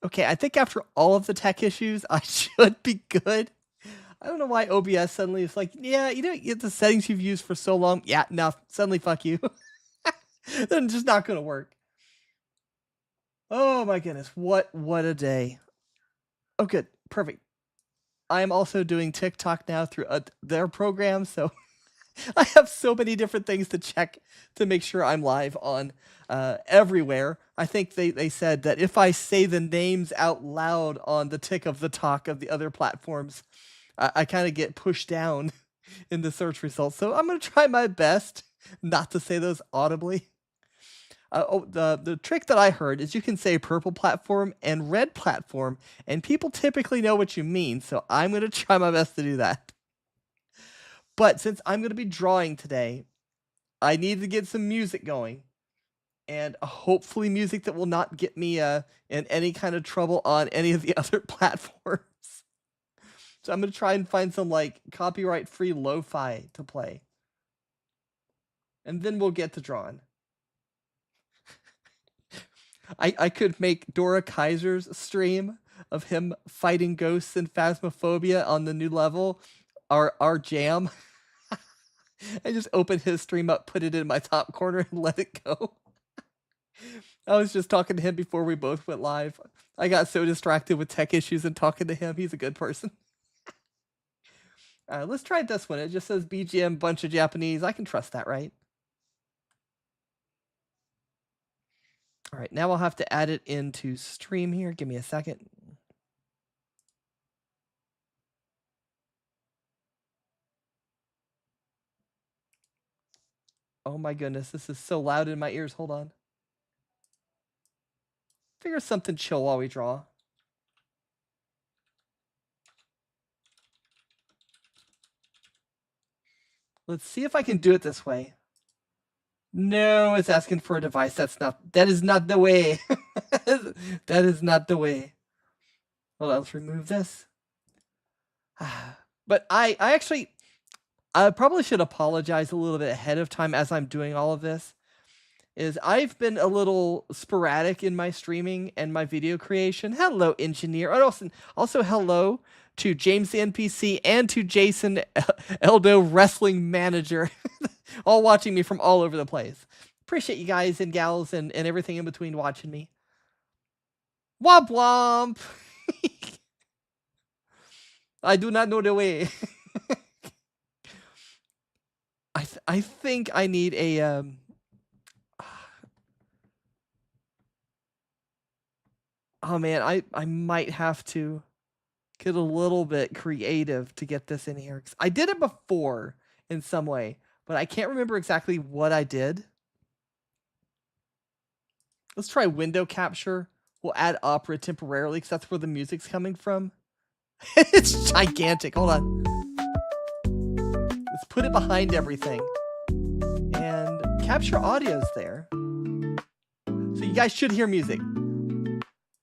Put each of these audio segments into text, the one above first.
Okay, I think after all of the tech issues, I should be good. I don't know why OBS suddenly is like, yeah, you know, the settings you've used for so long. Yeah, no, suddenly fuck you. They're just not going to work. Oh my goodness, what a day. Oh, good, perfect. I am also doing TikTok now through their program, so I have so many different things to check to make sure I'm live on everywhere. I think they said that if I say the names out loud on the tick of the talk of the other platforms, I kind of get pushed down in the search results. So I'm going to try my best not to say those audibly. The trick that I heard is you can say purple platform and red platform, and people typically know what you mean. So I'm going to try my best to do that. But since I'm going to be drawing today, I need to get some music going, and hopefully music that will not get me in any kind of trouble on any of the other platforms. So I'm going to try and find some like copyright-free lo-fi to play. And then we'll get to drawing. I could make Dora Kaiser's stream of him fighting ghosts and Phasmophobia on the new level, our jam. I just open his stream up, put it in my top corner, and let it go. I was just talking to him before we both went live. I got so distracted with tech issues and talking to him. He's a good person. Let's try this one. It just says BGM, bunch of Japanese. I can trust that, right? All right, now I'll have to add it into stream here. Give me a second. Oh my goodness, this is so loud in my ears. Hold on. Figure something chill while we draw. Let's see if I can do it this way. No, it's asking for a device. That is not the way. That is not the way. Well, let's remove this. But I actually, I probably should apologize a little bit ahead of time as I'm doing all of this. Is I've been a little sporadic in my streaming and my video creation. Hello, engineer. And also hello to James the NPC and to Jason Eldo Wrestling Manager, all watching me from all over the place. Appreciate you guys and gals and everything in between watching me. Womp womp. I do not know the way. I think I need a oh man, I might have to get a little bit creative to get this in here. 'Cause I did it before in some way, but I can't remember exactly what I did. Let's try window capture. We'll add opera temporarily because that's where the music's coming from. It's gigantic. Hold on. Let's put it behind everything. And capture audio's there. So you guys should hear music.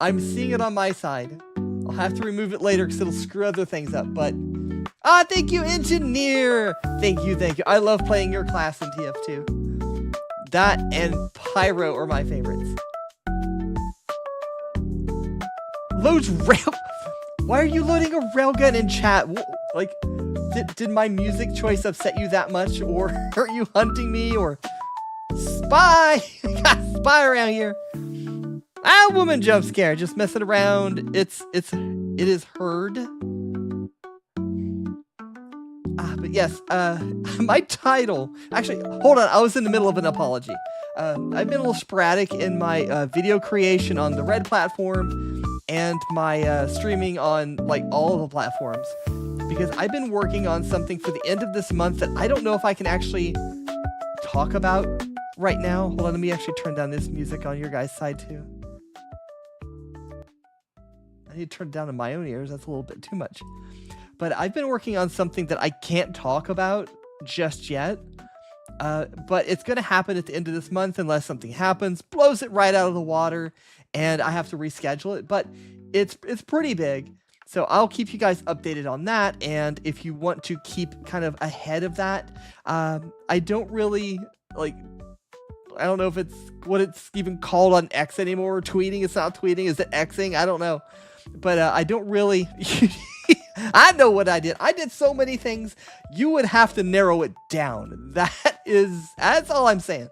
I'm seeing it on my side. I'll have to remove it later because it'll screw other things up, but... thank you, Engineer! Thank you, thank you. I love playing your class in TF2. That and Pyro are my favorites. Loads rail... Why are you loading a railgun in chat? Like, did my music choice upset you that much? Or are you hunting me? Or... Spy! Got a spy around here. Woman jump scare. Just messing around. It is heard. But yes, my title... Actually, hold on. I was in the middle of an apology. I've been a little sporadic in my video creation on the Red platform and my streaming on, like, all of the platforms. Because I've been working on something for the end of this month that I don't know if I can actually talk about right now. Hold on, let me actually turn down this music on your guys' side, too. I need to turn it down in my own ears. That's a little bit too much. But I've been working on something that I can't talk about just yet. But it's going to happen at the end of this month unless something happens, blows it right out of the water, and I have to reschedule it. But it's pretty big. So I'll keep you guys updated on that. And if you want to keep kind of ahead of that, I don't really, like... I don't know if it's what it's even called on X anymore. Tweeting. It's not tweeting. Is it Xing? I don't know. But I don't really... I know what I did. I did so many things. You would have to narrow it down. That's all I'm saying.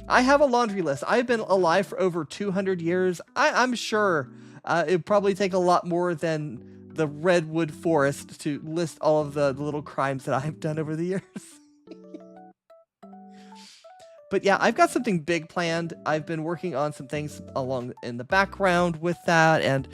I have a laundry list. I've been alive for over 200 years. I'm sure it'd probably take a lot more than the Redwood Forest to list all of the little crimes that I've done over the years. But yeah, I've got something big planned. I've been working on some things along in the background with that. And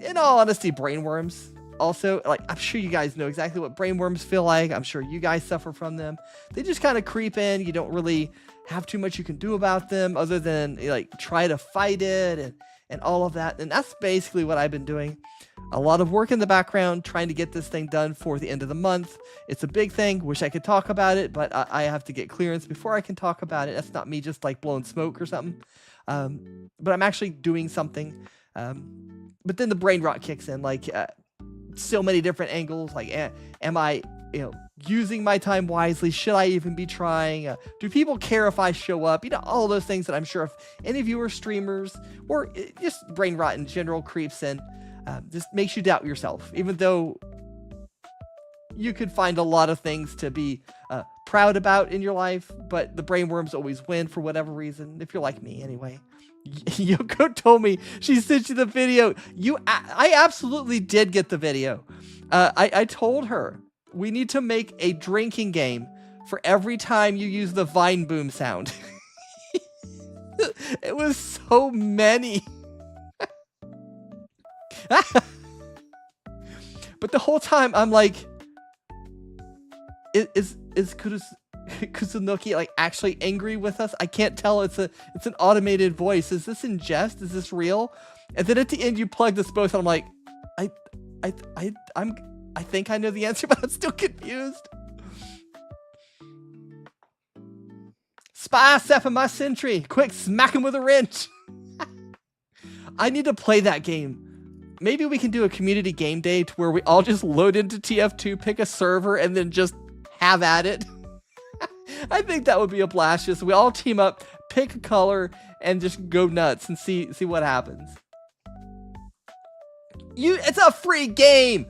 in all honesty, brainworms. Also, like, I'm sure you guys know exactly what brainworms feel like. I'm sure you guys suffer from them. They just kind of creep in. You don't really have too much you can do about them other than, like, try to fight it and all of that. And that's basically what I've been doing. A lot of work in the background, trying to get this thing done for the end of the month. It's a big thing. Wish I could talk about it, but I have to get clearance before I can talk about it. That's not me just, like, blowing smoke or something. But I'm actually doing something. But then the brain rot kicks in, like... so many different angles. Like, am I, using my time wisely? Should I even be trying? Do people care if I show up? All those things that I'm sure if any of you are streamers or just brain rot in general creeps in, just makes you doubt yourself, even though you could find a lot of things to be proud about in your life, but the brainworms always win for whatever reason, if you're like me anyway. Yoko told me she sent you the video. I absolutely did get the video. I told her we need to make a drinking game for every time you use the Vine Boom sound. It was so many. But the whole time I'm like, is Kusunoki like actually angry with us? I can't tell. It's an automated voice. Is this in jest? Is this real? And then at the end you plug this both and I'm like, I think I know the answer, but I'm still confused. Spy Seth in my sentry. Quick, smack him with a wrench. I need to play that game. Maybe we can do a community game day to where we all just load into TF2, pick a server, and then just have at it. I think that would be a blast. Just we all team up, pick a color, and just go nuts and see what happens. It's a free game.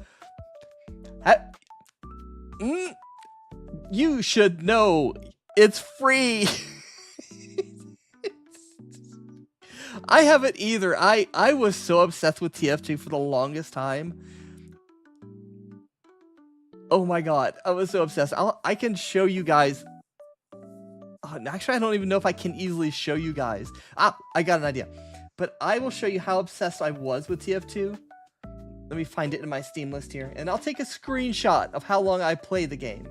You should know it's free. I haven't either. I was so obsessed with TF2 for the longest time. Oh my god, I was so obsessed. I can show you guys. Actually, I don't even know if I can easily show you guys. I got an idea. But I will show you how obsessed I was with TF2. Let me find it in my Steam list here. And I'll take a screenshot of how long I played the game.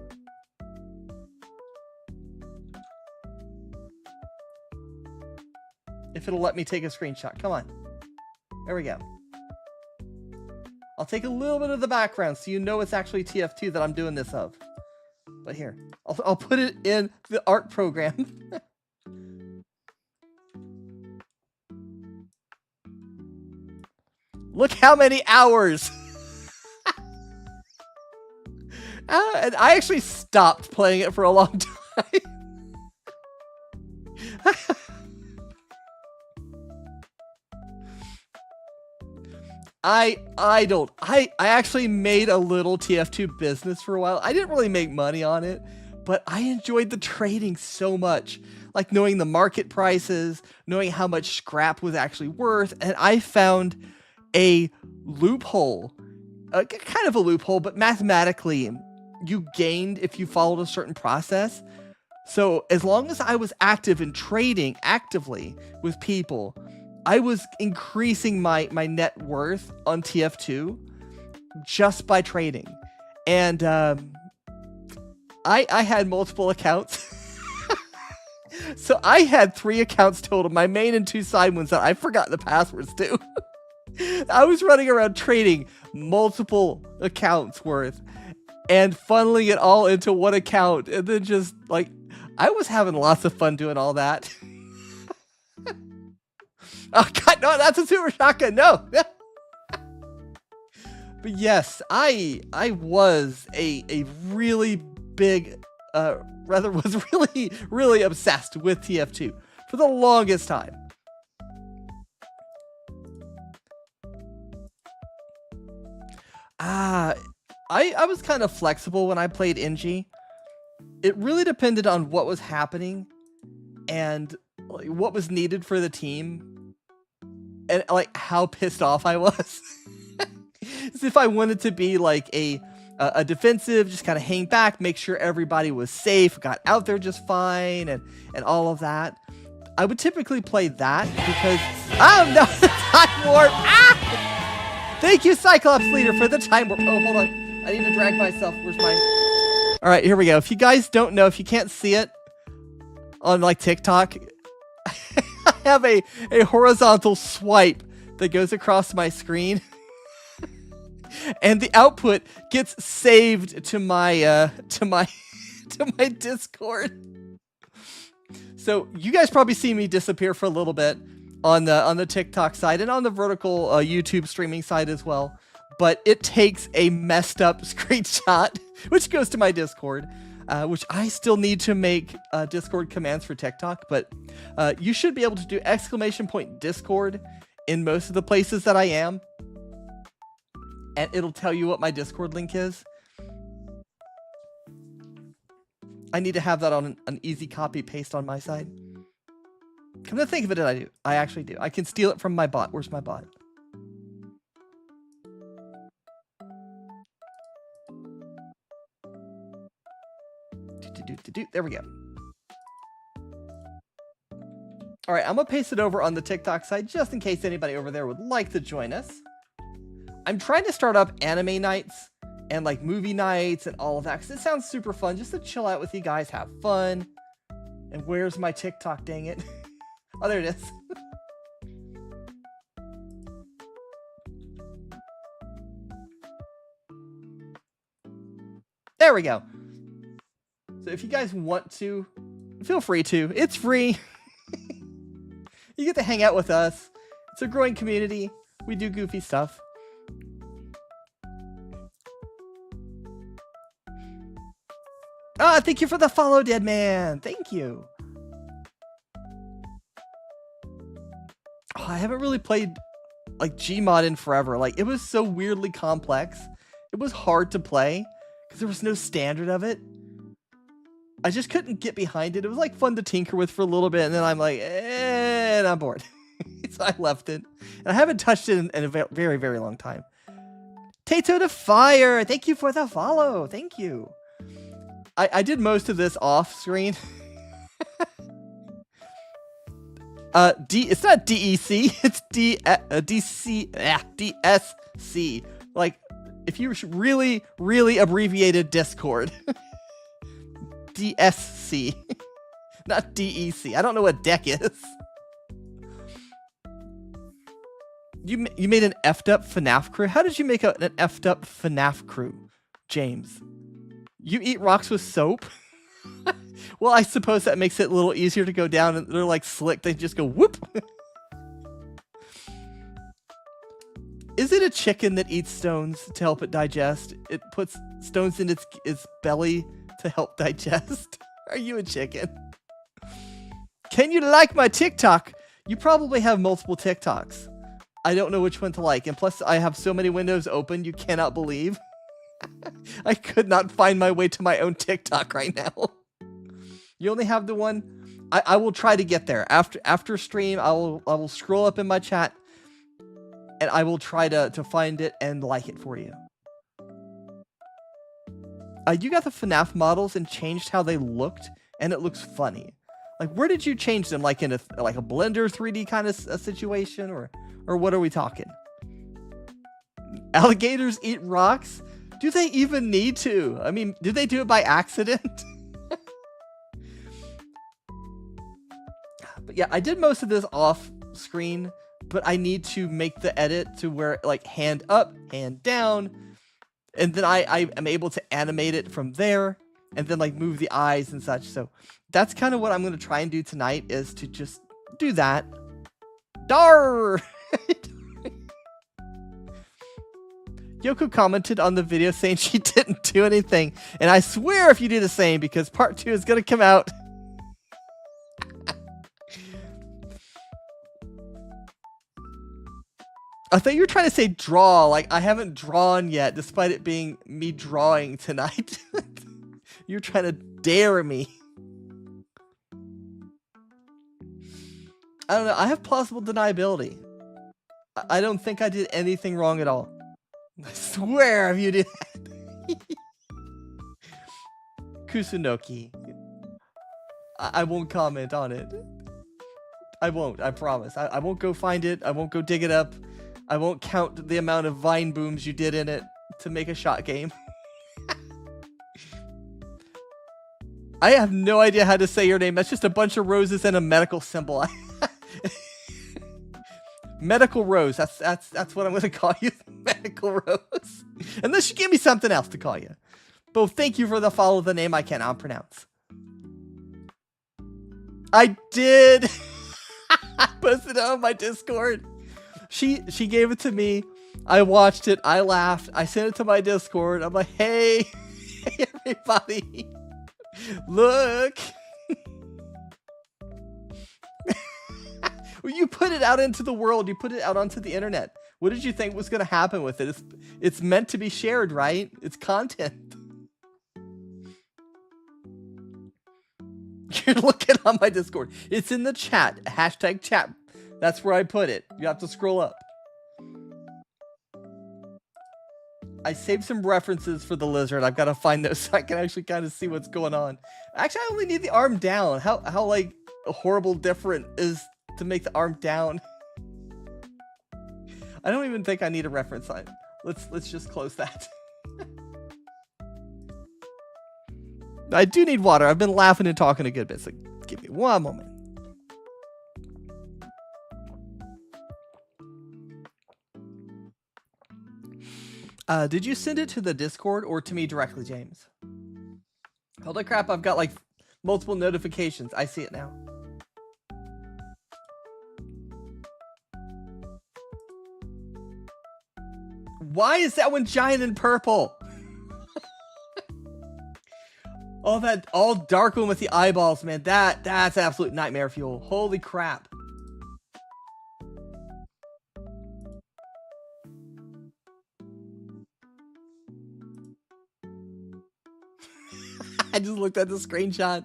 If it'll let me take a screenshot. Come on. There we go. I'll take a little bit of the background so you know it's actually TF2 that I'm doing this of. But here, I'll put it in the art program. Look how many hours. And I actually stopped playing it for a long time. I actually made a little TF2 business for a while. I didn't really make money on it, but I enjoyed the trading so much. Like knowing the market prices, knowing how much scrap was actually worth, and I found a loophole, kind of a loophole, but mathematically you gained if you followed a certain process. So as long as I was active in trading actively with people, I was increasing my net worth on TF2 just by trading. And I had multiple accounts. So I had 3 accounts total, my main and 2 side ones that I forgot the passwords to. I was running around trading multiple accounts worth and funneling it all into one account. And then just like, I was having lots of fun doing all that. Oh God, no, that's a super shotgun, no. But yes, I was a really big, was really obsessed with TF2 for the longest time. I was kind of flexible when I played NG. It really depended on what was happening and like, what was needed for the team and like how pissed off I was. As if I wanted to be like a defensive, just kind of hang back, make sure everybody was safe, got out there just fine, and all of that. I would typically play that because, oh no, the time warp! Ah! Thank you, Cyclops Leader, for the time warp. Oh, hold on. I need to drag myself. Where's my... All right, here we go. If you guys don't know, if you can't see it on like TikTok, I have a horizontal swipe that goes across my screen. And the output gets saved to my Discord. So you guys probably see me disappear for a little bit on the TikTok side and on the vertical YouTube streaming side as well. But it takes a messed up screenshot, which goes to my Discord, which I still need to make Discord commands for TikTok. But you should be able to do !Discord in most of the places that I am. And it'll tell you what my Discord link is. I need to have that on an easy copy paste on my side. Come to think of it, I do. I actually do. I can steal it from my bot. Where's my bot? There we go. All right, I'm gonna paste it over on the TikTok side just in case anybody over there would like to join us. I'm trying to start up anime nights and like movie nights and all of that because it sounds super fun just to chill out with you guys, have fun. And where's my TikTok, dang it? Oh, there it is. There we go. So if you guys want to, feel free to. It's free. You get to hang out with us. It's a growing community. We do goofy stuff. Ah, thank you for the follow, Dead Man. Thank you. Oh, I haven't really played like Gmod in forever. Like, it was so weirdly complex. It was hard to play because there was no standard of it. I just couldn't get behind it. It was like fun to tinker with for a little bit, and then I'm like, and I'm bored. So I left it. And I haven't touched it in a very, very long time. Tato to Fire, thank you for the follow. Thank you. I did most of this off screen. It's not DEC, it's DSC. Like, if you really, really abbreviated Discord. DSC, not DEC. I don't know what deck is. You made an effed up FNAF crew? How did you make an effed up FNAF crew, James? You eat rocks with soap? Well, I suppose that makes it a little easier to go down, and they're like slick. They just go whoop. Is it a chicken that eats stones to help it digest? It puts stones in its belly to help digest. Are you a chicken? Can you like my TikTok? You probably have multiple TikToks. I don't know which one to like. And plus, I have so many windows open, you cannot believe. I could not find my way to my own TikTok right now. You only have the one. I will try to get there. After stream, I will scroll up in my chat, and I will try to find it and like it for you. You got the FNAF models and changed how they looked, and it looks funny. Like, where did you change them? Like in a Blender 3D kind of a situation, or what are we talking? Alligators eat rocks? Do they even need to? I mean, did they do it by accident? But yeah, I did most of this off screen, but I need to make the edit to where like hand up, hand down, and then I am able to animate it from there, and then like move the eyes and such. So that's kind of what I'm going to try and do tonight, is to just do that. Dar! Yoko commented on the video saying she didn't do anything, and I swear if you do the same, because part 2 is going to come out. I thought you were trying to say draw, like I haven't drawn yet, despite it being me drawing tonight. You're trying to dare me. I don't know, I have plausible deniability. I don't think I did anything wrong at all. I swear if you did that. Kusunoki. I won't comment on it. I won't, I promise. I won't go find it. I won't go dig it up. I won't count the amount of vine booms you did in it to make a shot game. I have no idea how to say your name. That's just a bunch of roses and a medical symbol. Medical Rose. That's what I'm going to call you. Medical Rose. Unless you give me something else to call you. But thank you for the follow the name I cannot pronounce. I did. I posted it on my Discord. She gave it to me. I watched it. I laughed. I sent it to my Discord. I'm like, hey everybody. Look. Well, you put it out into the world. You put it out onto the internet. What did you think was going to happen with it? It's meant to be shared, right? It's content. You're looking on my Discord. It's in the chat. Hashtag chat. That's where I put it. You have to scroll up. I saved some references for the lizard. I've got to find those so I can actually kind of see what's going on. Actually, I only need the arm down. How like horrible different is to make the arm down? I don't even think I need a reference line. Let's just close that. I do need water. I've been laughing and talking a good bit, so give me one moment. Did you send it to the Discord or to me directly, James? Holy crap, I've got like multiple notifications. I see it now. Why is that one giant and purple? Oh, that all dark one with the eyeballs, man. That's absolute nightmare fuel. Holy crap. I just looked at the screenshot.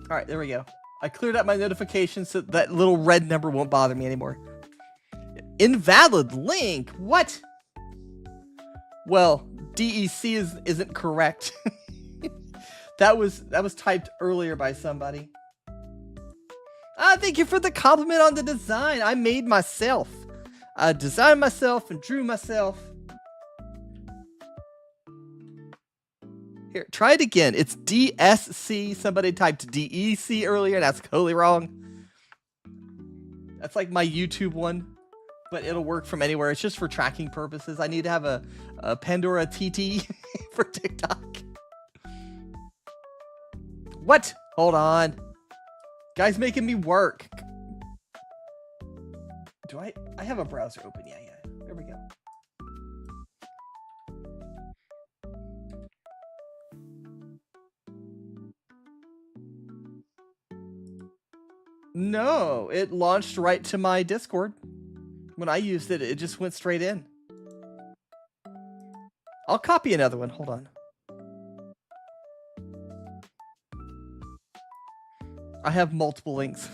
All right, there we go. I cleared up my notifications so that little red number won't bother me anymore. Invalid link? What? Well, DEC isn't correct. that was typed earlier by somebody. Thank you for the compliment on the design. I made myself. I designed myself and drew myself. Here, try it again. It's DSC. Somebody typed DEC earlier. That's totally wrong. That's like my YouTube one, but it'll work from anywhere. It's just for tracking purposes. I need to have a Pandora TT for TikTok. What? Hold on. Guy's making me work. Do I have a browser open? Yeah. There we go. No, it launched right to my Discord. When I used it, it just went straight in. I'll copy another one. Hold on. I have multiple links.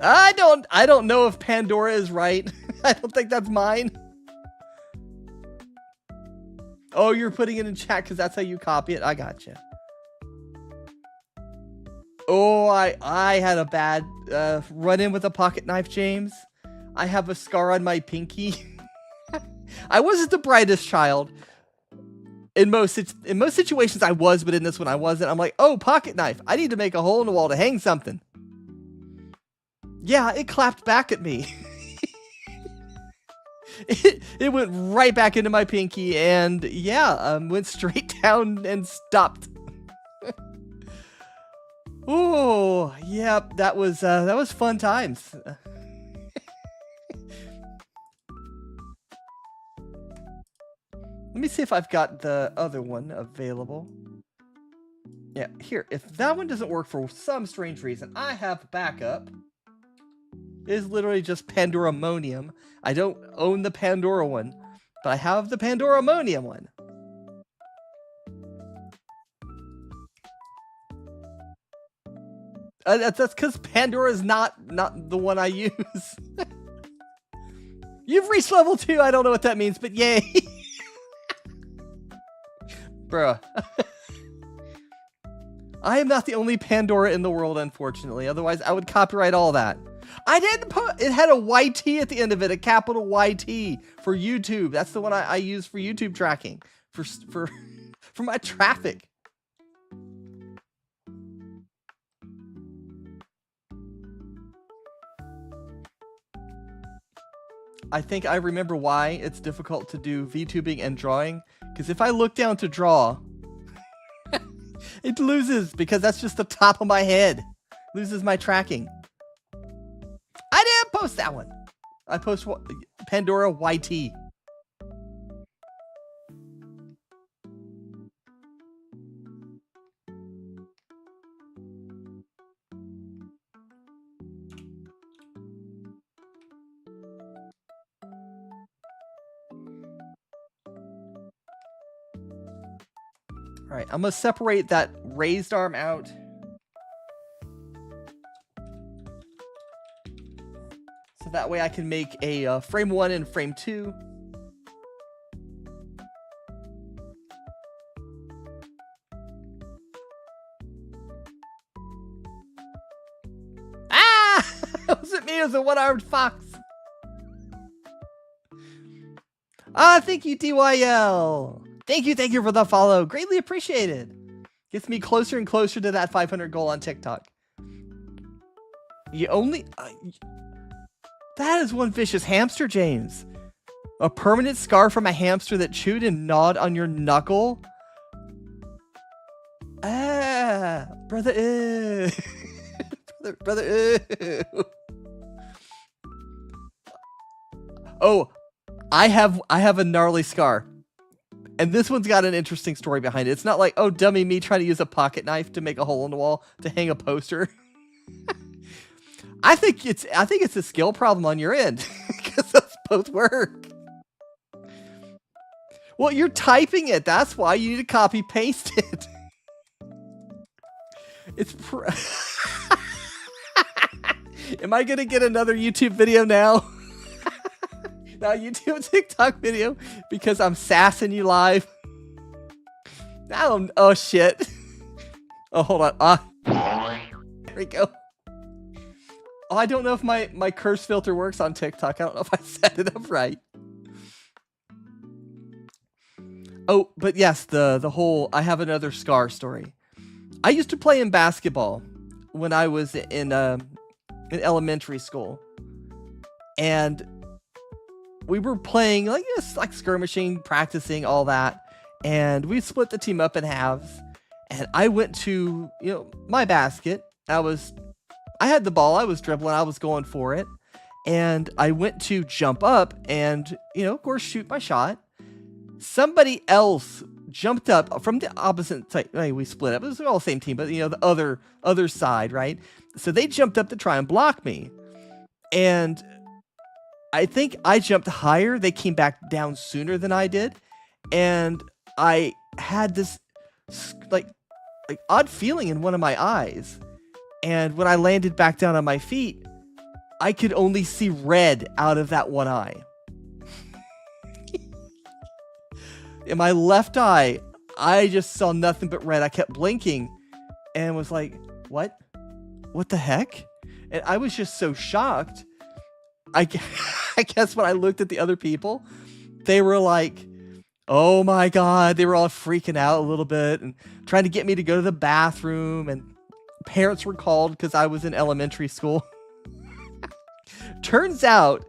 I don't know if Pandora is right. I don't think that's mine. Oh, you're putting it in chat because that's how you copy it. I gotcha. Oh, I had a bad run-in with a pocket knife, James. I have a scar on my pinky. I wasn't the brightest child. In most situations, I was, but in this one, I wasn't. I'm like, oh, pocket knife. I need to make a hole in the wall to hang something. Yeah, it clapped back at me. It went right back into my pinky, and yeah, went straight down and stopped. Oh, yep, that was fun times. Let me see if I've got the other one available. Yeah, here. If that one doesn't work for some strange reason, I have backup. It is literally just Pandoramonium. I don't own the Pandora one, but I have the Pandoramonium one. That's because Pandora is not the one I use. You've reached level 2. I don't know what that means, but yay. Bruh. I am not the only Pandora in the world, unfortunately. Otherwise, I would copyright all that. I didn't put... It had a YT at the end of it, a capital YT for YouTube. That's the one I use for YouTube tracking. For my traffic. I think I remember why it's difficult to do VTubing and drawing. Because if I look down to draw, it loses because that's just the top of my head. Loses my tracking. I didn't post that one. I post Pandora YT. All right, I'm gonna separate that raised arm out. So that way I can make a frame 1 and frame 2. Ah! It wasn't me, it was a one-armed fox. Ah, thank you, DYL. Thank you for the follow. Greatly appreciated. Gets me closer and closer to that 500 goal on TikTok. You only... that is one vicious hamster, James. A permanent scar from a hamster that chewed and gnawed on your knuckle? Ah, brother, ew. brother, ew. Oh, I have a gnarly scar. And this one's got an interesting story behind it. It's not like, oh, dummy me trying to use a pocket knife to make a hole in the wall to hang a poster. I think it's a skill problem on your end because those both work. Well, you're typing it. That's why you need to copy paste it. It's Am I gonna get another YouTube video now? Now YouTube TikTok video because I'm sassing you live. Oh shit. Oh, hold on. There we go. Oh, I don't know if my curse filter works on TikTok. I don't know if I set it up right. Oh, but yes, the whole I have another scar story. I used to play in basketball when I was in elementary school, and we were playing like just like skirmishing, practicing all that, and we split the team up in halves. And I went to my basket. I had the ball. I was dribbling. I was going for it, and I went to jump up and of course shoot my shot. Somebody else jumped up from the opposite side. We split up. It was all the same team, but the other side, right? So they jumped up to try and block me. And I think I jumped higher. They came back down sooner than I did. And I had this like odd feeling in one of my eyes. And when I landed back down on my feet, I could only see red out of that one eye. In my left eye, I just saw nothing but red. I kept blinking and was like, what? What the heck? And I was just so shocked. I guess when I looked at the other people, they were like, oh my God. They were all freaking out a little bit and trying to get me to go to the bathroom. And parents were called because I was in elementary school. Turns out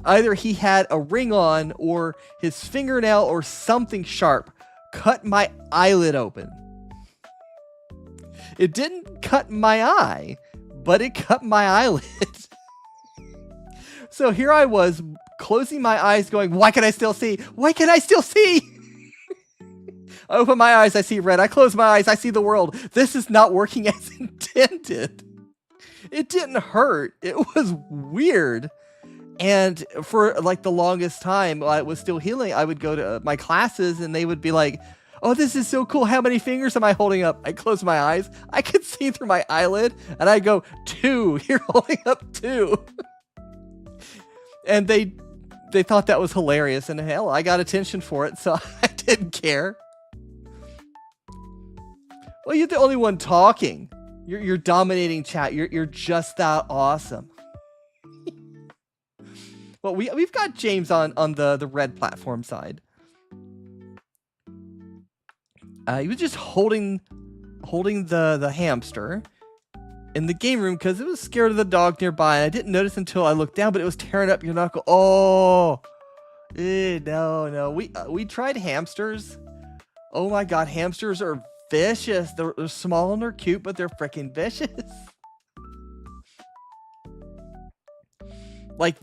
either he had a ring on or his fingernail or something sharp cut my eyelid open. It didn't cut my eye, but it cut my eyelid. So here I was closing my eyes going, why can I still see? Why can I still see? I open my eyes, I see red. I close my eyes, I see the world. This is not working as intended. It didn't hurt. It was weird. And for like the longest time while it was still healing, I would go to my classes and they would be like, oh, this is so cool. How many fingers am I holding up? I close my eyes. I could see through my eyelid and I go, 2. You're holding up 2. And they thought that was hilarious. And hell, I got attention for it. So I didn't care. Well, you're the only one talking. You're dominating chat. You're just that awesome. Well, we've got James on the red platform side. He was just holding the hamster in the game room because it was scared of the dog nearby. And I didn't notice until I looked down, but it was tearing up your knuckle. Oh, no. We tried hamsters. Oh my God, hamsters are vicious. They're small and they're cute, but they're freaking vicious. Like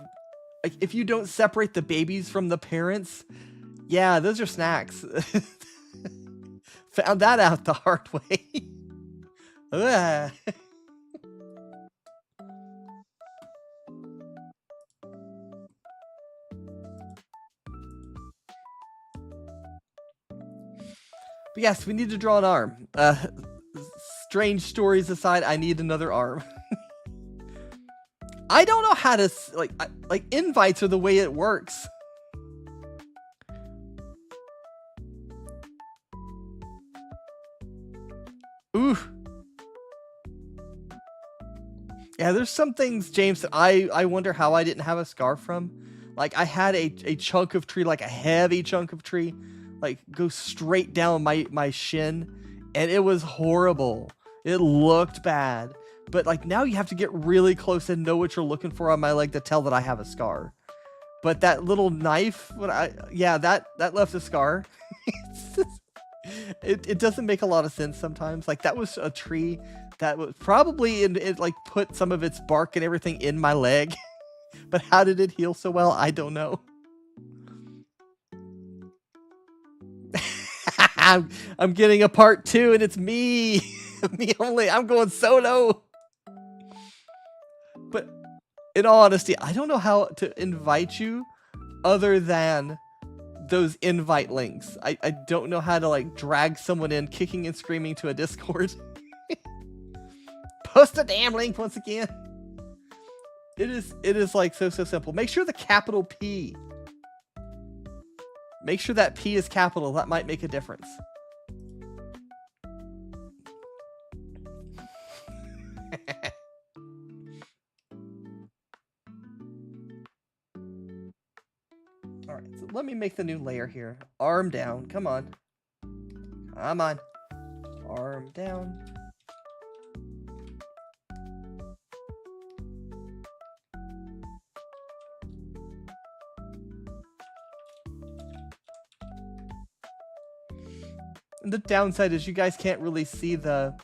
if you don't separate the babies from the parents, yeah, those are snacks. Found that out the hard way. But yes, we need to draw an arm. Strange stories aside, I need another arm. I don't know how to like invites are the way it works. Ooh. Yeah, there's some things, James, that I wonder how I didn't have a scar from. Like I had a chunk of tree, like a heavy chunk of tree, like go straight down my shin, and it was horrible. It looked bad. But like now you have to get really close and know what you're looking for on my leg to tell that I have a scar. But that little knife, that left a scar. It doesn't make a lot of sense sometimes. Like that was a tree that was probably it like put some of its bark and everything in my leg. But how did it heal so well? I don't know. I'm getting a part 2 and it's me. Me only. I'm going solo. But in all honesty, I don't know how to invite you other than those invite links. I don't know how to like drag someone in kicking and screaming to a Discord. Post a damn link once again. It is like so simple. Make sure the capital P. Make sure that P is capital. That might make a difference. All right, so let me make the new layer here. Arm down. Come on. Come on. Arm down. And the downside is you guys can't really see the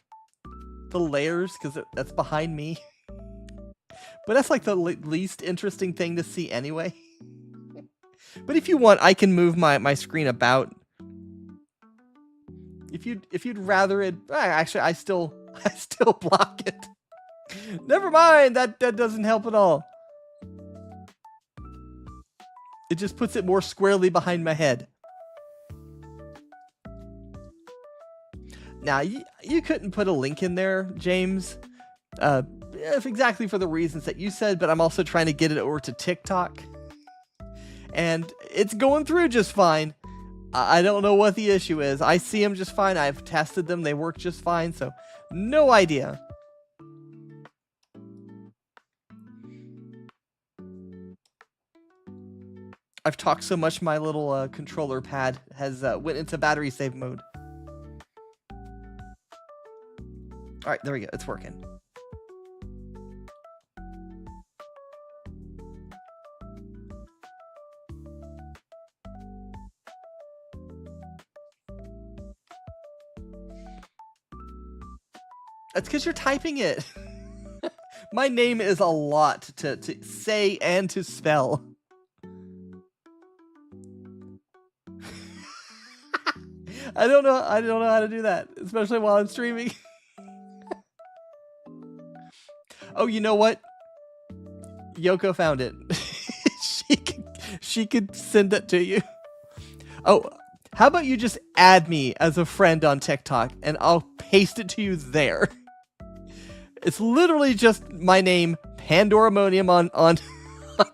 layers because that's behind me. But that's like the least interesting thing to see anyway. But if you want, I can move my screen about. If you'd rather it, actually, I still block it. Never mind, that doesn't help at all. It just puts it more squarely behind my head. Now, you couldn't put a link in there, James, if exactly for the reasons that you said, but I'm also trying to get it over to TikTok. And it's going through just fine. I don't know what the issue is. I see them just fine. I've tested them. They work just fine, so no idea. I've talked so much my little controller pad has went into battery save mode. All right, there we go. It's working. That's because you're typing it. My name is a lot to say and to spell. I don't know how to do that, especially while I'm streaming. Oh, you know what? Yoko found it. she could send it to you. Oh, how about you just add me as a friend on TikTok and I'll paste it to you there. It's literally just my name, Pandoramonium on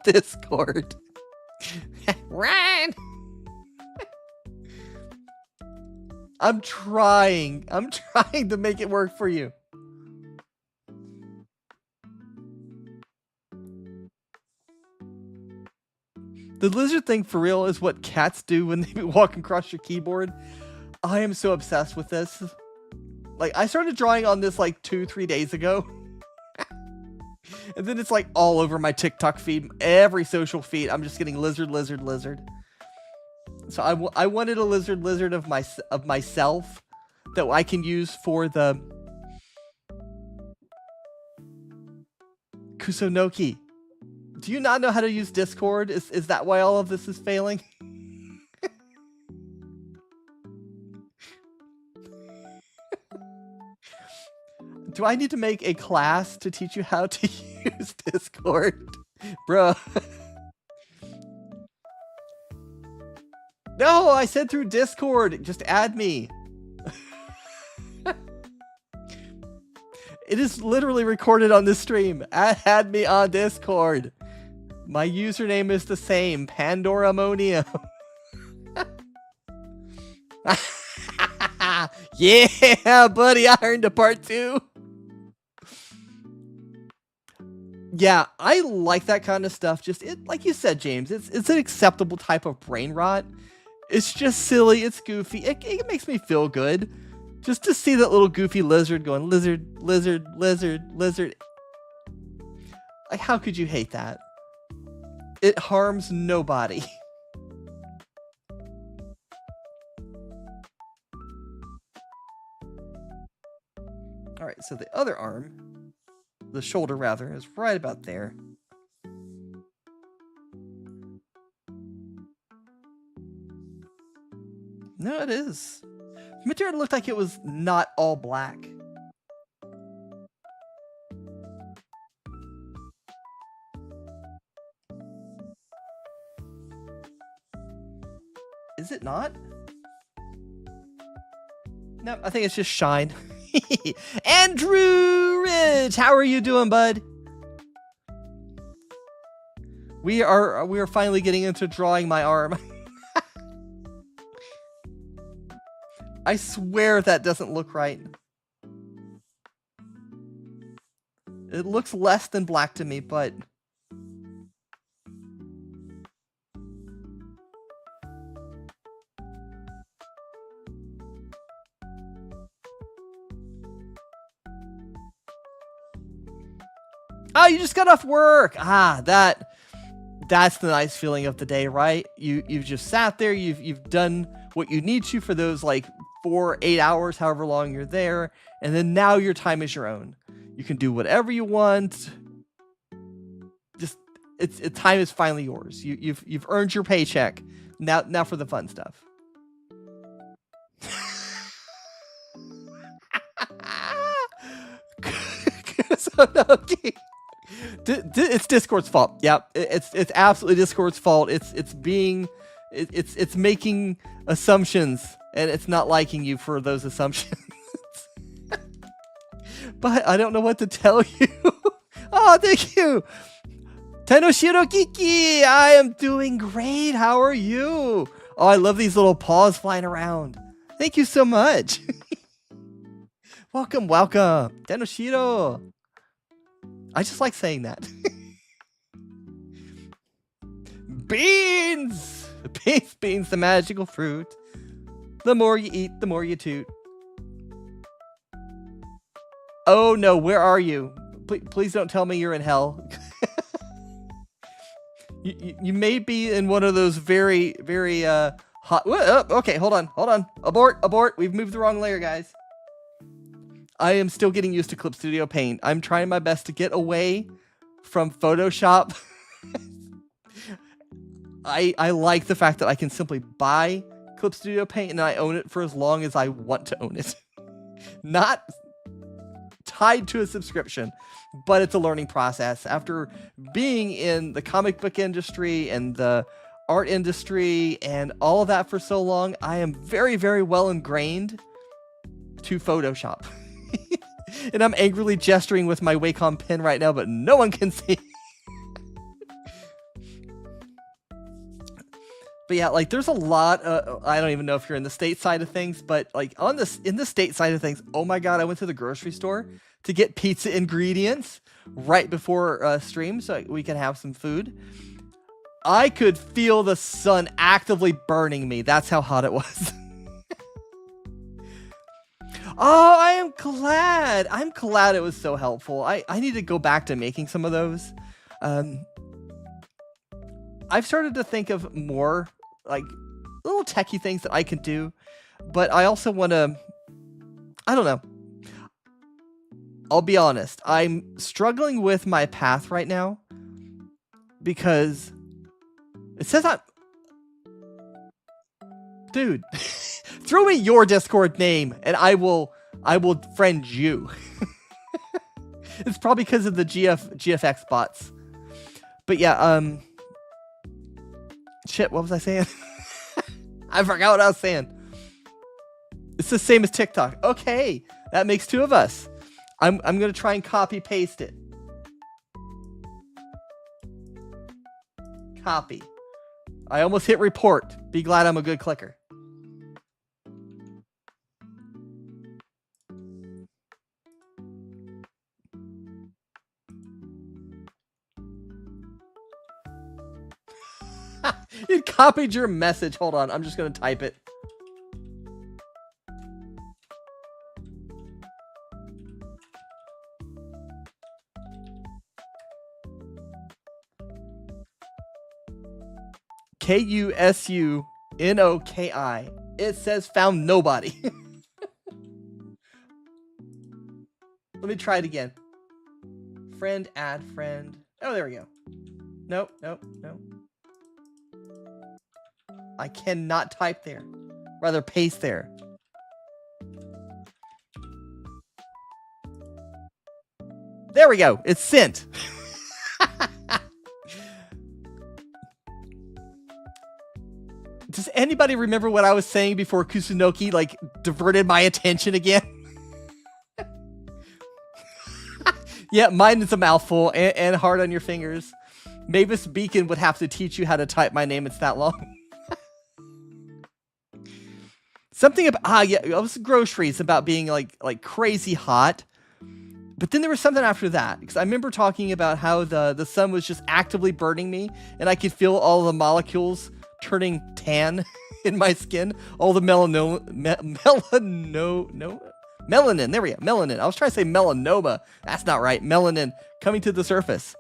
Discord. Ryan. I'm trying to make it work for you. The lizard thing for real is what cats do when they walk across your keyboard. I am so obsessed with this. Like, I started drawing on this like 2-3 days ago. And then it's like all over my TikTok feed, every social feed. I'm just getting lizard, lizard, lizard. So I wanted a lizard, lizard of myself that I can use for the Kusunoki. Do you not know how to use Discord? Is that why all of this is failing? Do I need to make a class to teach you how to use Discord? Bruh. No, I said through Discord. Just add me. It is literally recorded on this stream. Add me on Discord. My username is the same, Pandoramonium. Yeah, buddy, I earned a part 2. Yeah, I like that kind of stuff. Just like you said, James, it's an acceptable type of brain rot. It's just silly. It's goofy. It makes me feel good. Just to see that little goofy lizard going, lizard, lizard, lizard, lizard. Like, how could you hate that? It harms nobody. Alright, so the other arm, the shoulder rather, is right about there. No, it is. The material looked like it was not all black. Is it not? No, I think it's just shine. Andrew Ridge, how are you doing, bud? We are finally getting into drawing my arm. I swear that doesn't look right. It looks less than black to me, but Oh, you just got off work. That's the nice feeling of the day, right? You've just sat there, you've done what you need to for those like 4-8 hours, however long you're there, and then now your time is your own. You can do whatever you want. Just time is finally yours. You've earned your paycheck. Now for the fun stuff. Okay. It's Discord's fault. Yeah, it's absolutely Discord's fault. It's making assumptions, and it's not liking you for those assumptions. But I don't know what to tell you. Oh, thank you. Tenoshiro Kiki, I am doing great. How are you? Oh, I love these little paws flying around. Thank you so much. Welcome. Tenoshiro. I just like saying that. Beans! Beans, the magical fruit. The more you eat, the more you toot. Oh no, where are you? Please don't tell me you're in hell. You may be in one of those very, very hot... okay, hold on. Abort. We've moved the wrong layer, guys. I am still getting used to Clip Studio Paint. I'm trying my best to get away from Photoshop. I like the fact that I can simply buy Clip Studio Paint and I own it for as long as I want to own it. Not tied to a subscription, but it's a learning process. After being in the comic book industry and the art industry and all of that for so long, I am very, very well ingrained to Photoshop. And I'm angrily gesturing with my Wacom pen right now, but no one can see. But yeah, like there's a lot. I don't even know if you're in the state side of things, but like in the state side of things, oh my god, I went to the grocery store to get pizza ingredients right before stream so we can have some food. I could feel the sun actively burning me. That's how hot it was. Oh, I am glad. I'm glad it was so helpful. I need to go back to making some of those. I've started to think of more like little techie things that I can do, but I also want to, I don't know. I'll be honest. I'm struggling with my path right now because it says dude, throw me your Discord name and I will friend you. It's probably because of the GFX bots. But yeah, shit, what was I saying? I forgot what I was saying. It's the same as TikTok. Okay, that makes two of us. I'm gonna try and copy paste it. Copy. I almost hit report. Be glad I'm a good clicker. It copied your message. Hold on. I'm just going to type it. KUSUNOKI. It says found nobody. Let me try it again. Friend, add friend. Oh, there we go. Nope. I cannot type there. Rather paste there. There we go. It's sent. Does anybody remember what I was saying before Kusunoki like diverted my attention again? Yeah, mine is a mouthful and hard on your fingers. Mavis Beacon would have to teach you how to type my name. It's that long. Something about it was groceries about being like crazy hot. But then there was something after that, because I remember talking about how the sun was just actively burning me and I could feel all the molecules turning Melanin. There we go. Melanin. I was trying to say melanoma. That's not right. Melanin coming to the surface.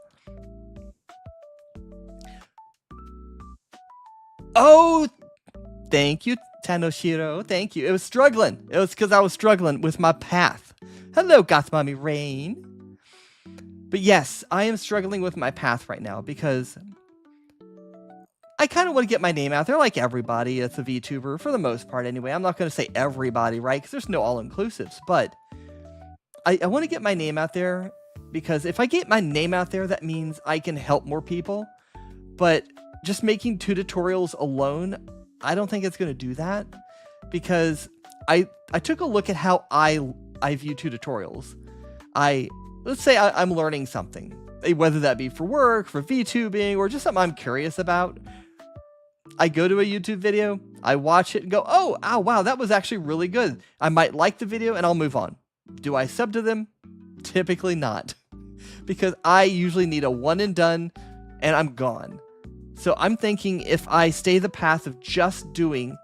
Oh, thank you, Tanoshiro. Thank you. It was struggling. It was because I was struggling with my path. Hello, Gothmami Rain. But yes, I am struggling with my path right now because I kind of want to get my name out there like everybody. It's a VTuber for the most part anyway. I'm not going to say everybody, right? Because there's no all-inclusives. But I want to get my name out there because if I get my name out there, that means I can help more people. But just making 2 tutorials alone, I don't think it's going to do that because I took a look at how I view 2 tutorials. Let's say I'm learning something, whether that be for work, for VTubing, or just something I'm curious about. I go to a YouTube video, I watch it and go, oh, wow, that was actually really good. I might like the video and I'll move on. Do I sub to them? Typically not, because I usually need a one and done and I'm gone. So I'm thinking if I stay the path of just doing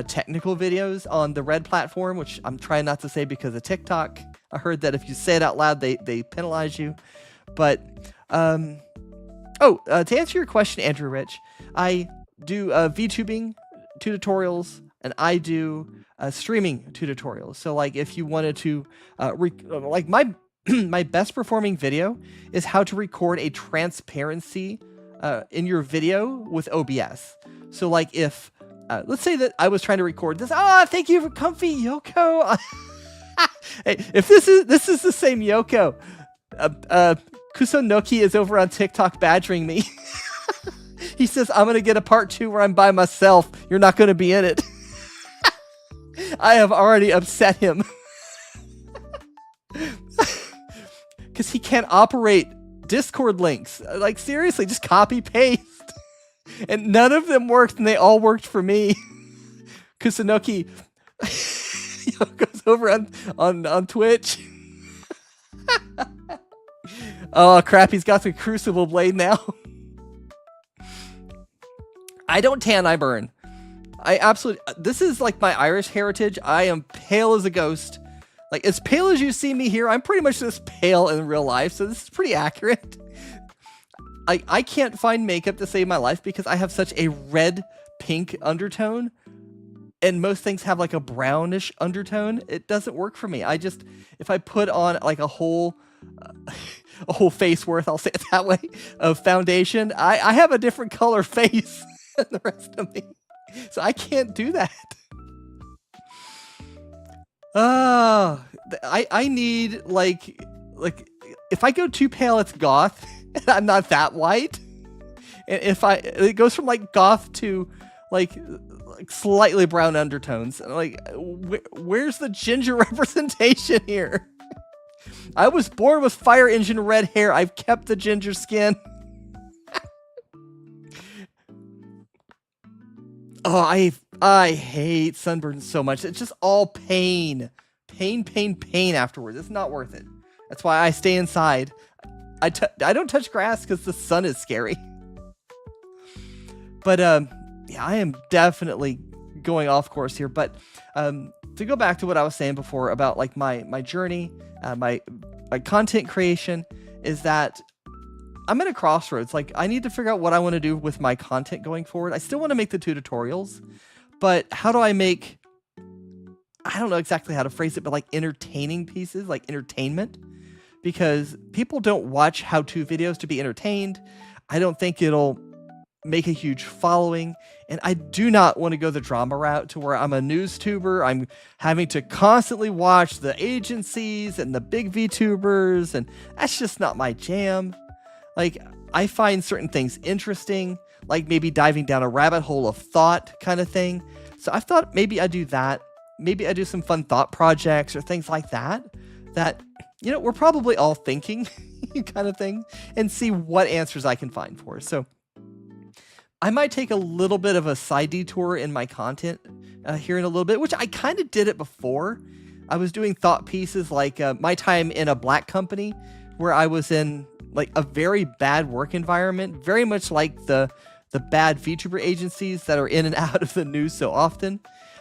technical videos on the Red platform, which I'm trying not to say because of TikTok. I heard that if you say it out loud, they penalize you. But, to answer your question, Andrew Rich, I do VTubing 2 tutorials, and I do streaming 2 tutorials. So, like, if you wanted to, like, my my best performing video is how to record a transparency in your video with OBS. So, like, if let's say that I was trying to record this. Oh, thank you for Comfy Yoko. Hey, if this is the same Yoko, Kusonoki is over on TikTok badgering me. He says, I'm going to get a part 2 where I'm by myself. You're not going to be in it. I have already upset him. Because he can't operate Discord links. Like, seriously, just copy paste. And none of them worked, and they all worked for me. Kusunoki goes over on Twitch. Oh, crap, he's got the Crucible Blade now. I don't tan, I burn. This is like my Irish heritage. I am pale as a ghost. Like, as pale as you see me here, I'm pretty much this pale in real life, so this is pretty accurate. I can't find makeup to save my life because I have such a red-pink undertone, and most things have like a brownish undertone. It doesn't work for me. If I put on like a whole face worth, I'll say it that way, of foundation, I have a different color face than the rest of me. So I can't do that. I need like if I go too pale, it's goth. And I'm not that white. And it goes from like goth to like slightly brown undertones. Like, where's the ginger representation here? I was born with fire engine red hair. I've kept the ginger skin. Oh, I hate sunburn so much. It's just all pain. Pain afterwards. It's not worth it. That's why I stay inside. I don't touch grass because the sun is scary. But yeah, I am definitely going off course here. But to go back to what I was saying before about like my journey, my content creation, is that I'm at a crossroads. Like, I need to figure out what I want to do with my content going forward. I still want to make the 2 tutorials, but how do I make, I don't know exactly how to phrase it, but like entertaining pieces, like entertainment, because people don't watch how-to videos to be entertained. I don't think it'll make a huge following, and I do not want to go the drama route to where I'm a news tuber. I'm having to constantly watch the agencies and the big VTubers, and that's just not my jam. Like, I find certain things interesting, like maybe diving down a rabbit hole of thought kind of thing. So I thought maybe I do that. Maybe I do some fun thought projects or things like that, you know, we're probably all thinking kind of thing, and see what answers I can find for. So I might take a little bit of a side detour in my content here in a little bit, which I kind of did it before. I was doing thought pieces like my time in a black company where I was in like a very bad work environment, very much like the bad VTuber agencies that are in and out of the news so often.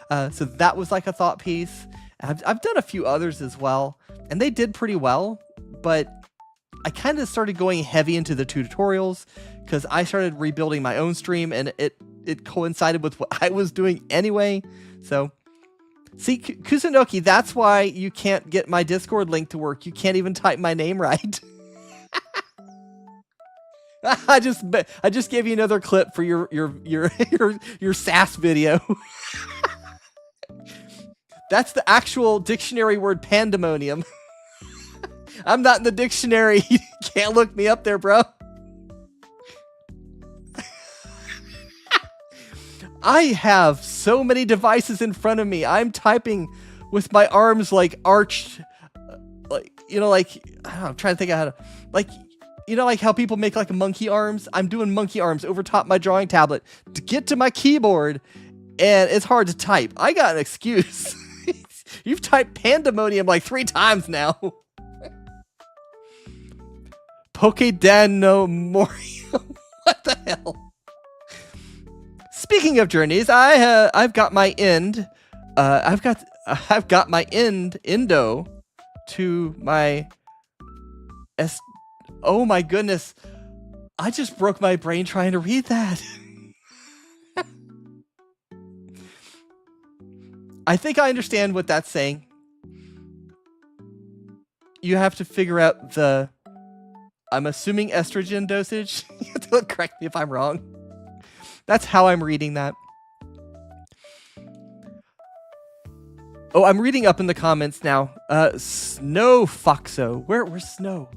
So that was like a thought piece. I've done a few others as well, and they did pretty well, but I kind of started going heavy into the tutorials because I started rebuilding my own stream, and it coincided with what I was doing anyway. So, see, Kusunoki, that's why you can't get my Discord link to work. You can't even type my name right. I just gave you another clip for your sass video. That's the actual dictionary word, pandemonium. I'm not in the dictionary. You can't look me up there, bro. I have so many devices in front of me. I'm typing with my arms like arched, like, you know, like, I don't know, I'm trying to think of how to, like, you know, like how people make like monkey arms? I'm doing monkey arms over top my drawing tablet to get to my keyboard, and it's hard to type. I got an excuse. You've typed pandemonium like 3 times now. Pokedanomorium. What the hell? Speaking of journeys, I've got my end. I've got my endo to my Oh my goodness. I just broke my brain trying to read that. I think I understand what that's saying. You have to figure out the, I'm assuming, estrogen dosage. You have to correct me if I'm wrong. That's how I'm reading that. Oh, I'm reading up in the comments now. Snow Foxo. Where's snow?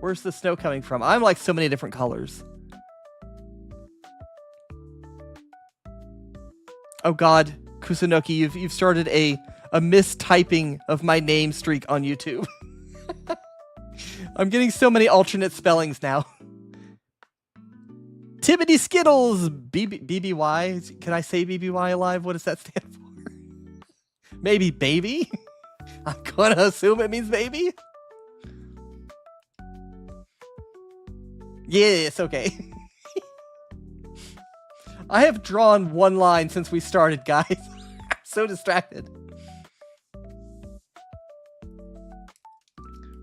Where's the snow coming from? I'm like so many different colors. Oh God, Kusunoki, you've started a mistyping of my name streak on YouTube. I'm getting so many alternate spellings now. Tibbity Skittles, BBY. Can I say BBY alive? What does that stand for? Maybe baby? I'm gonna assume it means baby. Yes, okay. I have drawn one line since we started, guys. I'm so distracted.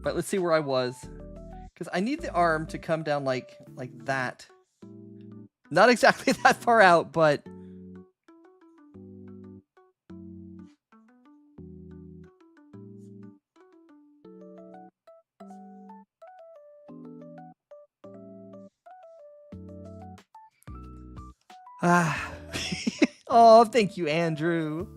Right, let's see where I was. Because I need the arm to come down like that. Not exactly that far out, but... Oh, thank you, Andrew.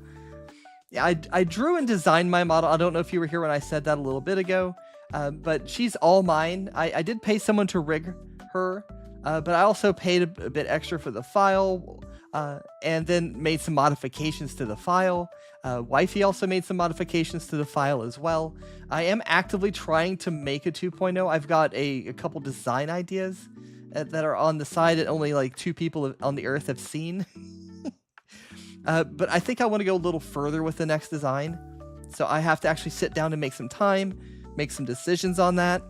Yeah, I drew and designed my model. I don't know if you were here when I said that a little bit ago, but she's all mine. I did pay someone to rig her, but I also paid a bit extra for the file, and then made some modifications to the file. Wifey also made some modifications to the file as well. I am actively trying to make a 2.0. I've got a couple design ideas that are on the side that only like 2 people on the earth have seen. But I think I want to go a little further with the next design. So I have to actually sit down and make some time, make some decisions on that.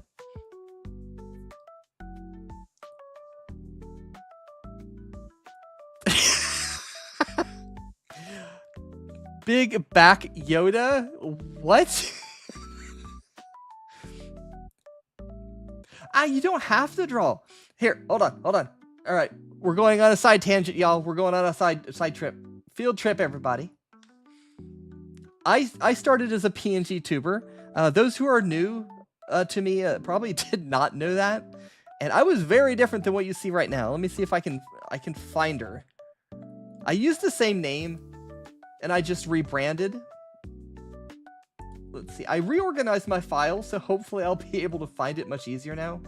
Big back Yoda? What? You don't have to draw. Here, hold on. All right, we're going on a side tangent, y'all. We're going on a side trip. Field trip, everybody. I started as a PNG tuber. Those who are new to me probably did not know that. And I was very different than what you see right now. Let me see if I can find her. I used the same name, and I just rebranded. Let's see. I reorganized my file, so hopefully I'll be able to find it much easier now.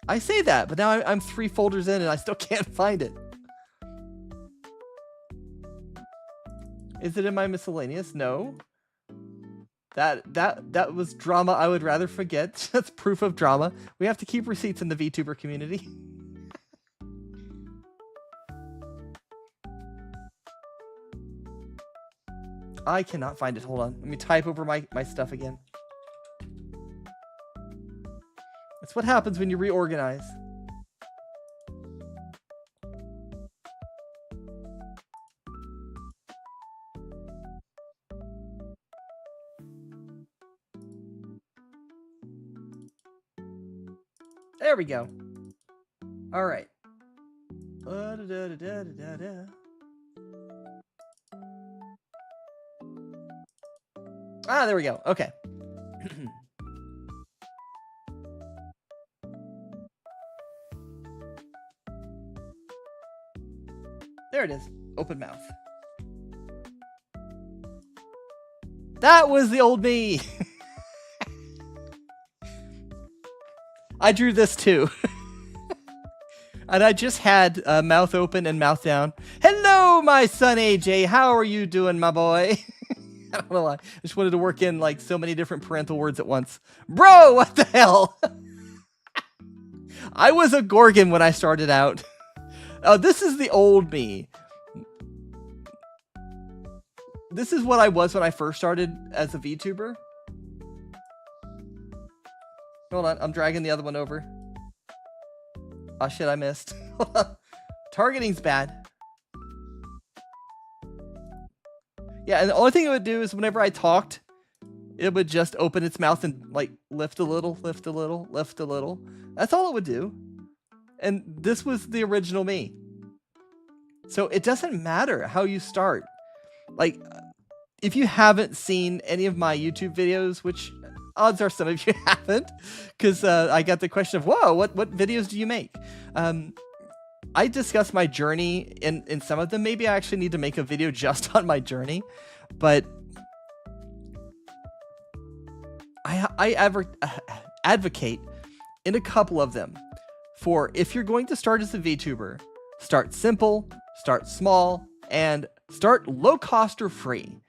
I say that, but now I'm 3 folders in and I still can't find it. Is it in my miscellaneous? No. That was drama I would rather forget. That's proof of drama. We have to keep receipts in the VTuber community. I cannot find it. Hold on. Let me type over my stuff again. That's what happens when you reorganize. There we go. All right. Ah, there we go. Okay. There it is. Open mouth. That was the old me. I drew this too. And I just had mouth open and mouth down. Hello, my son AJ. How are you doing, my boy? I don't know why. I just wanted to work in like so many different parental words at once. Bro, what the hell? I was a Gorgon when I started out. Oh, this is the old me. This is what I was when I first started as a VTuber. Hold on, I'm dragging the other one over. Oh shit, I missed. Targeting's bad. Yeah, and the only thing it would do is whenever I talked, it would just open its mouth and like lift a little, lift a little, lift a little. That's all it would do. And this was the original me. So it doesn't matter how you start. Like, if you haven't seen any of my YouTube videos, which odds are some of you haven't, because I got the question of, whoa, what videos do you make? I discuss my journey in some of them. Maybe I actually need to make a video just on my journey, but I advocate in a couple of them for, if you're going to start as a VTuber, start simple, start small, and start low cost or free,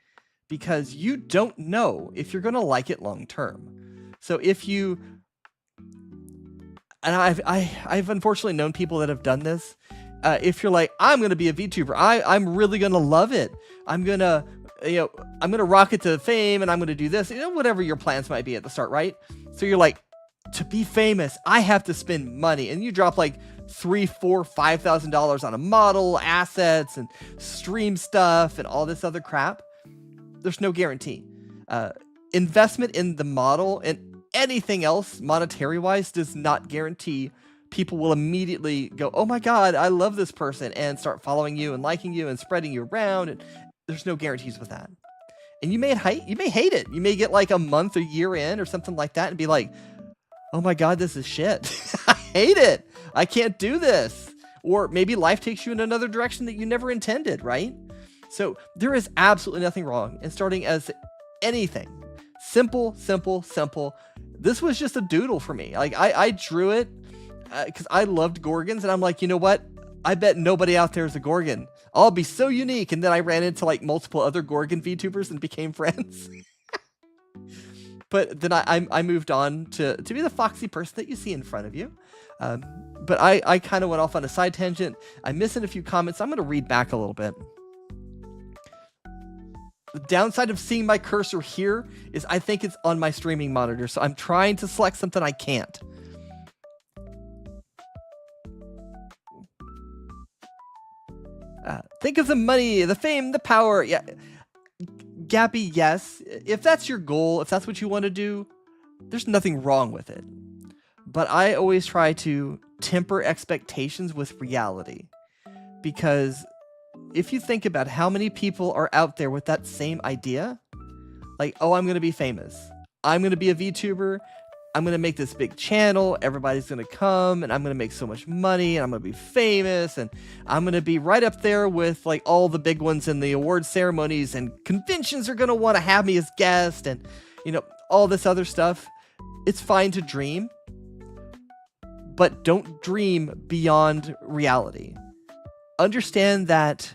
because you don't know if you're going to like it long term. So if you, and I've unfortunately known people that have done this. If you're like, I'm going to be a VTuber, I'm really going to love it. I'm going to rocket to fame, and I'm going to do this, whatever your plans might be at the start, right? So you're like, to be famous, I have to spend money, and you drop like $3,000, $4,000, $5,000 on a model, assets, and stream stuff, and all this other crap. There's no guarantee. Investment in the model and anything else, monetary wise, does not guarantee people will immediately go, oh my God, I love this person, and start following you and liking you and spreading you around. And there's no guarantees with that. And you may hate it. You may get like a month or year in or something like that and be like, oh my God, this is shit. I hate it. I can't do this. Or maybe life takes you in another direction that you never intended, right? So there is absolutely nothing wrong in starting as anything. Simple, simple, simple. This was just a doodle for me. Like I drew it because I loved Gorgons, and I'm like, you know what? I bet nobody out there is a Gorgon. I'll be so unique. And then I ran into like multiple other Gorgon VTubers and became friends. But then I moved on to be the foxy person that you see in front of you. But I kind of went off on a side tangent. I'm missing a few comments. I'm going to read back a little bit. The downside of seeing my cursor here is I think it's on my streaming monitor. So I'm trying to select something I can't. Think of the money, the fame, the power. Yeah. Gappy, yes. If that's your goal, if that's what you want to do, there's nothing wrong with it. But I always try to temper expectations with reality. Because if you think about how many people are out there with that same idea, like, oh, I'm going to be famous. I'm going to be a VTuber. I'm going to make this big channel. Everybody's going to come, and I'm going to make so much money, and I'm going to be famous, and I'm going to be right up there with like all the big ones in the award ceremonies, and conventions are going to want to have me as guest, and all this other stuff. It's fine to dream, but don't dream beyond reality. Understand that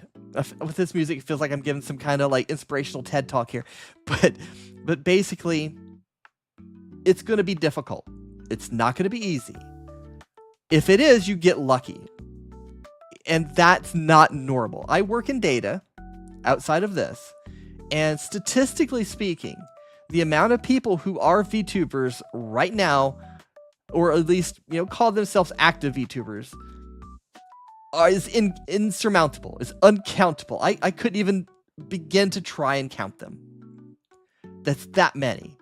with this music, it feels like I'm giving some kind of like inspirational TED talk here, but basically, it's going to be difficult. It's not going to be easy. If it is, you get lucky. And that's not normal. I work in data outside of this. And statistically speaking, the amount of people who are VTubers right now, or at least, call themselves active VTubers, is insurmountable, is uncountable. I couldn't even begin to try and count them. That's that many.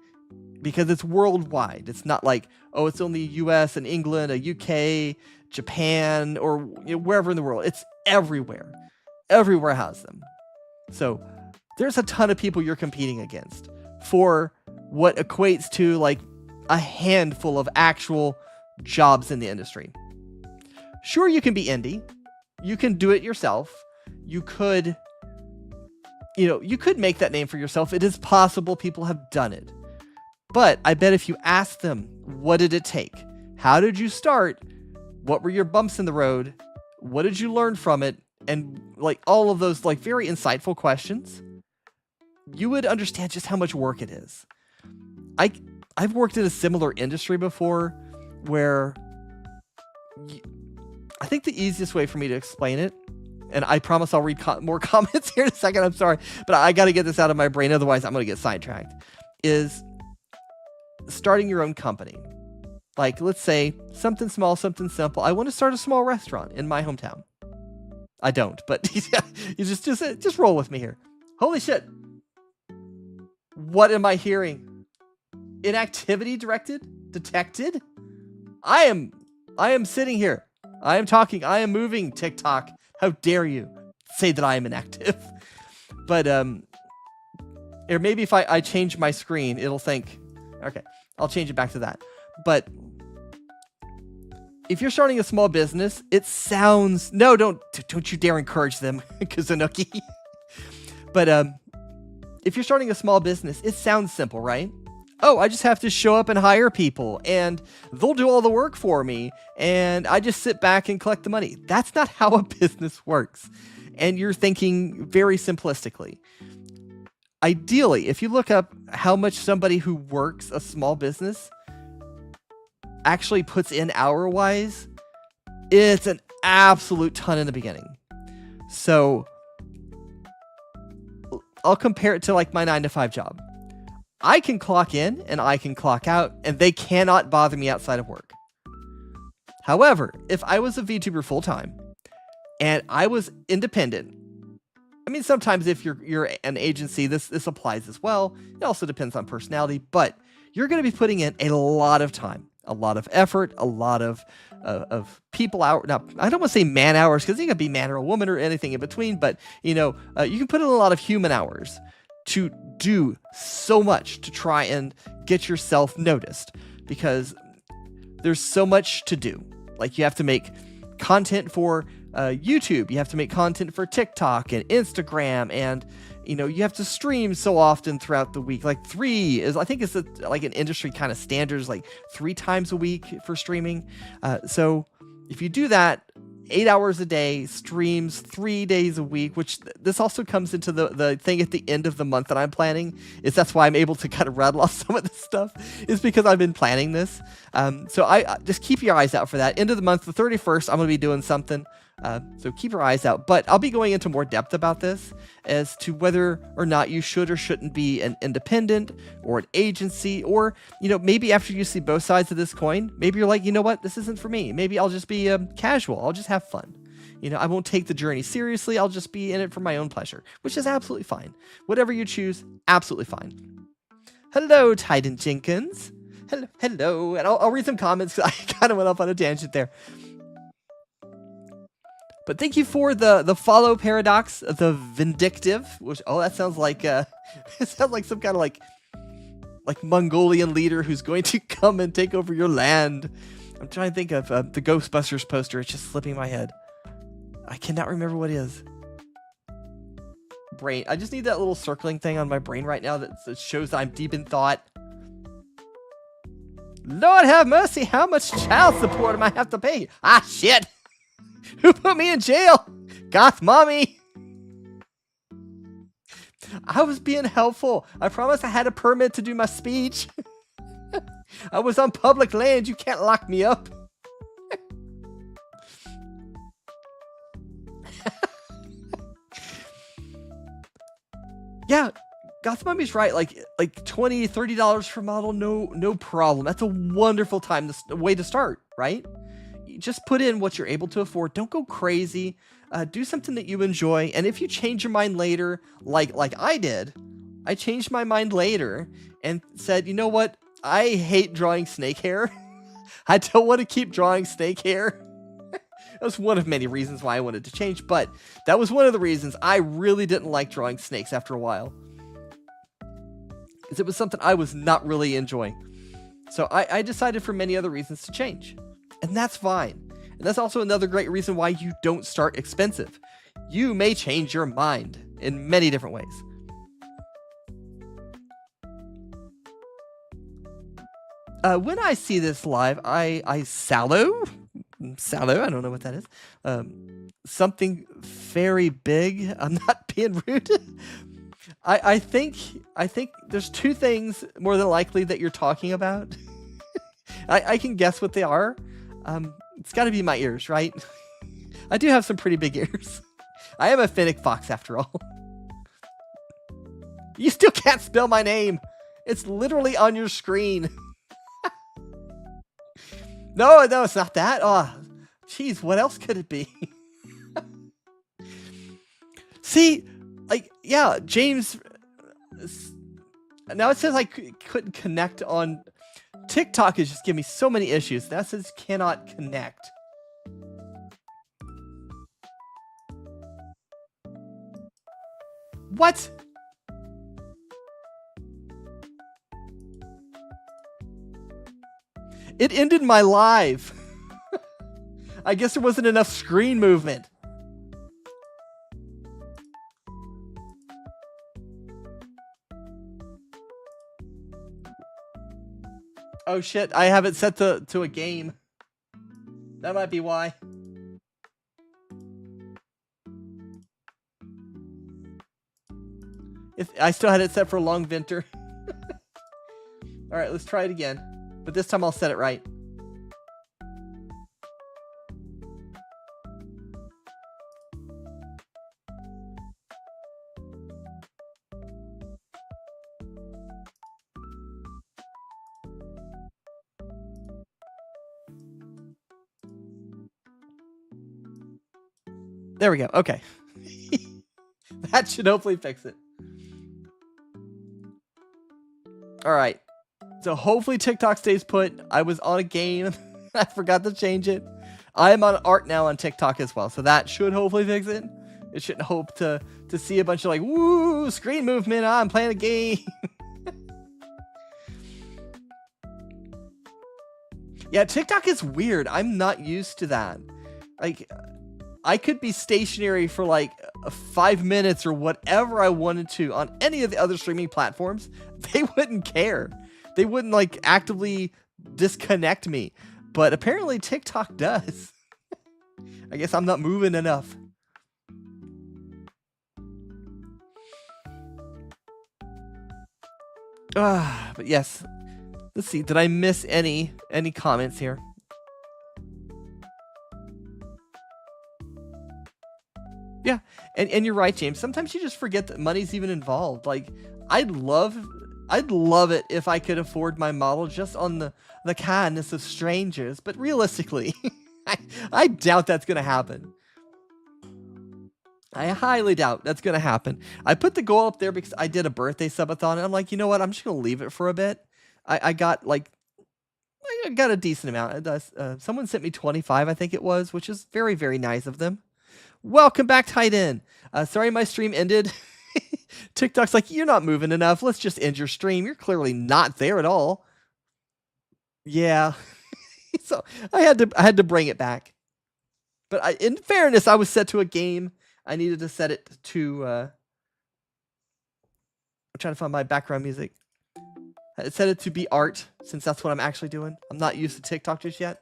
because it's worldwide. It's not like, oh, it's only US and England, a UK, Japan, or wherever in the world. It's everywhere. Everywhere has them. So there's a ton of people you're competing against for what equates to like a handful of actual jobs in the industry. Sure, you can be indie. You can do it yourself. You could make that name for yourself. It is possible. People have done it. But I bet if you ask them, what did it take? How did you start? What were your bumps in the road? What did you learn from it? And like all of those like very insightful questions, you would understand just how much work it is. I've worked in a similar industry before where I think the easiest way for me to explain it, and I promise I'll read more comments here in a second, I'm sorry, but I got to get this out of my brain, otherwise I'm going to get sidetracked, is starting your own company. Like, let's say something small, something simple. I want to start a small restaurant in my hometown. I don't, but you just roll with me here. Holy shit. What am I hearing? Inactivity detected? I am sitting here. I am talking. I am moving, TikTok. How dare you say that I am inactive? But, or maybe if I change my screen, it'll think, okay, I'll change it back to that. But if you're starting a small business, it sounds, no, don't you dare encourage them, Kuzunoki. But, if you're starting a small business, it sounds simple, right? Oh, I just have to show up and hire people and they'll do all the work for me and I just sit back and collect the money. That's not how a business works. And you're thinking very simplistically. Ideally, if you look up how much somebody who works a small business actually puts in hour-wise, it's an absolute ton in the beginning. So I'll compare it to like my 9-to-5 job. I can clock in and I can clock out and they cannot bother me outside of work. However, if I was a VTuber full-time and I was independent, I mean, sometimes if you're an agency, this applies as well. It also depends on personality, but you're going to be putting in a lot of time, a lot of effort, a lot of people hour. Now, I don't want to say man hours because you can be man or a woman or anything in between, but you can put in a lot of human hours to do so much to try and get yourself noticed because there's so much to do. Like you have to make content for YouTube, you have to make content for TikTok and Instagram, and you have to stream so often throughout the week. Like I think it's like an industry kind of standards, like 3 times a week for streaming. So if you do that, 8 hours a day, streams 3 days a week, which this also comes into the thing at the end of the month that I'm planning, is that's why I'm able to kind of rattle off some of this stuff, is because I've been planning this. So I just keep your eyes out for that. End of the month, the 31st, I'm going to be doing something. So keep your eyes out, but I'll be going into more depth about this as to whether or not you should or shouldn't be an independent or an agency, or, maybe after you see both sides of this coin, maybe you're like, you know what, this isn't for me. Maybe I'll just be casual. I'll just have fun. I won't take the journey seriously. I'll just be in it for my own pleasure, which is absolutely fine. Whatever you choose, absolutely fine. Hello, Titan Jenkins. Hello. And I'll read some comments. I kind of went off on a tangent there. But thank you for the follow, Paradox, the Vindictive, which, that sounds like, it sounds like some kind of like Mongolian leader who's going to come and take over your land. I'm trying to think of the Ghostbusters poster. It's just slipping my head. I cannot remember what it is. Brain. I just need that little circling thing on my brain right now that shows I'm deep in thought. Lord have mercy, how much child support am I have to pay? Ah, shit! Who put me in jail? Goth mommy. I was being helpful. I promised I had a permit to do my speech. I was on public land. You can't lock me up. Yeah, Goth mommy's right. Like $20, $30 per model, no problem. That's a wonderful way to start, right? Just put in what you're able to afford. Don't go crazy. Do something that you enjoy. And if you change your mind later, like I did, I changed my mind later and said, you know what? I hate drawing snake hair. I don't want to keep drawing snake hair. That's one of many reasons why I wanted to change, but that was one of the reasons I really didn't like drawing snakes after a while. Because it was something I was not really enjoying. So I decided for many other reasons to change. And that's fine. And that's also another great reason why you don't start expensive. You may change your mind in many different ways. When I see this live, I sallow, I don't know what that is. Something very big. I'm not being rude. I think there's two things more than likely that you're talking about. I can guess what they are. It's got to be my ears, right? I do have some pretty big ears. I am a Fennec Fox after all. You still can't spell my name. It's literally on your screen. No, it's not that. Oh, jeez, what else could it be? See, like, yeah, James. Now it says I couldn't connect on TikTok. Is just giving me so many issues. That says cannot connect. What? It ended my live. I guess there wasn't enough screen movement. Oh shit, I have it set to a game. That might be why. I still had it set for Long Winter. Alright, let's try it again. But this time I'll set it right. There we go. Okay. That should hopefully fix it. Alright. So hopefully TikTok stays put. I was on a game. I forgot to change it. I am on art now on TikTok as well. So that should hopefully fix it. It shouldn't hope to see a bunch of like, woo, screen movement. I'm playing a game. Yeah, TikTok is weird. I'm not used to that. Like, I could be stationary for like 5 minutes or whatever I wanted to on any of the other streaming platforms. They wouldn't care. They wouldn't like actively disconnect me. But apparently TikTok does. I guess I'm not moving enough. But yes. Let's see. Did I miss any comments here? Yeah, and you're right, James. Sometimes you just forget that money's even involved. Like, I'd love it if I could afford my model just on the kindness of strangers. But realistically, I doubt that's gonna happen. I highly doubt that's gonna happen. I put the goal up there because I did a birthday subathon, and I'm like, you know what? I'm just gonna leave it for a bit. I got a decent amount. Someone sent me 25, I think it was, which is very, very nice of them. Welcome back, Titan. Sorry my stream ended. TikTok's like, you're not moving enough. Let's just end your stream. You're clearly not there at all. Yeah. So I had to bring it back. But in fairness, I was set to a game. I needed to set it to... I'm trying to find my background music. I set it to be art, since that's what I'm actually doing. I'm not used to TikTok just yet.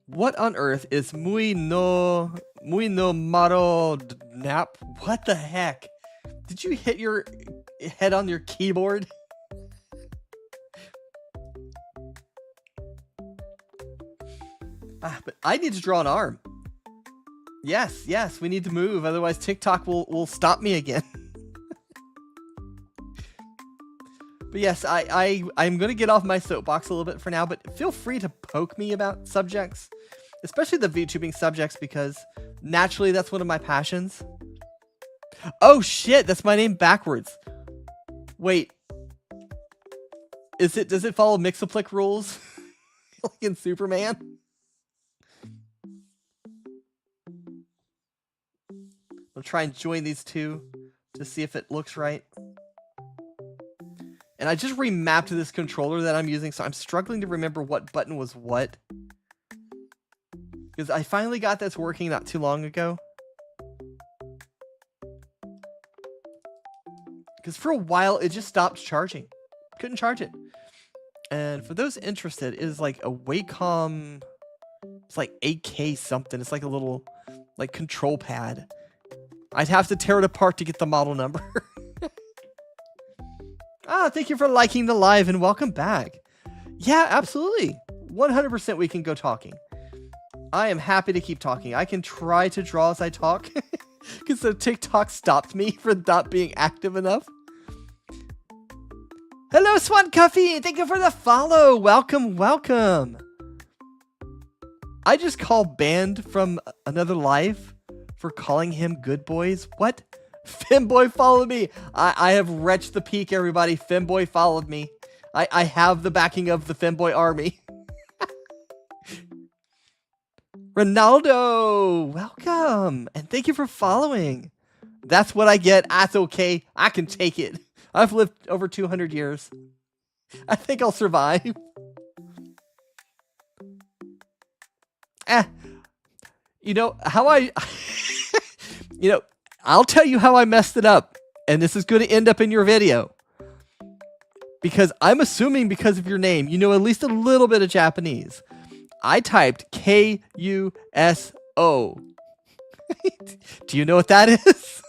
What on earth is muy no maro nap? What the heck? Did you hit your head on your keyboard? But I need to draw an arm. Yes, we need to move. Otherwise TikTok will stop me again. But yes, I'm going to get off my soapbox a little bit for now, but feel free to poke me about subjects, especially the VTubing subjects, because naturally that's one of my passions. Oh shit, that's my name backwards. Wait. Does it follow Mixaplex rules? Like in Superman? I'll try and join these two to see if it looks right. And I just remapped this controller that I'm using, so I'm struggling to remember what button was what. Because I finally got this working not too long ago. Because for a while, it just stopped charging. Couldn't charge it. And for those interested, it is like a Wacom... It's like 8K something. It's like a little like control pad. I'd have to tear it apart to get the model number. Thank you for liking the live and welcome back. Yeah, absolutely. 100% we can go talking. I am happy to keep talking. I can try to draw as I talk. Because the TikTok stopped me for not being active enough. Hello, Swan Cuffy. Thank you for the follow. Welcome, welcome. I just called Banned from another live for calling him good boys. What? Femboy followed me. I have reached the peak, everybody. Femboy followed me. I have the backing of the Femboy army. Ronaldo, welcome. And thank you for following. That's what I get. That's okay. I can take it. I've lived over 200 years. I think I'll survive. You know, how I... you know, I'll tell you how I messed it up. And this is going to end up in your video. Because I'm assuming because of your name, you know at least a little bit of Japanese. I typed K-U-S-O. Do you know what that is?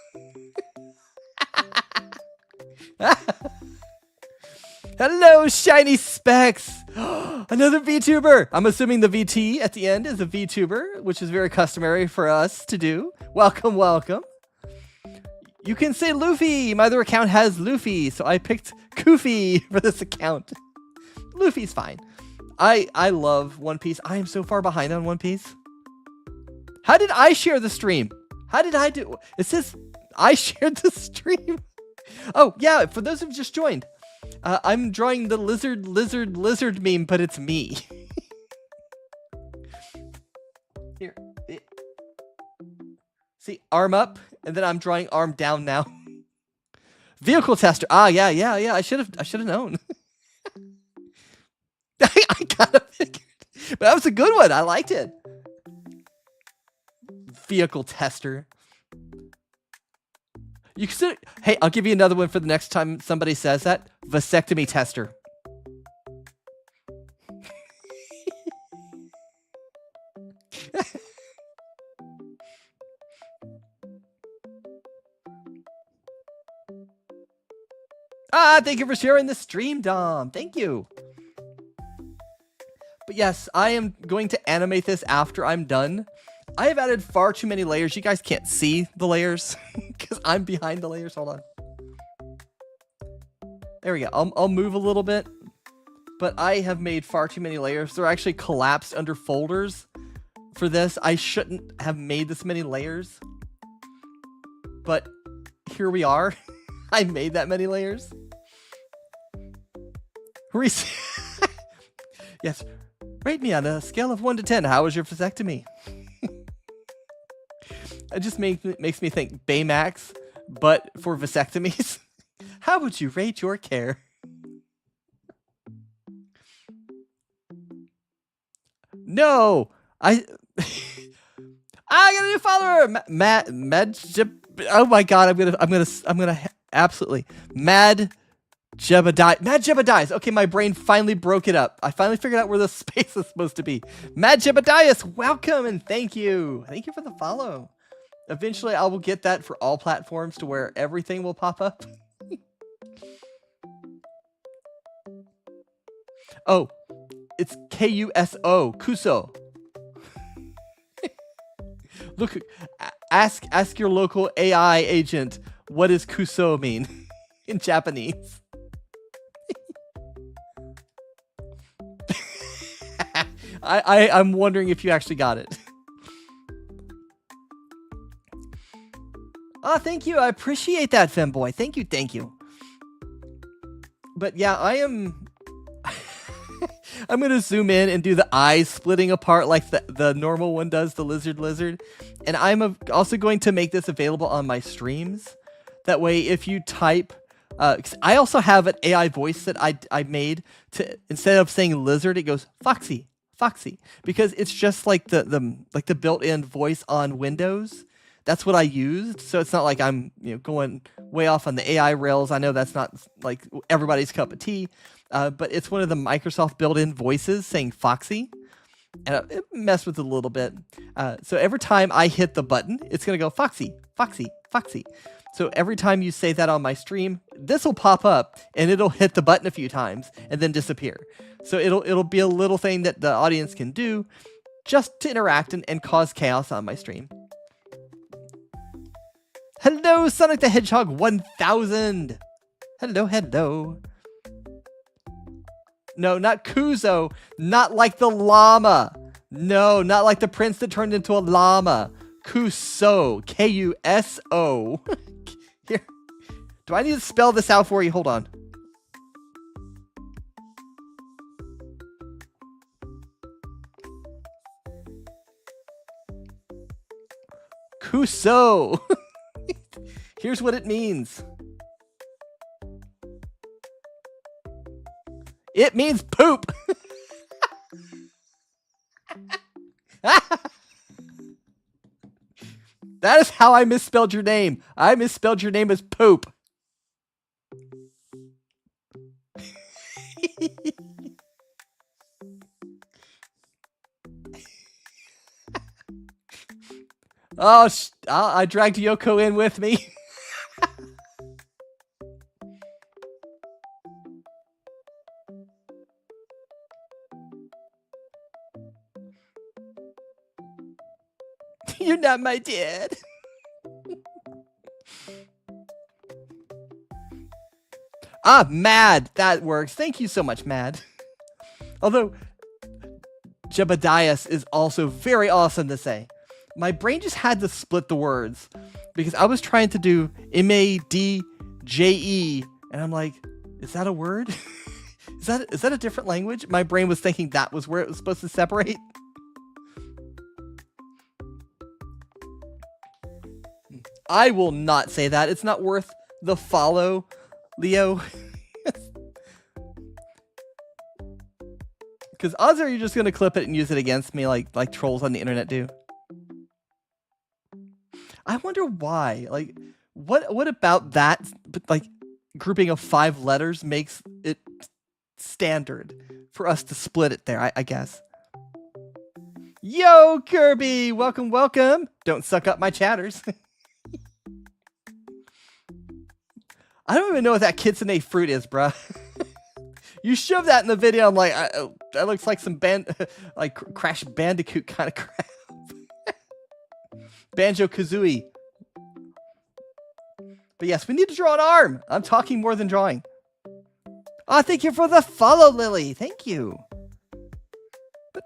Hello, shiny specs. Another VTuber. I'm assuming the VT at the end is a VTuber, which is very customary for us to do. Welcome, welcome. You can say Luffy. My other account has Luffy, so I picked Koofy for this account. Luffy's fine. I love One Piece. I am so far behind on One Piece. How did I share the stream? How did I do? It says I shared the stream. Oh, yeah, for those who've just joined. I'm drawing the lizard meme, but it's me. Here. See, arm up, and then I'm drawing arm down now. Vehicle tester. Yeah. I should have known. I kind of figured. But that was a good one. I liked it. Vehicle tester. You consider, hey, I'll give you another one for the next time somebody says that. Vasectomy tester. Thank you for sharing the stream, Dom. Thank you. But yes, I am going to animate this after I'm done. I have added far too many layers. You guys can't see the layers because I'm behind the layers. Hold on. There we go. I'll move a little bit, but I have made far too many layers. They're actually collapsed under folders for this. I shouldn't have made this many layers, but here we are. I made that many layers. Yes. Rate me on a scale of 1 to 10. How was your vasectomy? It just makes me think Baymax, but for vasectomies. How would you rate your care? No, I got a new follower, oh my god, I'm gonna absolutely Mad Jebediah. Okay, my brain finally broke it up. I finally figured out where the space is supposed to be. Mad Jebediah, welcome and thank you. Thank you for the follow. Eventually, I will get that for all platforms to where everything will pop up. Oh, it's K-U-S-O, Kuso. Look, ask your local AI agent, what does Kuso mean in Japanese? I'm wondering if you actually got it. Oh, thank you. I appreciate that, Femboy. Thank you. Thank you. But yeah, I am. I'm going to zoom in and do the eyes splitting apart like the normal one does, the lizard. And I'm also going to make this available on my streams. That way, if you type... I also have an AI voice that I made to, instead of saying lizard, it goes Foxy, because it's just like the built-in voice on Windows. That's what I used, so it's not like I'm going way off on the AI rails. I know that's not like everybody's cup of tea, but it's one of the Microsoft built-in voices saying Foxy, and it messed with it a little bit. So every time I hit the button, it's gonna go Foxy. So every time you say that on my stream, this will pop up and it'll hit the button a few times and then disappear. So it'll be a little thing that the audience can do just to interact and cause chaos on my stream. Hello, Sonic the Hedgehog 1000. Hello. No, not Kuzo. Not like the llama. No, not like the prince that turned into a llama. Kuso. Kuso. Here. Do I need to spell this out for you? Hold on. Kuso. Here's what it means. It means poop. That is how I misspelled your name. I misspelled your name as poop. Oh, I dragged Yoko in with me. You're not my dad. Mad. That works. Thank you so much, Mad. Although, Jebedias is also very awesome to say. My brain just had to split the words because I was trying to do M-A-D-J-E, and I'm like, is that a word? Is that a different language? My brain was thinking that was where it was supposed to separate. I will not say that. It's not worth the follow, Leo. Because odds are you're just going to clip it and use it against me like trolls on the internet do. I wonder why. Like, what about that, like, grouping of 5 letters makes it standard for us to split it there, I guess. Yo, Kirby! Welcome. Don't suck up my chatters. I don't even know what that kitsune fruit is, bruh. You shoved that in the video. I'm like, that looks like some like Crash Bandicoot kind of crap. Banjo-Kazooie. But yes, we need to draw an arm. I'm talking more than drawing. Oh, thank you for the follow, Lily. Thank you. But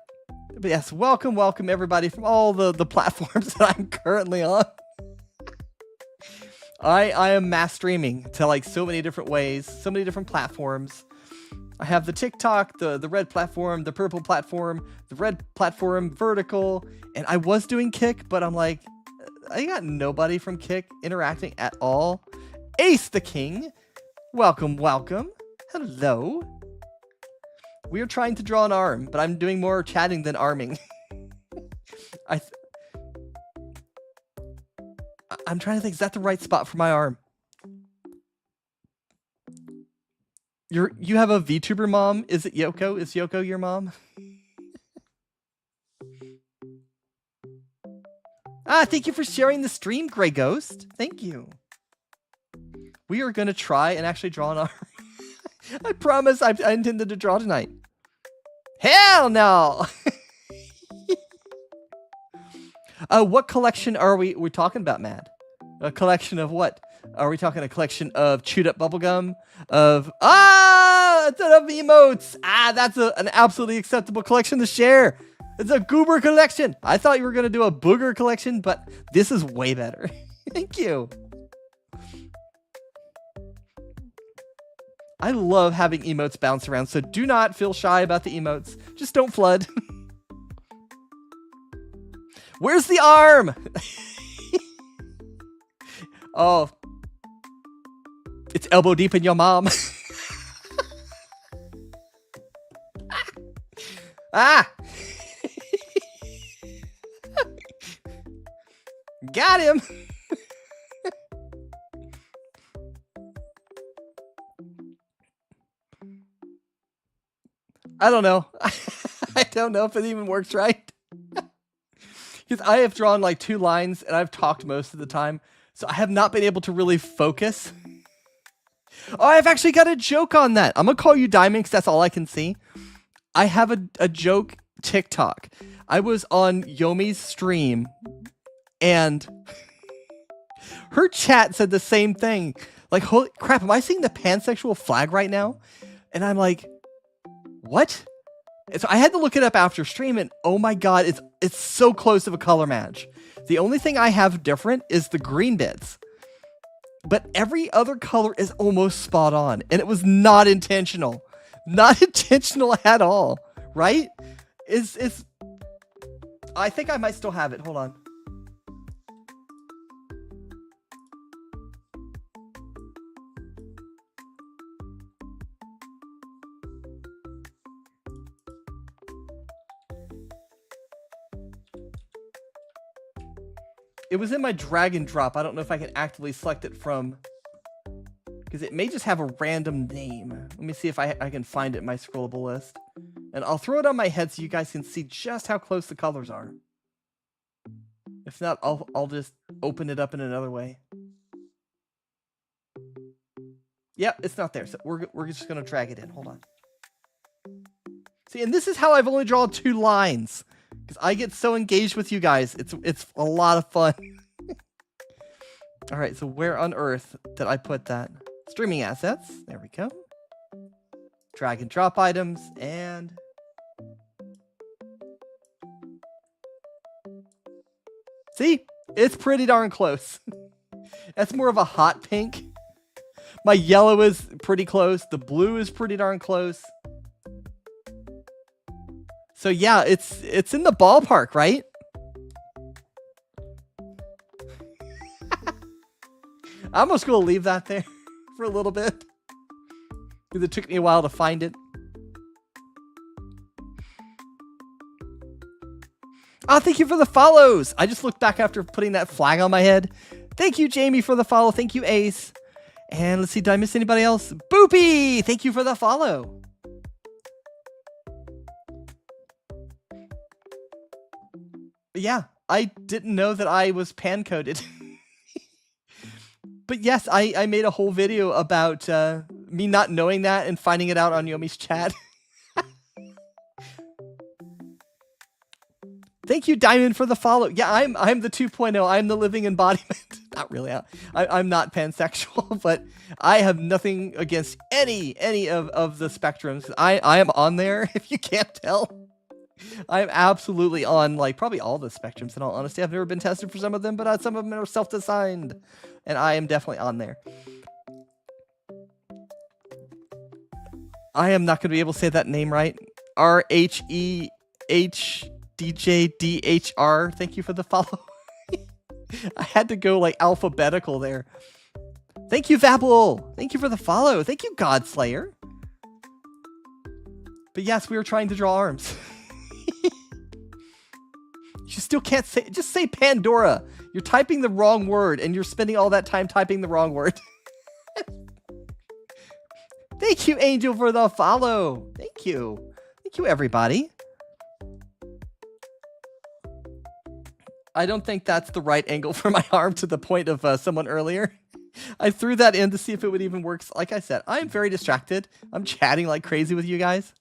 yes, welcome everybody from all the platforms that I'm currently on. I am mass streaming to like so many different ways, so many different platforms. I have the TikTok, the red platform, the purple platform, the red platform, vertical, and I was doing Kick, but I'm like, I got nobody from Kick interacting at all. Ace the King, welcome. Hello. We are trying to draw an arm, but I'm doing more chatting than arming. I'm trying to think, is that the right spot for my arm? You have a VTuber mom? Is it Yoko? Is Yoko your mom? Thank you for sharing the stream, Grey Ghost. Thank you. We are going to try and actually draw an arm. I promise I intended to draw tonight. Hell no! What collection are we talking about, Matt? A collection of what? Are we talking a collection of chewed up bubblegum? Of emotes! That's an absolutely acceptable collection to share. It's a goober collection. I thought you were gonna do a booger collection, but this is way better. Thank you. I love having emotes bounce around, so do not feel shy about the emotes. Just don't flood. Where's the arm? Oh. It's elbow deep in your mom. Ah! Got him! I don't know. I don't know if it even works right. Because I have drawn like 2 lines and I've talked most of the time. So I have not been able to really focus. Oh, I've actually got a joke on that. I'm going to call you Diamond because that's all I can see. I have a joke TikTok. I was on Yomi's stream and her chat said the same thing. Like, holy crap, am I seeing the pansexual flag right now? And I'm like, what? And so I had to look it up after stream and oh my god, it's so close of a color match. The only thing I have different is the green bits. But every other color is almost spot on. And it was not intentional. Not intentional at all. Right? I think I might still have it. Hold on. It was in my drag and drop. I don't know if I can actively select it from, because it may just have a random name. Let me see if I can find it in my scrollable list. And I'll throw it on my head so you guys can see just how close the colors are. If not, I'll just open it up in another way. Yep, it's not there. So we're just going to drag it in. Hold on. See, and this is how I've only drawn 2 lines. Because I get so engaged with you guys. It's a lot of fun. Alright, so where on earth did I put that? Streaming assets. There we go. Drag and drop items. And... see? It's pretty darn close. That's more of a hot pink. My yellow is pretty close. The blue is pretty darn close. So yeah, it's in the ballpark, right? I'm just going to leave that there for a little bit. Because it took me a while to find it. Oh, thank you for the follows. I just looked back after putting that flag on my head. Thank you, Jamie, for the follow. Thank you, Ace. And let's see, did I miss anybody else? Boopy! Thank you for the follow. Yeah, I didn't know that I was pan-coded. But yes, I made a whole video about me not knowing that and finding it out on Yomi's chat. Thank you, Diamond, for the follow. Yeah, I'm the 2.0. I'm the living embodiment. Not really. I'm not pansexual, but I have nothing against any of the spectrums. I am on there, if you can't tell. I'm absolutely on, like, probably all the spectrums, in all honesty. I've never been tested for some of them, but some of them are self-designed. And I am definitely on there. I am not going to be able to say that name right. RHEHDJDHR. Thank you for the follow. I had to go, like, alphabetical there. Thank you, Vapple. Thank you for the follow. Thank you, Godslayer. But yes, we were trying to draw arms. You still can't say, just say Pandora. You're typing the wrong word and you're spending all that time typing the wrong word. Thank you, Angel, for the follow. Thank you. Thank you, everybody. I don't think that's the right angle for my arm, to the point of someone earlier. I threw that in to see if it would even work. Like I said, I'm very distracted. I'm chatting like crazy with you guys.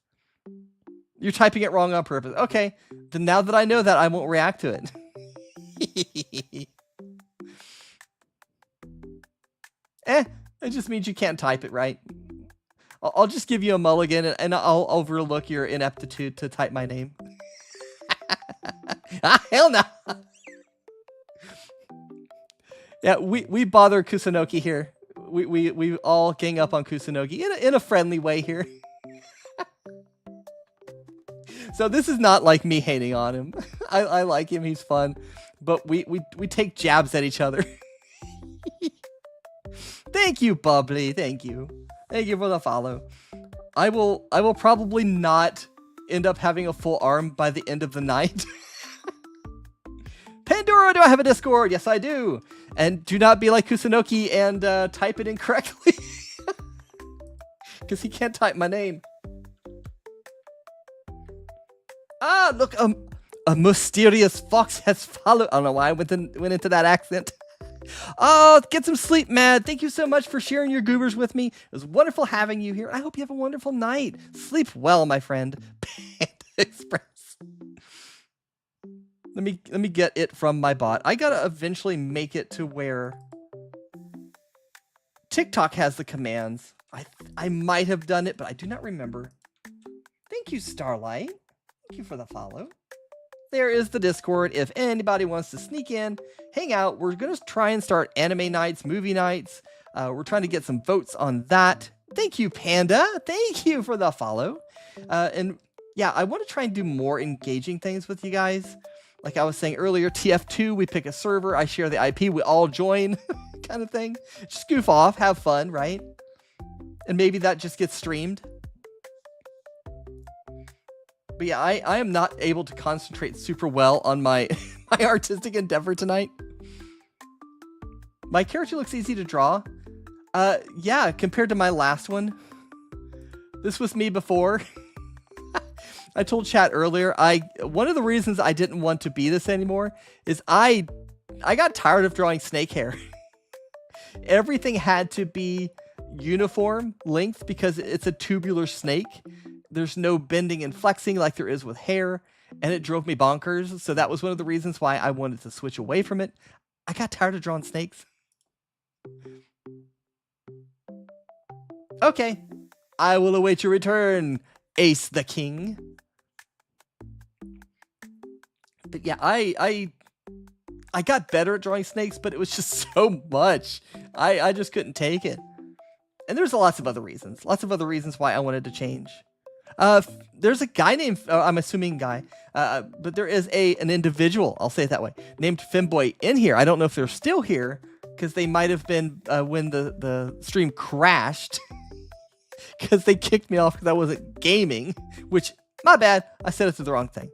You're typing it wrong on purpose. Okay, then now that I know that, I won't react to it. It just means you can't type it right. I'll just give you a mulligan, and I'll overlook your ineptitude to type my name. Ah, hell no! Yeah, we bother Kusunoki here. we all gang up on Kusunoki in a friendly way here. So this is not like me hating on him. I like him. He's fun, but we take jabs at each other. Thank you, Bubbly. Thank you for the follow. I will probably not end up having a full arm by the end of the night. Pandora, do I have a Discord? Yes, I do. And do not be like Kusunoki and type it incorrectly. Because he can't type my name. Ah, look, a mysterious fox has followed. I don't know why I went into that accent. Oh, get some sleep, Mad. Thank you so much for sharing your goobers with me. It was wonderful having you here. I hope you have a wonderful night. Sleep well, my friend. Panda Express. Let me get it from my bot. I gotta eventually make it to where TikTok has the commands. I might have done it, but I do not remember. Thank you, Starlight. Thank you for the follow. There is the Discord. If anybody wants to sneak in, hang out. We're going to try and start anime nights, movie nights. We're trying to get some votes on that. Thank you, Panda. Thank you for the follow. And yeah, I want to try and do more engaging things with you guys. Like I was saying earlier, TF2, we pick a server. I share the IP. We all join kind of thing. Just goof off, have fun, right? And maybe that just gets streamed. But yeah, I am not able to concentrate super well on my my artistic endeavor tonight. My character looks easy to draw. Yeah, compared to my last one. This was me before. I told chat earlier, one of the reasons I didn't want to be this anymore is I got tired of drawing snake hair. Everything had to be uniform length because it's a tubular snake. There's no bending and flexing like there is with hair, and it drove me bonkers. So that was one of the reasons why I wanted to switch away from it. I got tired of drawing snakes. Okay, I will await your return, Ace the King. But yeah, I got better at drawing snakes, but it was just so much. I just couldn't take it. And there's lots of other reasons why I wanted to change. There's a guy named, I'm assuming guy, but there is an individual, I'll say it that way, named Femboy in here. I don't know if they're still here, because they might have been when the stream crashed, because they kicked me off because I wasn't gaming, which, my bad, I said it to the wrong thing.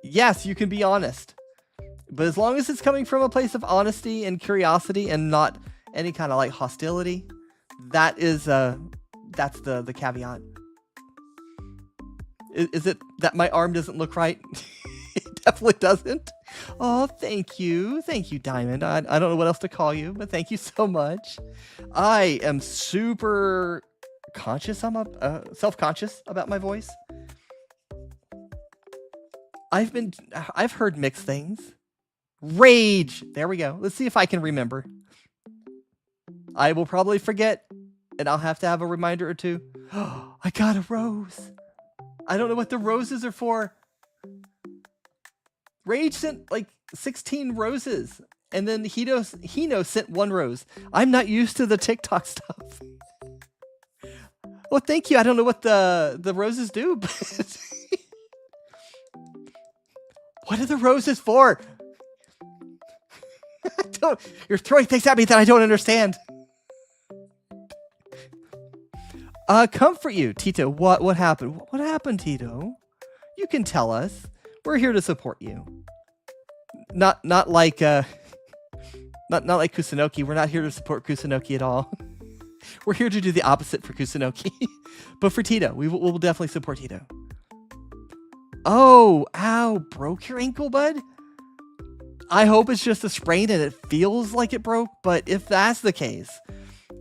Yes, you can be honest, but as long as it's coming from a place of honesty and curiosity and not any kind of like hostility, that's the caveat. Is it that my arm doesn't look right? It definitely doesn't. Oh, thank you, Diamond. I don't know what else to call you, but thank you so much. I am super conscious. I'm self-conscious about my voice. I've heard mixed things. Rage. There we go. Let's see if I can remember. I will probably forget, and I'll have to have a reminder or two. I got a rose. I don't know what the roses are for. Rage sent like 16 roses, and then Hino sent 1 rose. I'm not used to the TikTok stuff. Well, thank you. I don't know what the roses do, but what are the roses for? You're throwing things at me that I don't understand. Comfort you, Tito. What happened? What happened, Tito? You can tell us. We're here to support you. Not like Kusunoki. We're not here to support Kusunoki at all. We're here to do the opposite for Kusunoki. But for Tito, we'll definitely support Tito. Oh, ow, broke your ankle, bud? I hope it's just a sprain and it feels like it broke, but if that's the case,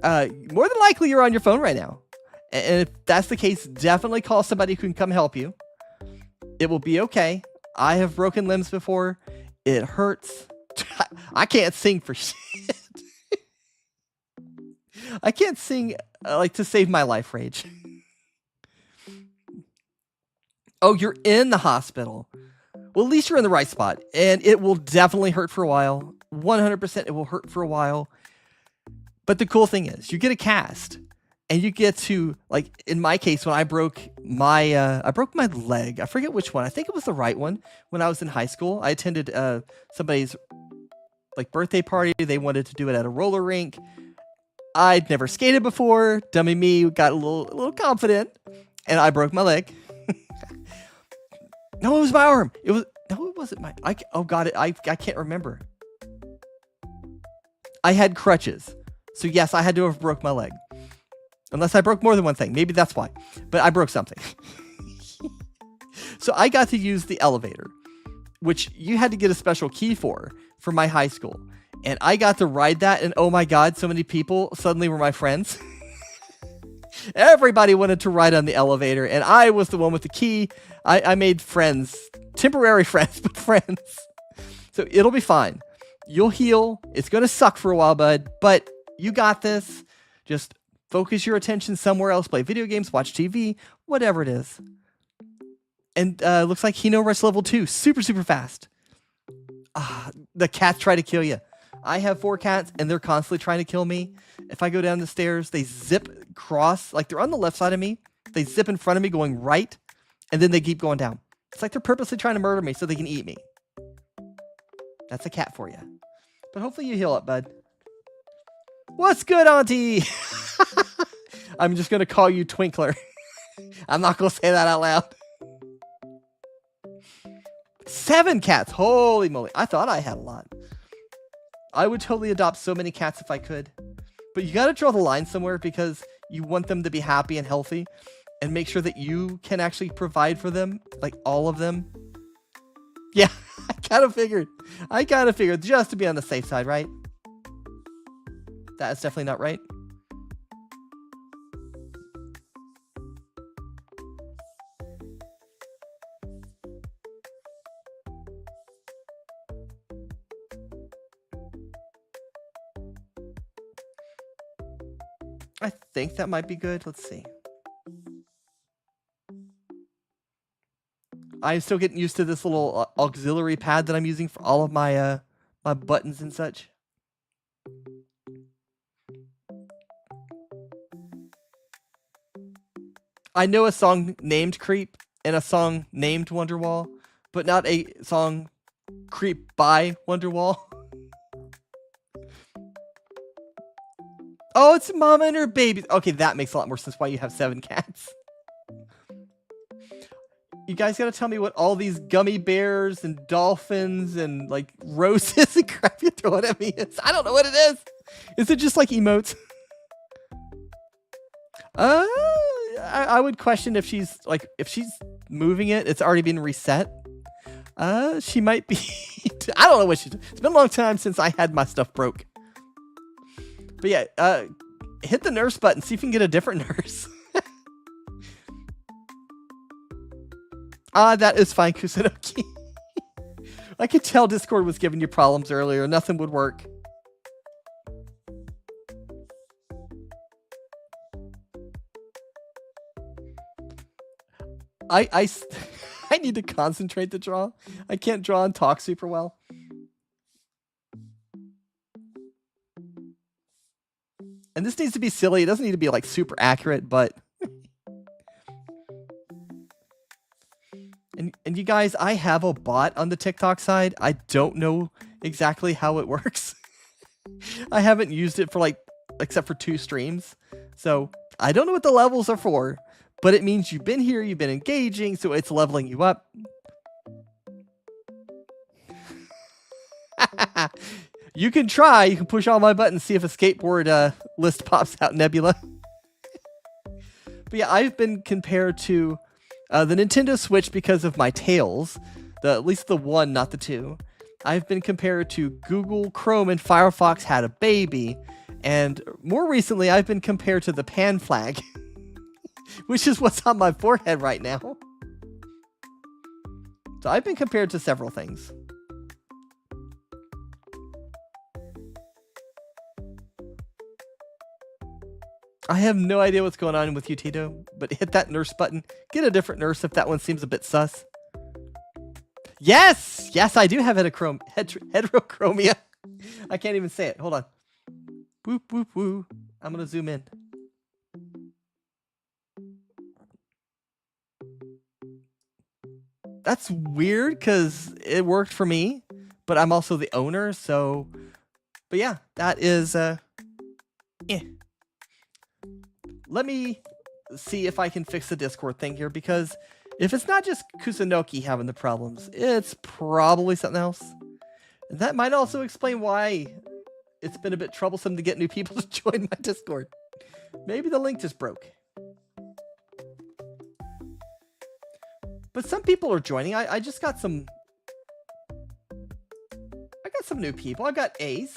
more than likely you're on your phone right now. And if that's the case, definitely call somebody who can come help you. It will be okay. I have broken limbs before. It hurts. I can't sing for shit. I can't sing like to save my life, Rage. Oh, you're in the hospital. Well, at least you're in the right spot. And it will definitely hurt for a while. 100% it will hurt for a while. But the cool thing is, you get a cast, and you get to, like in my case, when I broke my leg. I forget which one. I think it was the right one. When I was in high school, I attended somebody's like birthday party. They wanted to do it at a roller rink. I'd never skated before. Dummy me got a little confident, and I broke my leg. No, it was my arm. It wasn't my. Oh god, I can't remember. I had crutches, so yes, I had to have broke my leg. Unless I broke more than one thing, maybe that's why. But I broke something. So I got to use the elevator, which you had to get a special key for my high school. And I got to ride that, and oh my god, so many people suddenly were my friends. Everybody wanted to ride on the elevator, and I was the one with the key. I made friends. Temporary friends, but friends. So it'll be fine. You'll heal. It's going to suck for a while, bud, but you got this. Just focus your attention somewhere else. Play video games, watch TV, whatever it is. And looks like Hino Rush level 2. Super, super fast. The cats try to kill you. I have 4 cats, and they're constantly trying to kill me. If I go down the stairs, they zip across. Like, they're on the left side of me. They zip in front of me going right, and then they keep going down. It's like they're purposely trying to murder me so they can eat me. That's a cat for you. But hopefully you heal up, bud. What's good, Auntie? I'm just going to call you Twinkler. I'm not going to say that out loud. 7 cats. Holy moly. I thought I had a lot. I would totally adopt so many cats if I could. But you got to draw the line somewhere because you want them to be happy and healthy and make sure that you can actually provide for them, like all of them. Yeah, I kind of figured just to be on the safe side, right? That is definitely not right. I think that might be good. Let's see. I'm still getting used to this little auxiliary pad that I'm using for all of my my buttons and such. I know a song named Creep and a song named Wonderwall, but not a song Creep by Wonderwall. Oh, it's Mama and her babies. Okay, that makes a lot more sense why you have 7 cats. You guys gotta tell me what all these gummy bears and dolphins and like roses and crap you're throwing at me is. I don't know what it is. Is it just like emotes? I would question if she's moving it. It's already been reset. She might be. I don't know what she's doing. It's been a long time since I had my stuff broke. But yeah, hit the nurse button. See if you can get a different nurse. That is fine, Kusunoki. I could tell Discord was giving you problems earlier. Nothing would work. I need to concentrate to draw. I can't draw and talk super well. And this needs to be silly. It doesn't need to be like super accurate, but and you guys, I have a bot on the TikTok side. I don't know exactly how it works. I haven't used it for except for 2 streams. So I don't know what the levels are for, but it means you've been here, you've been engaging, so it's leveling you up. You can try. You can push all my buttons, see if a skateboard list pops out, Nebula. But yeah, I've been compared to the Nintendo Switch because of my Tails. At least the 1, not the 2. I've been compared to Google Chrome and Firefox had a baby. And more recently, I've been compared to the Pan flag, which is what's on my forehead right now. So I've been compared to several things. I have no idea what's going on with you, Tito, but hit that nurse button. Get a different nurse if that one seems a bit sus. Yes! Yes, I do have heterochromia. I can't even say it. Hold on. Whoop, whoop, whoop. I'm going to zoom in. That's weird because it worked for me, but I'm also the owner, so... But yeah, that is... Let me see if I can fix the Discord thing here, because if it's not just Kusunoki having the problems, it's probably something else. And that might also explain why it's been a bit troublesome to get new people to join my Discord. Maybe the link just broke. But some people are joining. I just got some... I got some new people. I got Ace.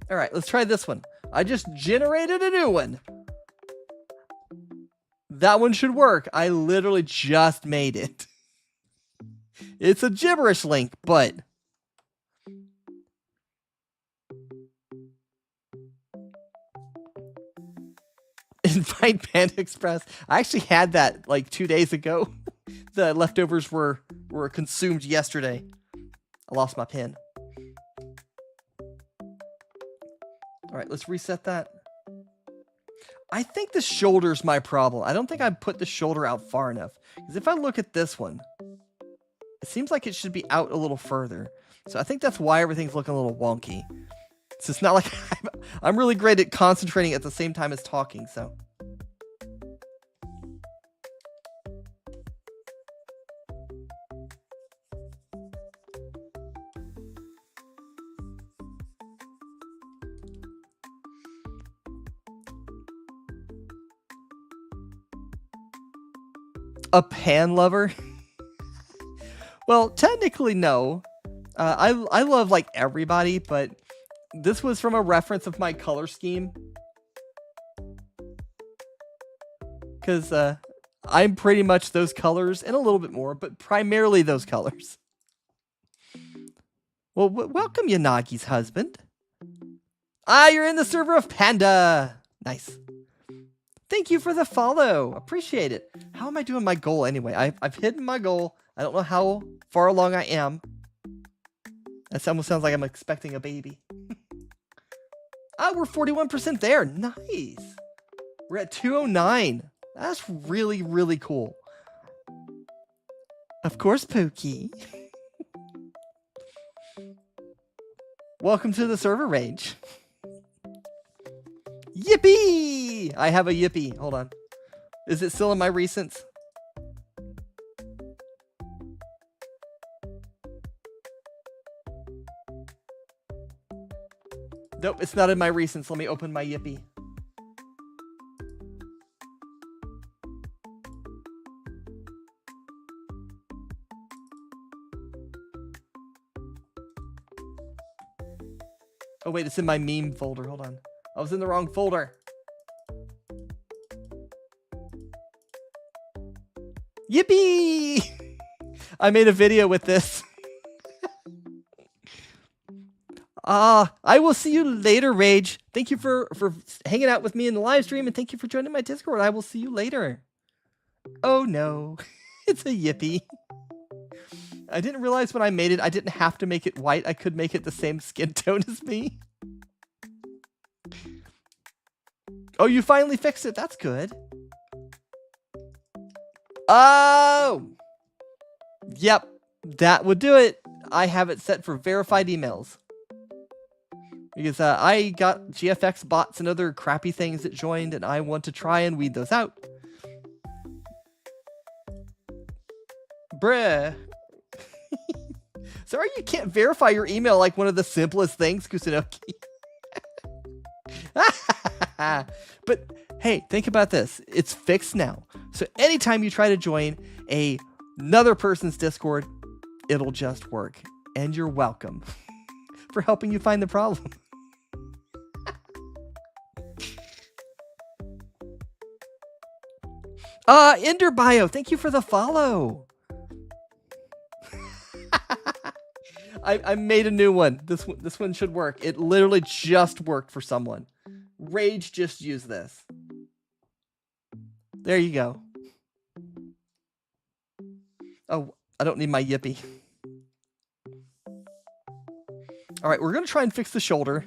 All right, let's try this one. I just generated a new one. That one should work. I literally just made it. It's a gibberish link, but... Invite Panda Express. I actually had that like 2 days ago. The leftovers were consumed yesterday. I lost my pen. All right, let's reset that. I think the shoulder's my problem. I don't think I put the shoulder out far enough. Because if I look at this one, it seems like it should be out a little further. So I think that's why everything's looking a little wonky. So it's not like I'm really great at concentrating at the same time as talking, so. A pan lover? Well, technically no. I love like everybody, but this was from a reference of my color scheme. Because I'm pretty much those colors and a little bit more, but primarily those colors. Well, welcome, Yanagi's husband. Ah, you're in the server of Panda. Nice. Thank you for the follow. Appreciate it. How am I doing my goal anyway? I've hidden my goal. I don't know how far along I am. That almost sounds like I'm expecting a baby. Ah, we're 41% there. Nice. We're at 209. That's really, really cool. Of course, Pookie. Welcome to the server range. Yippee! I have a yippee. Hold on. Is it still in my recents? Nope, it's not in my recents. Let me open my yippee. Oh wait, it's in my meme folder. Hold on. I was in the wrong folder. Yippee! I made a video with this. I will see you later, Rage. Thank you for hanging out with me in the live stream, and thank you for joining my Discord. I will see you later. Oh no, it's a yippee. I didn't realize when I made it, I didn't have to make it white. I could make it the same skin tone as me. Oh, you finally fixed it. That's good. Oh! Yep, that would do it. I have it set for verified emails. Because I got GFX bots and other crappy things that joined, and I want to try and weed those out. Bruh. Sorry you can't verify your email like one of the simplest things, Kusunoki. But hey, think about this. It's fixed now. So anytime you try to join another person's Discord, it'll just work. And you're welcome for helping you find the problem. Ender Bio, thank you for the follow. I made a new one. This one should work. It literally just worked for someone. Rage just used this. There you go. Oh, I don't need my yippee. All right, we're going to try and fix the shoulder.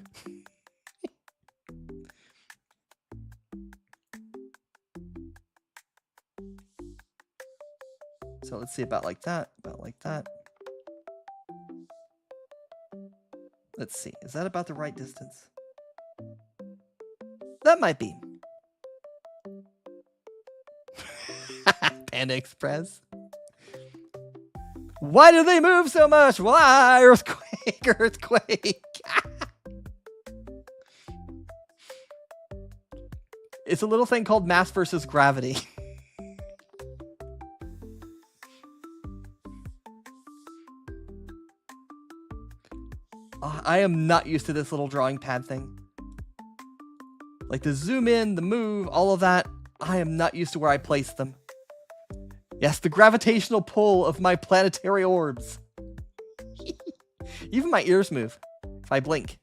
So let's see, about like that, about like that. Let's see, is that about the right distance? That might be. Panda Express. Why do they move so much? Why? Earthquake, earthquake. It's a little thing called mass versus gravity. I am not used to this little drawing pad thing. Like the zoom in, the move, all of that. I am not used to where I place them. Yes, the gravitational pull of my planetary orbs. Even my ears move if I blink.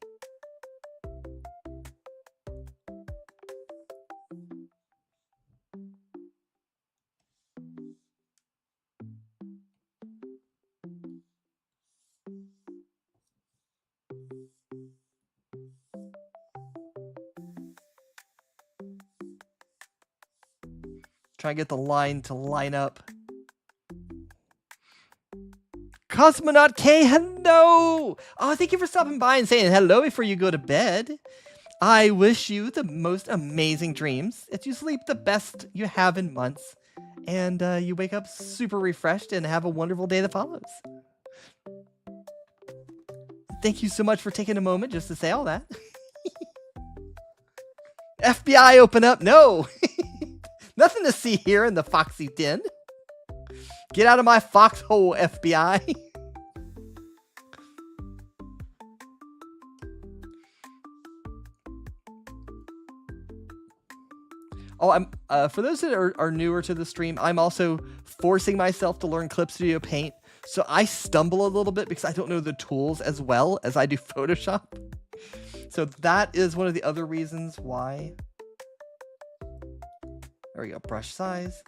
Try and get the line to line up. Cosmonaut K, hello! Oh, thank you for stopping by and saying hello before you go to bed. I wish you the most amazing dreams, that you sleep the best you have in months, and you wake up super refreshed and have a wonderful day that follows. Thank you so much for taking a moment just to say all that. FBI, open up. No! Nothing to see here in the Foxy Den. Get out of my foxhole, FBI. Oh, I'm for those that are newer to the stream, I'm also forcing myself to learn Clip Studio Paint. So I stumble a little bit because I don't know the tools as well as I do Photoshop. So that is one of the other reasons why. There we go, brush size.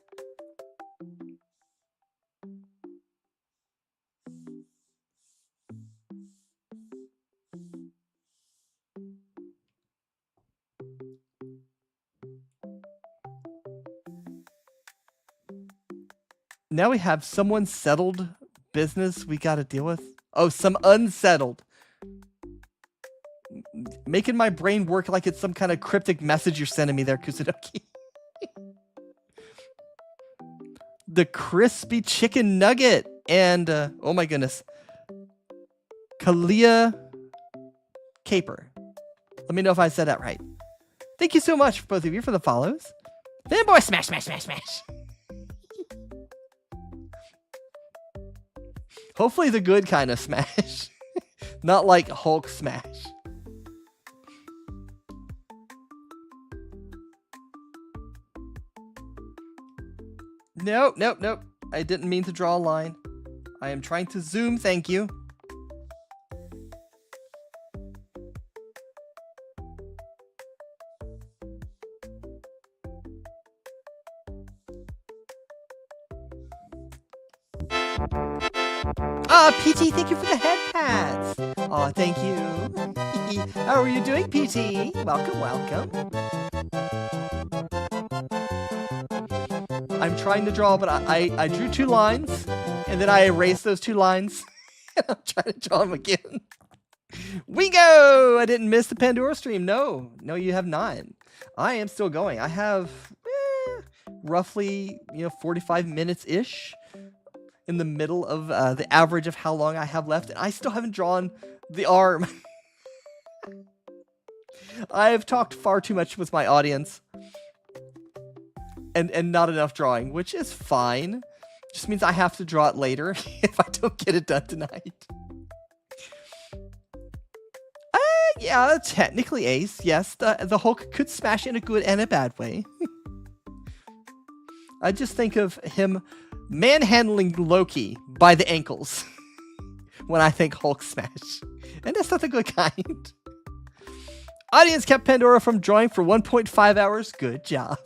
Now we have someone settled business we got to deal with. Oh, some unsettled. Making my brain work like it's some kind of cryptic message you're sending me there, Kusunoki. The crispy chicken nugget and oh my goodness, Kalia Caper. Let me know if I said that right. Thank you so much, both of you, for the follows. Fanboy smash, smash, smash, smash. Hopefully the good kind of smash, not like Hulk smash. Nope, nope, nope. I didn't mean to draw a line. I am trying to zoom, thank you. PT, thank you for the head pats. Oh, thank you. How are you doing, PT? Welcome, welcome. I'm trying to draw, but I drew 2 lines, and then I erased those 2 lines, and I'm trying to draw them again. We go! I didn't miss the Pandora stream. No, you have not. I am still going. I have roughly 45 minutes-ish in the middle of the average of how long I have left, and I still haven't drawn the arm. I have talked far too much with my audience. And not enough drawing, which is fine. Just means I have to draw it later if I don't get it done tonight. Yeah, technically Ace. Yes, the Hulk could smash in a good and a bad way. I just think of him manhandling Loki by the ankles when I think Hulk smash. And that's not the good kind. Audience kept Pandora from drawing for 1.5 hours. Good job.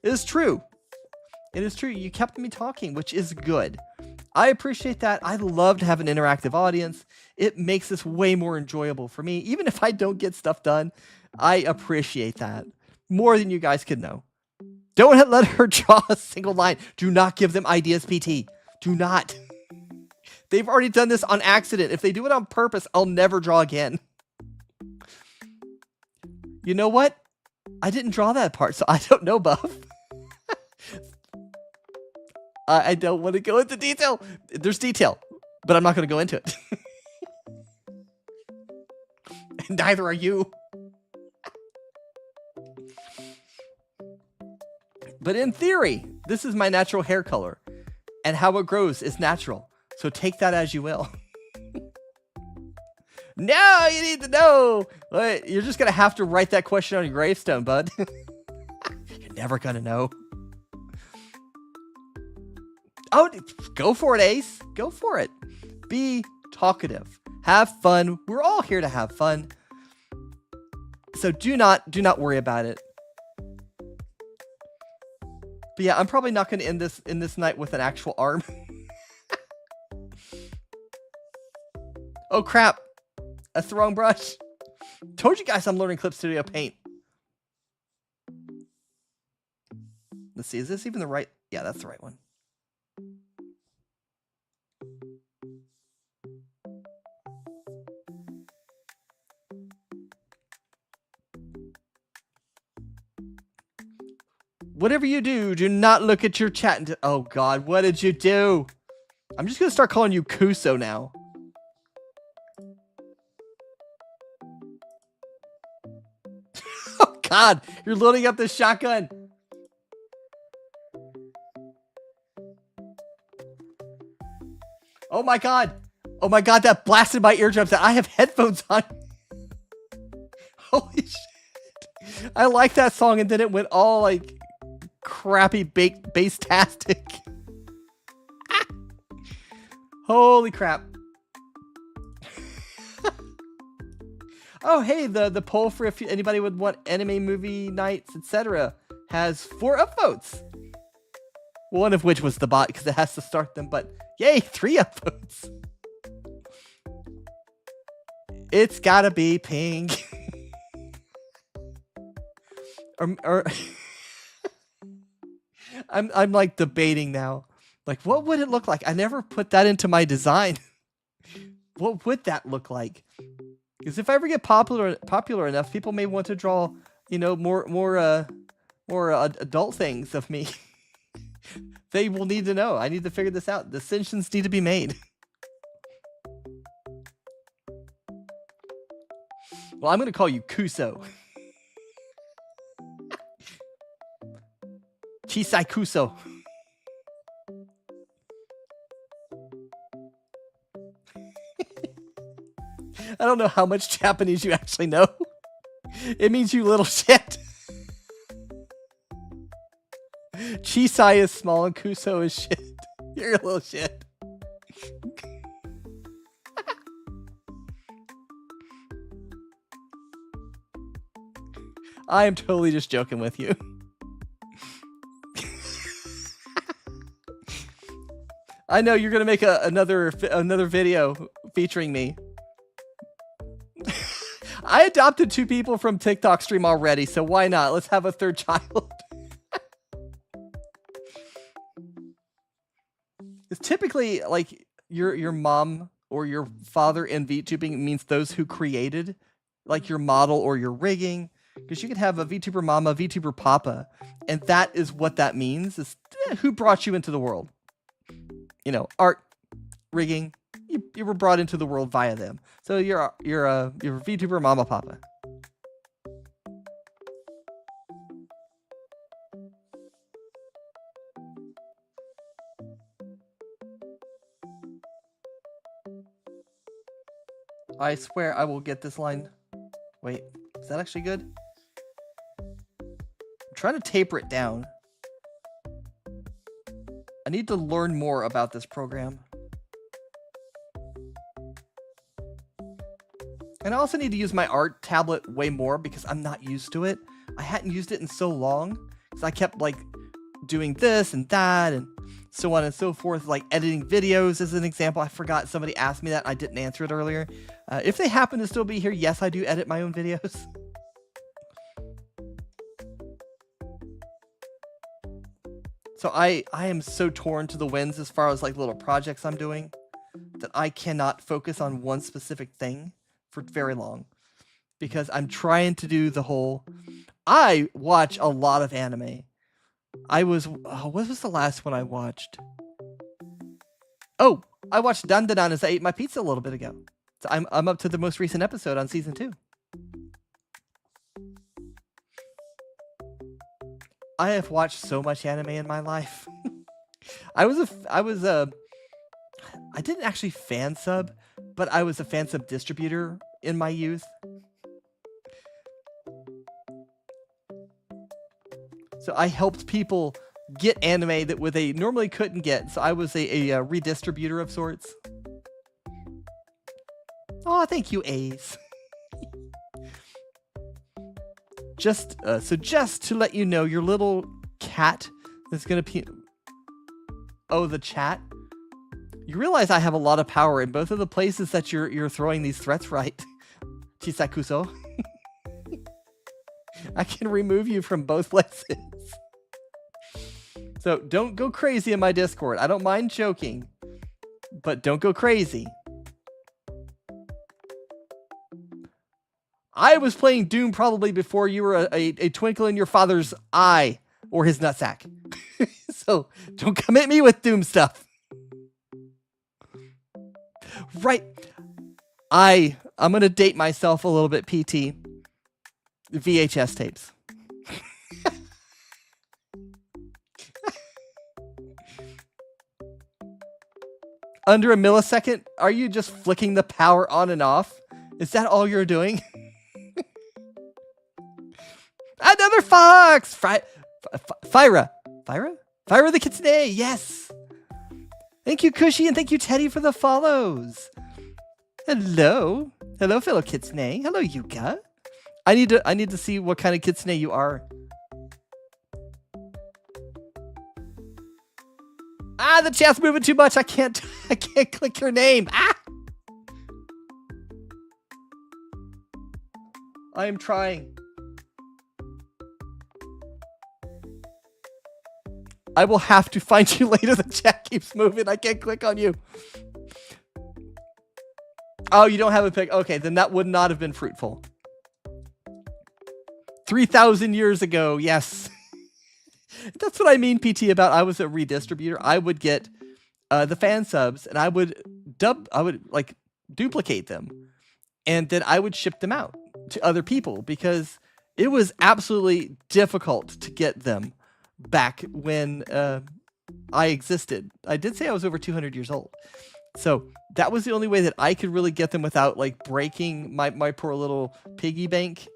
It is true. It is true. You kept me talking, which is good. I appreciate that. I love to have an interactive audience. It makes this way more enjoyable for me. Even if I don't get stuff done, I appreciate that more than you guys could know. Don't let her draw a single line. Do not give them ideas, PT. Do not. They've already done this on accident. If they do it on purpose, I'll never draw again. You know what? I didn't draw that part, so I don't know, Buff. I don't want to go into detail. There's detail, but I'm not going to go into it. And neither are you. But in theory, this is my natural hair color, and how it grows is natural. So take that as you will. Now you need to know. You're just going to have to write that question on your gravestone, bud. You're never going to know. Oh, go for it, Ace. Go for it. Be talkative. Have fun. We're all here to have fun. So do not worry about it. But yeah, I'm probably not going to end this night with an actual arm. Oh crap. That's the wrong brush. Told you guys I'm learning Clip Studio Paint. Let's see, is this even the right? Yeah, that's the right one. Whatever you do, do not look at your chat. Oh God, what did you do? I'm just gonna start calling you Kuso now. Oh God, you're loading up this shotgun. Oh my God. Oh my God, that blasted my eardrums. I have headphones on. Holy shit. I like that song and then it went all like crappy bass-tastic. Holy crap. Oh, hey, the poll for if anybody would want anime movie nights, etc. has 4 upvotes. One of which was the bot because it has to start them, but yay, 3 upvotes. It's gotta be pink. or I'm like debating now. Like, what would it look like? I never put that into my design. What would that look like? Because if I ever get popular enough, people may want to draw, you know, more adult things of me. They will need to know. I need to figure this out. Decisions need to be made. Well, I'm going to call you Kuso. Chisai Kuso. I don't know how much Japanese you actually know. It means you little shit. Chisai is small and Kuso is shit. You're a little shit. I am totally just joking with you. I know you're gonna make another video featuring me. I adopted 2 people from TikTok stream already, so why not? Let's have a 3rd child. It's typically like your mom or your father in VTubing means those who created, like your model or your rigging, because you could have a VTuber mama, VTuber papa, and that is what that means. Is who brought you into the world. You know, art, rigging. You were brought into the world via them. So you're a VTuber mama papa. I swear I will get this line. Wait, is that actually good? I'm trying to taper it down. I need to learn more about this program. And I also need to use my art tablet way more because I'm not used to it. I hadn't used it in so long because I kept like doing this and that and so on and so forth, like editing videos as an example. I forgot somebody asked me that. I didn't answer it earlier. If they happen to still be here, yes, I do edit my own videos. So I am so torn to the winds as far as like little projects I'm doing that I cannot focus on one specific thing for very long because I'm trying to do the whole. I watch a lot of anime. What was the last one I watched? Oh, I watched Dandadan as I ate my pizza a little bit ago. So I'm up to the most recent episode on season 2. I have watched so much anime in my life. I didn't actually fan sub, but I was a fan sub distributor in my youth. So I helped people get anime that they normally couldn't get. So I was a redistributor of sorts. Oh, thank you, A's. Just to let you know, your little cat is gonna be. Oh, the chat. You realize I have a lot of power in both of the places that you're throwing these threats, right? Chisakuso. I can remove you from both places. So don't go crazy in my Discord. I don't mind joking, but don't go crazy. I was playing Doom probably before you were a twinkle in your father's eye or his nutsack. So don't come at me with Doom stuff. Right. I'm going to date myself a little bit, PT. VHS tapes. Under a millisecond? Are you just flicking the power on and off? Is that all you're doing? Another fox! Fyra the Kitsune, yes! Thank you, Cushy, and thank you, Teddy, for the follows. Hello, fellow Kitsune. Hello, Yuka. I need to see what kind of Kitsune you are. Ah, the chat's moving too much. I can't click your name. Ah! I am trying. I will have to find you later. The chat keeps moving. I can't click on you. Oh, you don't have a pic. Okay, then that would not have been fruitful. 3,000 years ago, yes. That's what I mean, PT, about I was a redistributor. I would get the fan subs and I would like duplicate them. And then I would ship them out to other people because it was absolutely difficult to get them back when I existed. I did say I was over 200 years old. So that was the only way that I could really get them without like breaking my poor little piggy bank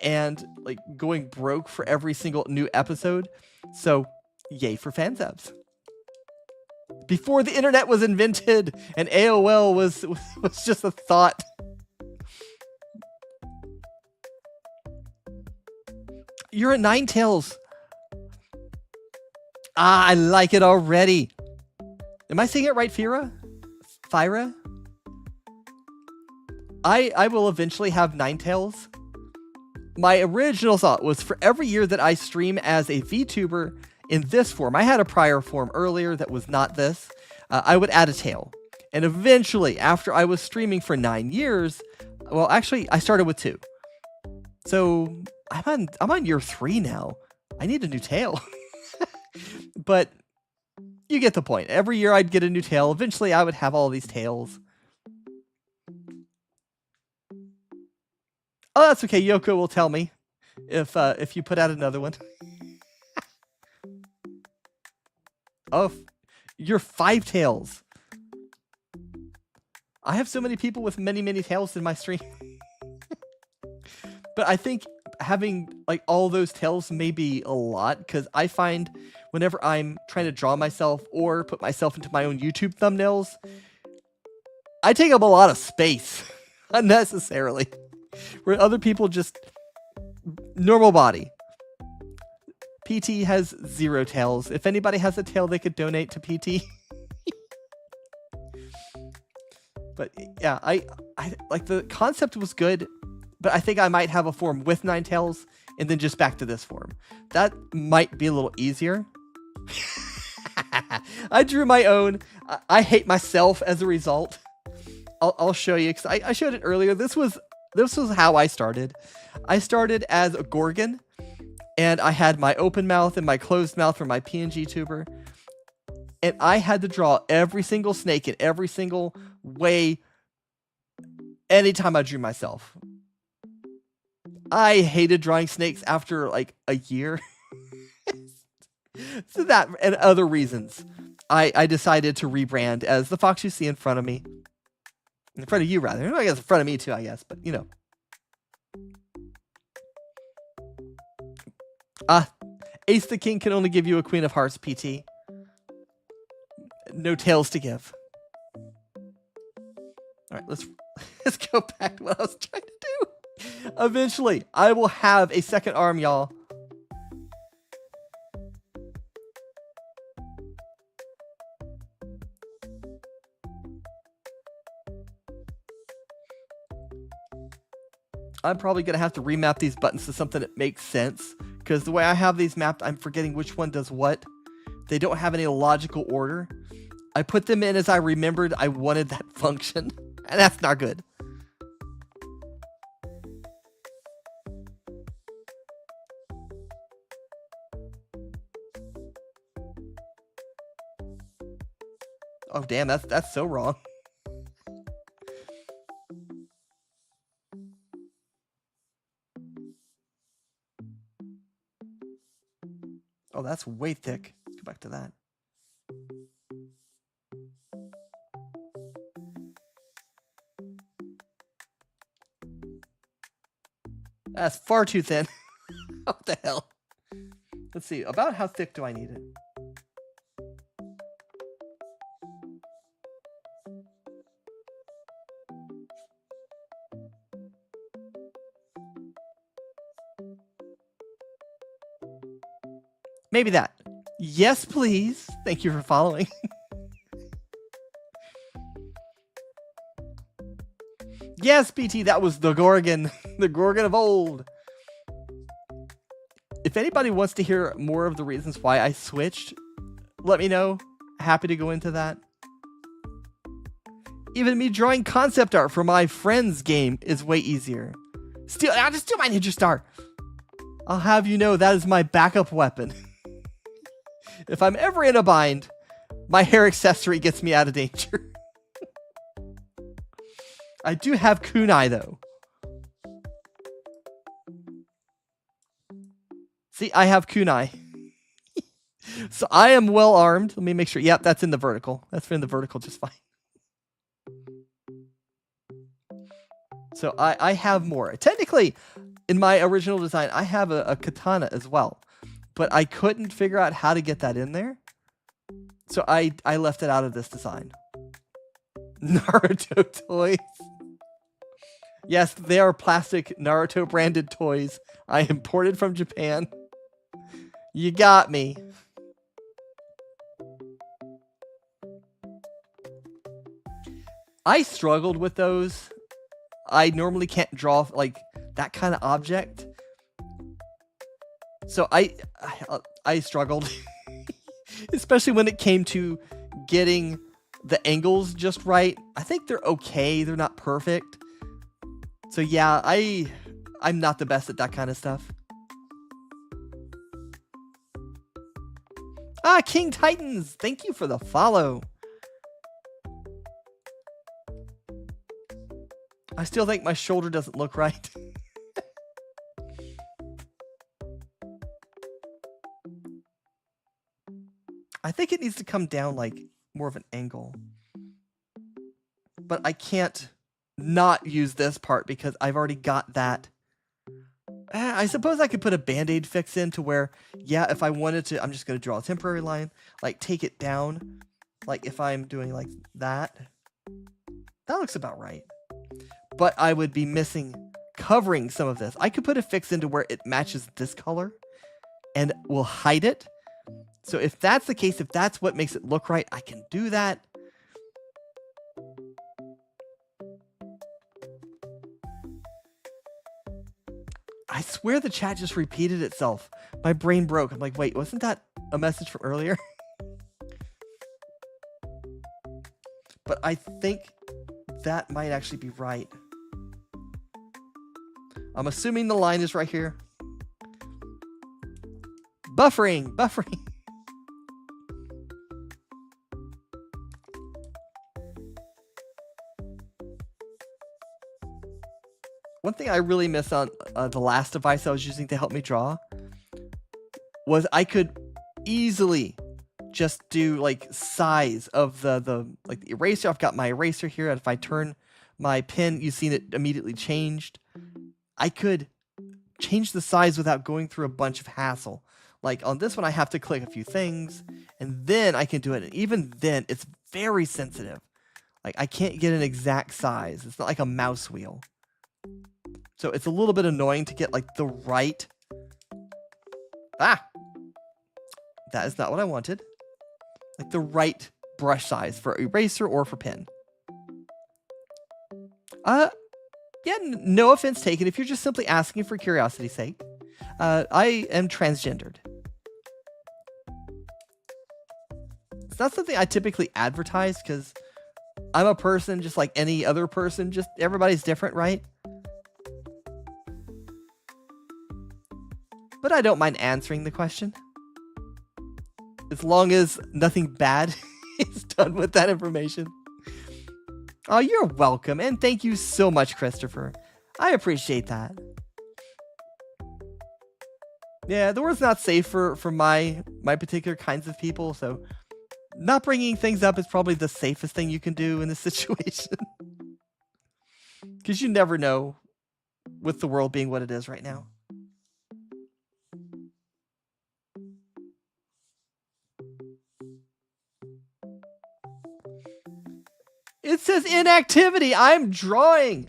and like going broke for every single new episode. So yay for fan subs. Before the internet was invented and AOL was just a thought. You're at Ninetales. Ah, I like it already. Am I saying it right, Fyra? I will eventually have Ninetales. My original thought was for every year that I stream as a VTuber in this form, I had a prior form earlier that was not this, I would add a tail. And eventually, after I was streaming for 9 years, well, actually, I started with 2. So I'm on year 3 now. I need a new tail. But you get the point. Every year I'd get a new tail. Eventually I would have all these tails. Oh, that's okay. Yoko will tell me if you put out another one. Oh, you're 5 tails. I have so many people with many, many tails in my stream. But I think having like all those tails may be a lot, because I find whenever I'm trying to draw myself or put myself into my own YouTube thumbnails, I take up a lot of space unnecessarily, where other people just normal body. PT has 0 tails. If anybody has a tail, they could donate to PT. But yeah, I like the concept was good, but I think I might have a form with 9 tails and then just back to this form. That might be a little easier. I drew my own. I hate myself as a result. I'll show you, because I showed it earlier. This was how I started. I started as a Gorgon, and I had my open mouth and my closed mouth for my PNG tuber. And I had to draw every single snake in every single way anytime I drew myself. I hated drawing snakes after like a year. So that and other reasons, I decided to rebrand as the fox you see in front of me. In front of you, rather. I guess in front of me too, I guess. But, you know. Ace the King can only give you a Queen of Hearts PT. No tails to give. All right, let's go back to what I was trying to do. Eventually, I will have a second arm, y'all. I'm probably going to have to remap these buttons to something that makes sense, because the way I have these mapped, I'm forgetting which one does what. They don't have any logical order. I put them in as I remembered I wanted that function, and that's not good. Oh, damn, that's so wrong. Oh, that's way thick. Let's go back to that. That's far too thin. What the hell? Let's see. About how thick do I need it? Maybe that. Yes, please. Thank you for following. Yes, BT, that was the Gorgon. The Gorgon of old. If anybody wants to hear more of the reasons why I switched, let me know. Happy to go into that. Even me drawing concept art for my friend's game is way easier. I'll just do my Ninja Star. I'll have you know that is my backup weapon. If I'm ever in a bind, my hair accessory gets me out of danger. I do have kunai, though. See, I have kunai. So I am well armed. Let me make sure. Yep, that's in the vertical. That's in the vertical just fine. So I have more. Technically, in my original design, I have a katana as well. But I couldn't figure out how to get that in there. So I left it out of this design. Naruto toys. Yes, they are plastic Naruto branded toys I imported from Japan. You got me. I struggled with those. I normally can't draw like that kind of object. So I struggled. Especially when it came to getting the angles just right. I think they're okay. They're not perfect. So yeah, I'm not the best at that kind of stuff. King Titans, thank you for the follow. I still think my shoulder doesn't look right. I think it needs to come down like more of an angle. But I can't not use this part because I've already got that. I suppose I could put a band-aid fix in to where, yeah, if I wanted to, I'm just going to draw a temporary line, like take it down. Like if I'm doing like that, that looks about right. But I would be covering some of this. I could put a fix into where it matches this color and will hide it. So if that's the case, if that's what makes it look right, I can do that. I swear the chat just repeated itself. My brain broke. I'm like, wait, wasn't that a message from earlier? But I think that might actually be right. I'm assuming the line is right here. Buffering. One thing I really miss on the last device I was using to help me draw was I could easily just do like size of the eraser. I've got my eraser here, and if I turn my pen, you've seen it immediately changed. I could change the size without going through a bunch of hassle. Like on this one, I have to click a few things, and then I can do it. And even then, it's very sensitive. Like I can't get an exact size. It's not like a mouse wheel. So it's a little bit annoying to get like the right. That is not what I wanted. Like the right brush size for eraser or for pen. Yeah, no offense taken. If you're just simply asking for curiosity's sake, I am transgendered. It's not something I typically advertise because I'm a person just like any other person. Just everybody's different, right? But I don't mind answering the question. As long as nothing bad is done with that information. Oh, you're welcome. And thank you so much, Christopher. I appreciate that. Yeah, the world's not safe for my particular kinds of people, so not bringing things up is probably the safest thing you can do in this situation. Because you never know with the world being what it is right now. It says inactivity. I'm drawing.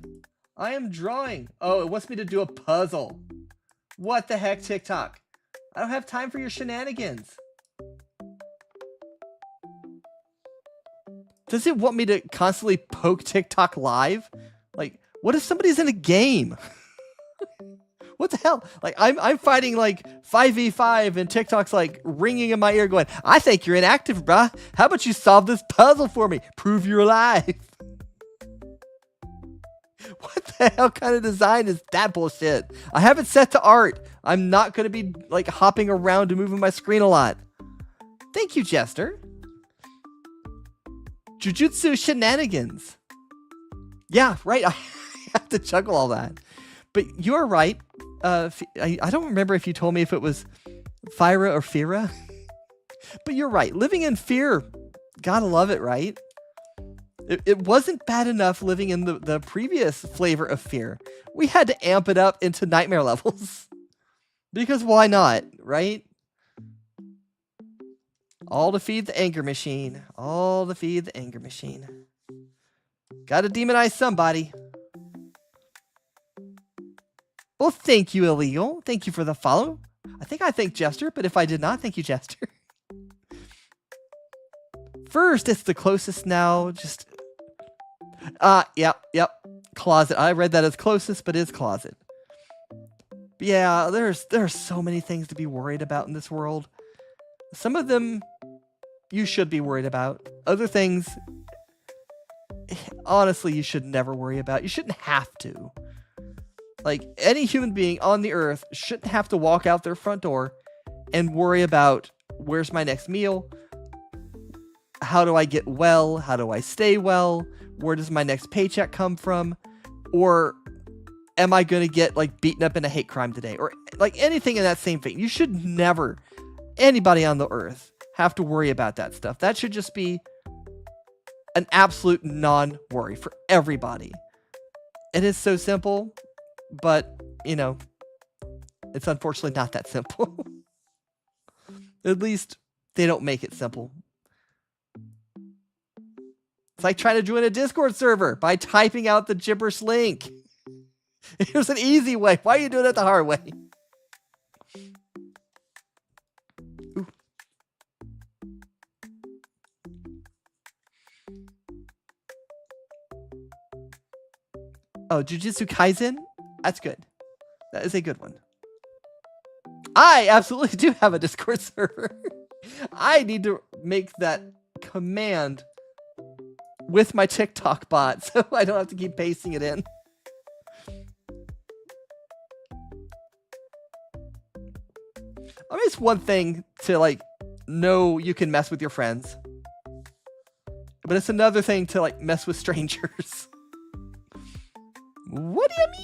Oh, it wants me to do a puzzle. What the heck, TikTok? I don't have time for your shenanigans. Does it want me to constantly poke TikTok live? Like, what if somebody's in a game? What the hell? Like, I'm fighting like 5v5 and TikTok's like ringing in my ear going, I think you're inactive, bruh. How about you solve this puzzle for me? Prove you're alive. What the hell kind of design is that bullshit? I have it set to art. I'm not going to be like hopping around and moving my screen a lot. Thank you, Jester. Jujutsu shenanigans. Yeah, right. I have to juggle all that. But you're right. I don't remember if you told me if it was Fyra or Fira. But you're right. Living in fear. Gotta love it, right? It wasn't bad enough living in the previous flavor of fear. We had to amp it up into nightmare levels. Because why not, right? All to feed the anger machine. All to feed the anger machine. Gotta demonize somebody. Well, thank you, Illegal. Thank you for the follow. I think I thanked Jester, but if I did not, thank you, Jester. First, it's the closest now. Just, yep. Closet. I read that as closest, but it's closet. But yeah, there's so many things to be worried about in this world. Some of them you should be worried about. Other things, honestly, you should never worry about. You shouldn't have to. Like, any human being on the earth shouldn't have to walk out their front door and worry about where's my next meal? How do I get well? How do I stay well? Where does my next paycheck come from? Or am I going to get like beaten up in a hate crime today? Or like anything in that same vein. You should never, anybody on the earth, have to worry about that stuff. That should just be an absolute non-worry for everybody. It is so simple. But, you know, It's unfortunately not that simple. At least they don't make it simple. It's like trying to join a Discord server by typing out the gibberish link. Here's an easy way. Why are you doing it the hard way? Ooh. Oh, Jujutsu Kaisen? That's good. That is a good one. I absolutely do have a Discord server. I need to make that command with my TikTok bot so I don't have to keep pasting it in. I mean, it's one thing to like know you can mess with your friends, but it's another thing to like mess with strangers. What do you mean?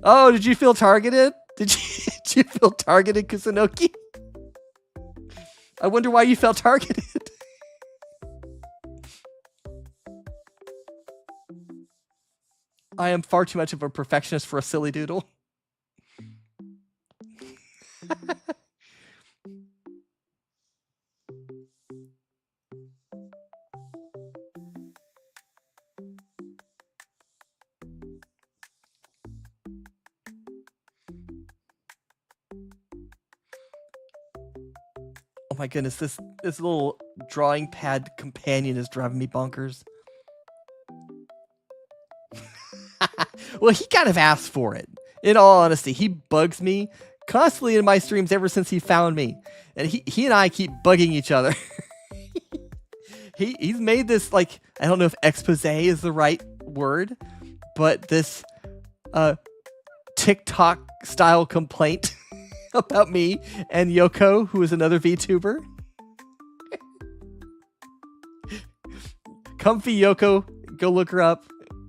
Oh, did you feel targeted? Did you feel targeted, Kusunoki? I wonder why you felt targeted. I am far too much of a perfectionist for a silly doodle. Oh my goodness, this little drawing pad companion is driving me bonkers. Well, he kind of asked for it. In all honesty, he bugs me constantly in my streams ever since he found me. And he and I keep bugging each other. He's made this, like, I don't know if expose is the right word, but this TikTok style complaint about me and Yoko, who is another VTuber. Comfy Yoko, go look her up.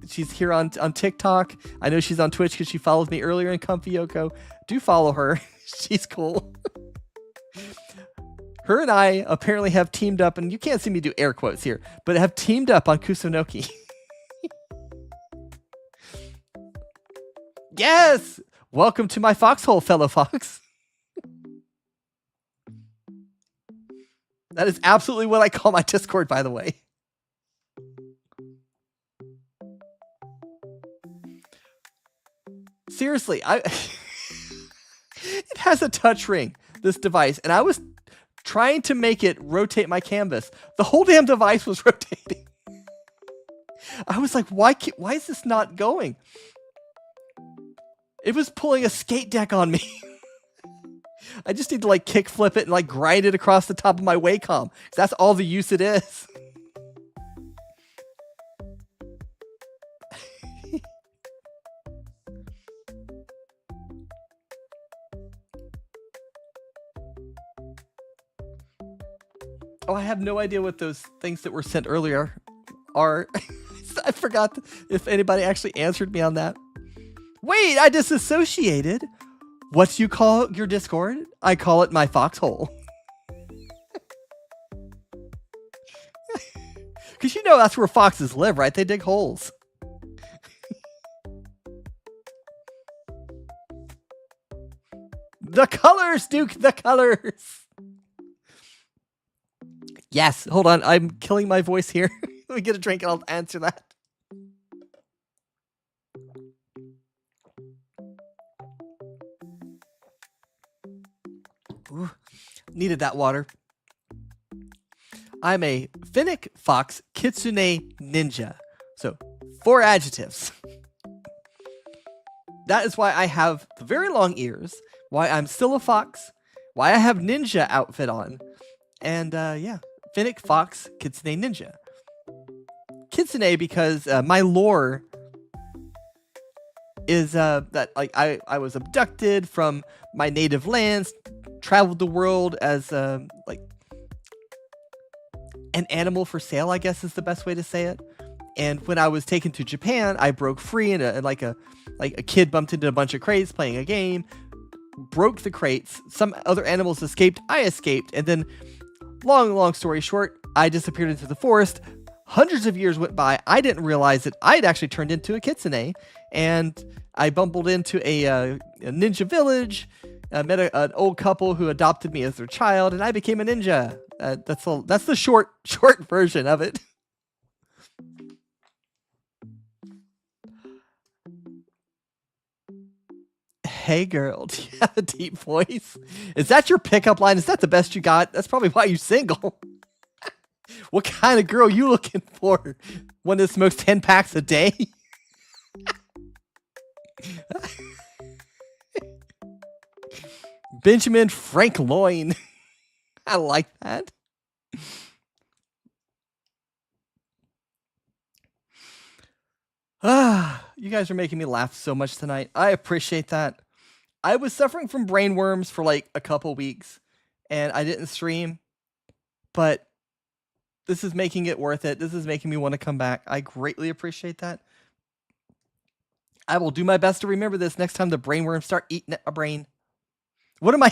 She's here on TikTok. I know she's on Twitch because she followed me earlier in Comfy Yoko. Do follow her. She's cool. Her and I apparently have teamed up, and you can't see me do air quotes here, but have teamed up on Kusunoki. Yes! Welcome to my foxhole, fellow fox. That is absolutely what I call my Discord, by the way. Seriously, it has a touch ring, this device, and I was trying to make it rotate my canvas. The whole damn device was rotating. I was like, why is this not going? It was pulling a skate deck on me. I just need to like kick flip it and like grind it across the top of my Wacom. That's all the use it is. Oh, I have no idea what those things that were sent earlier are. I forgot if anybody actually answered me on that. Wait, I disassociated. What do you call your Discord? I call it my foxhole. Because you know that's where foxes live, right? They dig holes. The colors, Duke, the colors. Yes, hold on. I'm killing my voice here. Let me get a drink and I'll answer that. Ooh, needed that water. I'm a Finnick Fox Kitsune Ninja. So, 4 adjectives. That is why I have the very long ears, why I'm still a fox, why I have ninja outfit on, and yeah, Finnick Fox Kitsune Ninja. Kitsune because my lore is that like I was abducted from my native lands, traveled the world as like an animal for sale, I guess is the best way to say it. And when I was taken to Japan, I broke free and like a kid bumped into a bunch of crates playing a game, broke the crates. Some other animals escaped. I escaped, and then long story short, I disappeared into the forest. Hundreds of years went by. I didn't realize that I had actually turned into a kitsune, and I bumbled into a ninja village. I met an old couple who adopted me as their child, and I became a ninja. That's the short version of it. Hey girl, do you have a deep voice? Is that your pickup line? Is that the best you got? That's probably why you're single. What kind of girl you looking for? One that smokes 10 packs a day? Benjamin Franklin. I like that. You guys are making me laugh so much tonight. I appreciate that. I was suffering from brain worms for like a couple weeks, and I didn't stream, but this is making it worth it. This is making me want to come back. I greatly appreciate that. I will do my best to remember this next time the brain worms start eating at my brain. What am I?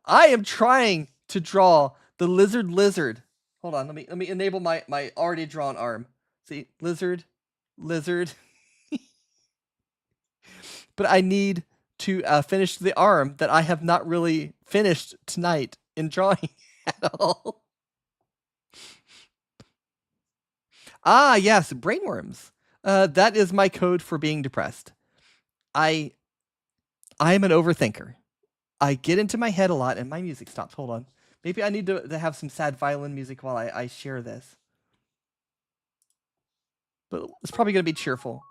I am trying to draw the lizard. Hold on, let me enable my already drawn arm. See, lizard. But I need to finish the arm that I have not really finished tonight in drawing at all. Ah, yes, brainworms. That is my code for being depressed. I am an overthinker. I get into my head a lot, and my music stops. Hold on. Maybe I need to have some sad violin music while I share this. But it's probably going to be cheerful.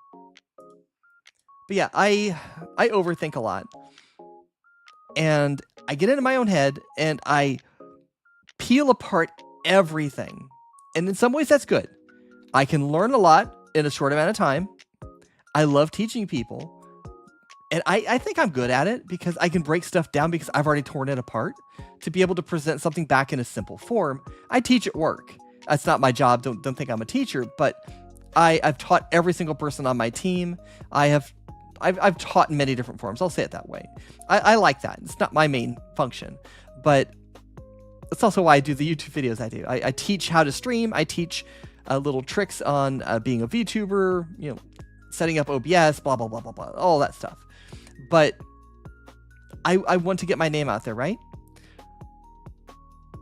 But yeah, I overthink a lot. And I get into my own head, and I peel apart everything. And in some ways, that's good. I can learn a lot in a short amount of time. I love teaching people. And I think I'm good at it because I can break stuff down because I've already torn it apart to be able to present something back in a simple form. I teach at work. That's not my job. Don't think I'm a teacher, but I've taught every single person on my team. I've taught in many different forms. I'll say it that way. I like that. It's not my main function, but it's also why I do the YouTube videos I do. I teach how to stream. I teach little tricks on being a VTuber, setting up OBS, blah, blah, blah, blah, blah, all that stuff. But I want to get my name out there, right?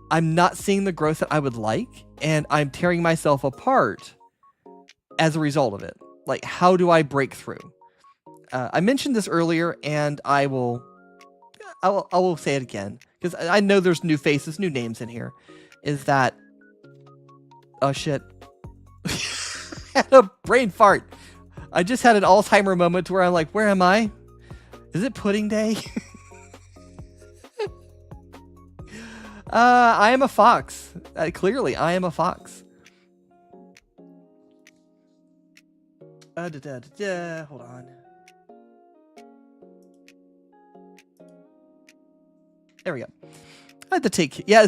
I'm not seeing the growth that I would like, and I'm tearing myself apart as a result of it. Like, how do I break through? I mentioned this earlier, and I will say it again, because I know there's new faces, new names in here, is that... Oh, shit. I had a brain fart. I just had an Alzheimer moment where I'm like, where am I? Is it pudding day? I am a fox. Clearly, I am a fox. Hold on. There we go. I had to take... Yeah,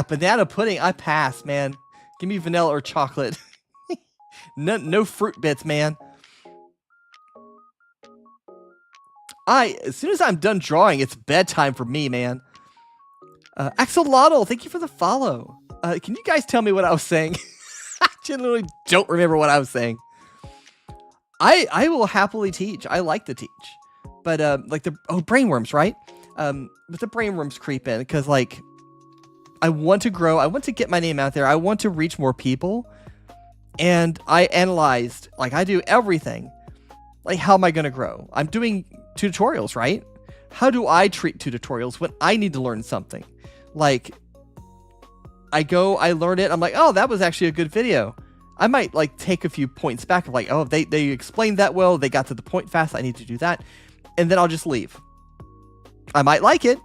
banana pudding. I pass, man. Give me vanilla or chocolate. No fruit bits, man. As soon as I'm done drawing, it's bedtime for me, man. Axolotl, thank you for the follow. Can you guys tell me what I was saying? I genuinely don't remember what I was saying. I will happily teach. I like to teach. But, brainworms, right? But the brainworms creep in because, like, I want to grow. I want to get my name out there. I want to reach more people. And I analyzed, like I do everything. Like, how am I going to grow? I'm doing tutorials, right? How do I treat tutorials when I need to learn something? Like, I learn it. I'm like, oh, that was actually a good video. I might like take a few points back of like, oh, they explained that well. They got to the point fast. I need to do that. And then I'll just leave. I might like it,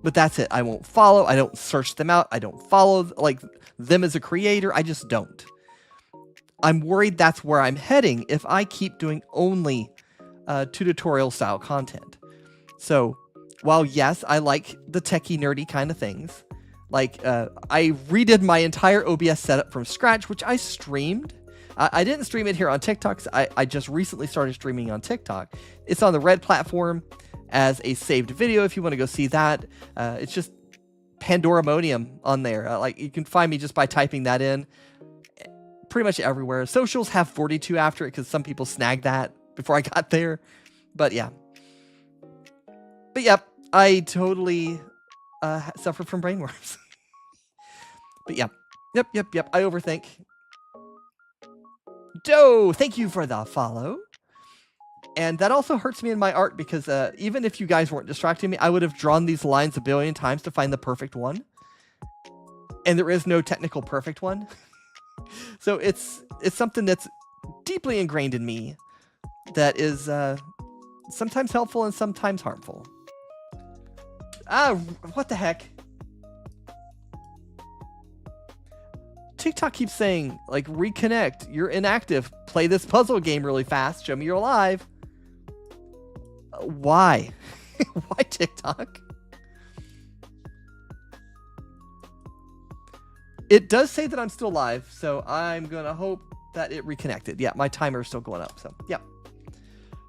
but that's it. I won't follow. I don't search them out. I don't follow like them as a creator. I just don't. I'm worried that's where I'm heading if I keep doing only tutorial style content. So while yes, I like the techie nerdy kind of things, like I redid my entire OBS setup from scratch, which I streamed. I didn't stream it here on TikTok. I just recently started streaming on TikTok. It's on the Red platform as a saved video if you want to go see that. It's just Pandoramonium on there. Like you can find me just by typing that in. Pretty much everywhere. Socials have 42 after it because some people snagged that before I got there. But yeah. But yep, I totally suffered from brainworms. But yeah. Yep. I overthink. Doe, thank you for the follow. And that also hurts me in my art because even if you guys weren't distracting me, I would have drawn these lines a billion times to find the perfect one. And there is no technical perfect one. So it's something that's deeply ingrained in me that is sometimes helpful and sometimes harmful. What the heck? TikTok keeps saying, like, reconnect, you're inactive, play this puzzle game really fast, show me you're alive. Why? Why TikTok? It does say that I'm still live, so I'm going to hope that it reconnected. Yeah, my timer is still going up, so yeah.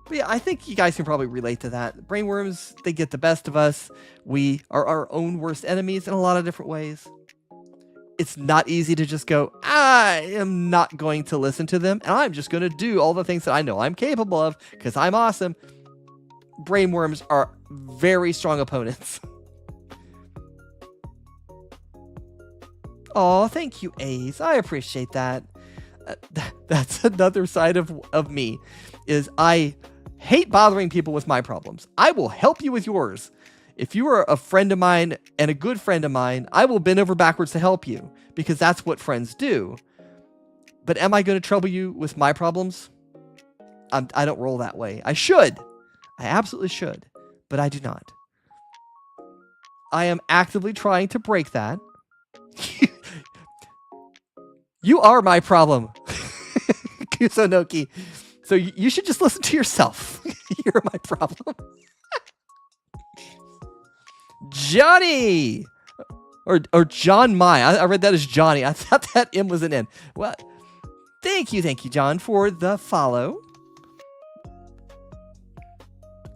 But yeah, I think you guys can probably relate to that. Brainworms, they get the best of us. We are our own worst enemies in a lot of different ways. It's not easy to just go, I am not going to listen to them, and I'm just going to do all the things that I know I'm capable of because I'm awesome. Brainworms are very strong opponents. Oh, thank you, Ace. I appreciate that. That's another side of me, is I hate bothering people with my problems. I will help you with yours. If you are a friend of mine and a good friend of mine, I will bend over backwards to help you because that's what friends do. But am I going to trouble you with my problems? I don't roll that way. I should. I absolutely should, but I do not. I am actively trying to break that. You are my problem, Kusonoki. So you should just listen to yourself. You're my problem. Johnny! Or John Mai. I read that as Johnny. I thought that M was an N. Well, thank you, John, for the follow.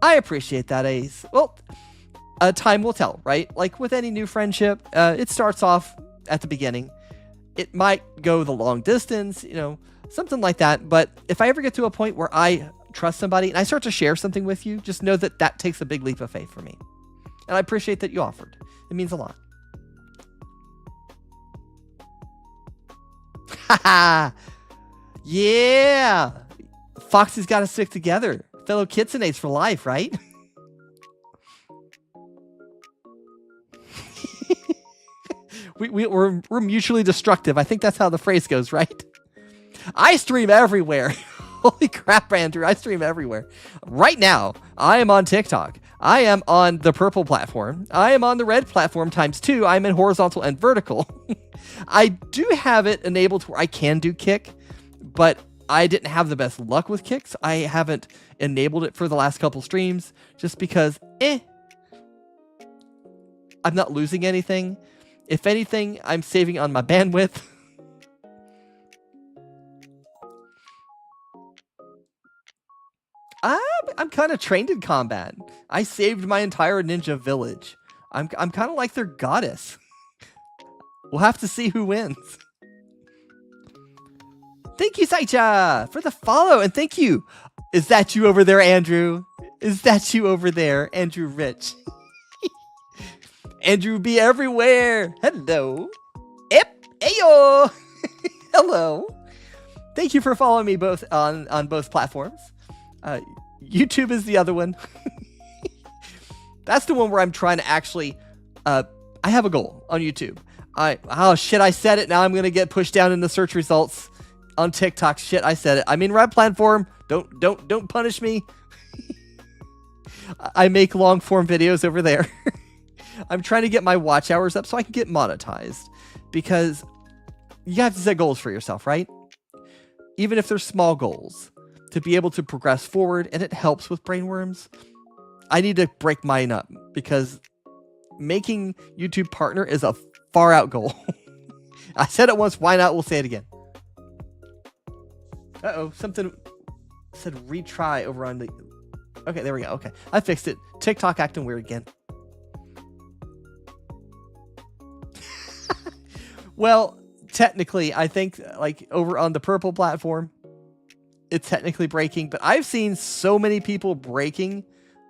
I appreciate that, Ace. Well, time will tell, right? Like with any new friendship, it starts off at the beginning. It might go the long distance, something like that. But if I ever get to a point where I trust somebody and I start to share something with you, just know that that takes a big leap of faith for me. And I appreciate that you offered. It means a lot. Haha. Yeah. Foxy's got to stick together. Fellow Kitsunates for life, right? We're mutually destructive. I think that's how the phrase goes, right? I stream everywhere. Holy crap, Andrew. I stream everywhere. Right now, I am on TikTok. I am on the purple platform. I am on the red platform ×2. I'm in horizontal and vertical. I do have it enabled where I can do Kick, but I didn't have the best luck with Kicks. I haven't enabled it for the last couple streams just because, I'm not losing anything. If anything, I'm saving on my bandwidth. I'm kind of trained in combat. I saved my entire ninja village. I'm kind of like their goddess. We'll have to see who wins. Thank you, Saicha, for the follow, and thank you. Is that you over there, Andrew? Is that you over there, Andrew Rich? Andrew be everywhere. Hello. Ayo. Hello. Thank you for following me both on both platforms. YouTube is the other one. That's the one where I'm trying to actually, I have a goal on YouTube. Oh shit, I said it. Now I'm going to get pushed down in the search results on TikTok. Shit, I said it. I mean, red platform. Don't punish me. I make long form videos over there. I'm trying to get my watch hours up so I can get monetized, because you have to set goals for yourself, right? Even if they're small goals, to be able to progress forward, and it helps with brainworms. I need to break mine up because making YouTube partner is a far out goal. I said it once, why not? We'll say it again. Uh-oh, something said retry over on the... Okay, there we go. Okay, I fixed it. TikTok acting weird again. Well, technically, I think like over on the Purple platform, it's technically breaking, but I've seen so many people breaking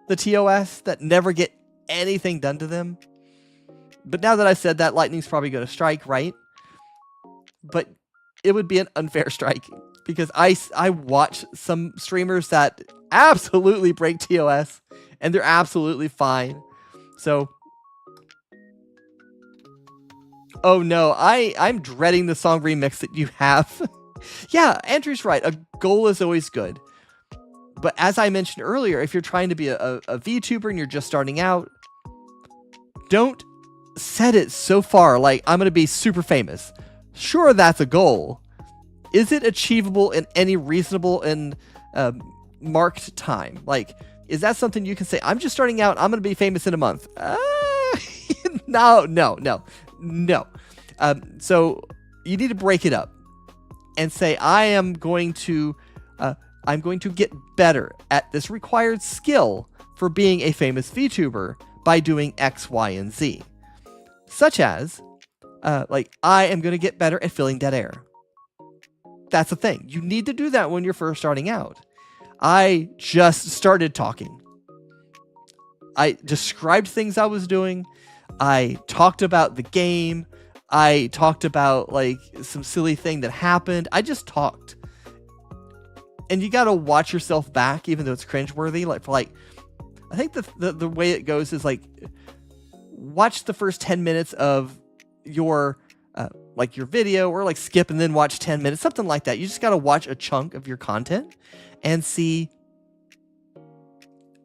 the TOS that never get anything done to them. But now that I said that, Lightning's probably going to strike, right? But it would be an unfair strike because I watch some streamers that absolutely break TOS and they're absolutely fine. So, oh no, I'm dreading the song remix that you have. Yeah, Andrew's right. A goal is always good. But as I mentioned earlier, if you're trying to be a VTuber and you're just starting out, don't set it so far like I'm going to be super famous. Sure, that's a goal. Is it achievable in any reasonable and marked time? Like, is that something you can say, I'm just starting out, I'm going to be famous in a month? No. So you need to break it up and say, I'm going to get better at this required skill for being a famous VTuber by doing X, Y, and Z. Such as, like, I am going to get better at filling dead air. That's a thing. You need to do that when you're first starting out. I just started talking. I described things I was doing. I talked about the game. I talked about, like, some silly thing that happened. I just talked. And you got to watch yourself back, even though it's cringeworthy. I think the way it goes is, like, watch the first 10 minutes of your your video, or like skip and then watch 10 minutes, something like that. You just got to watch a chunk of your content and see,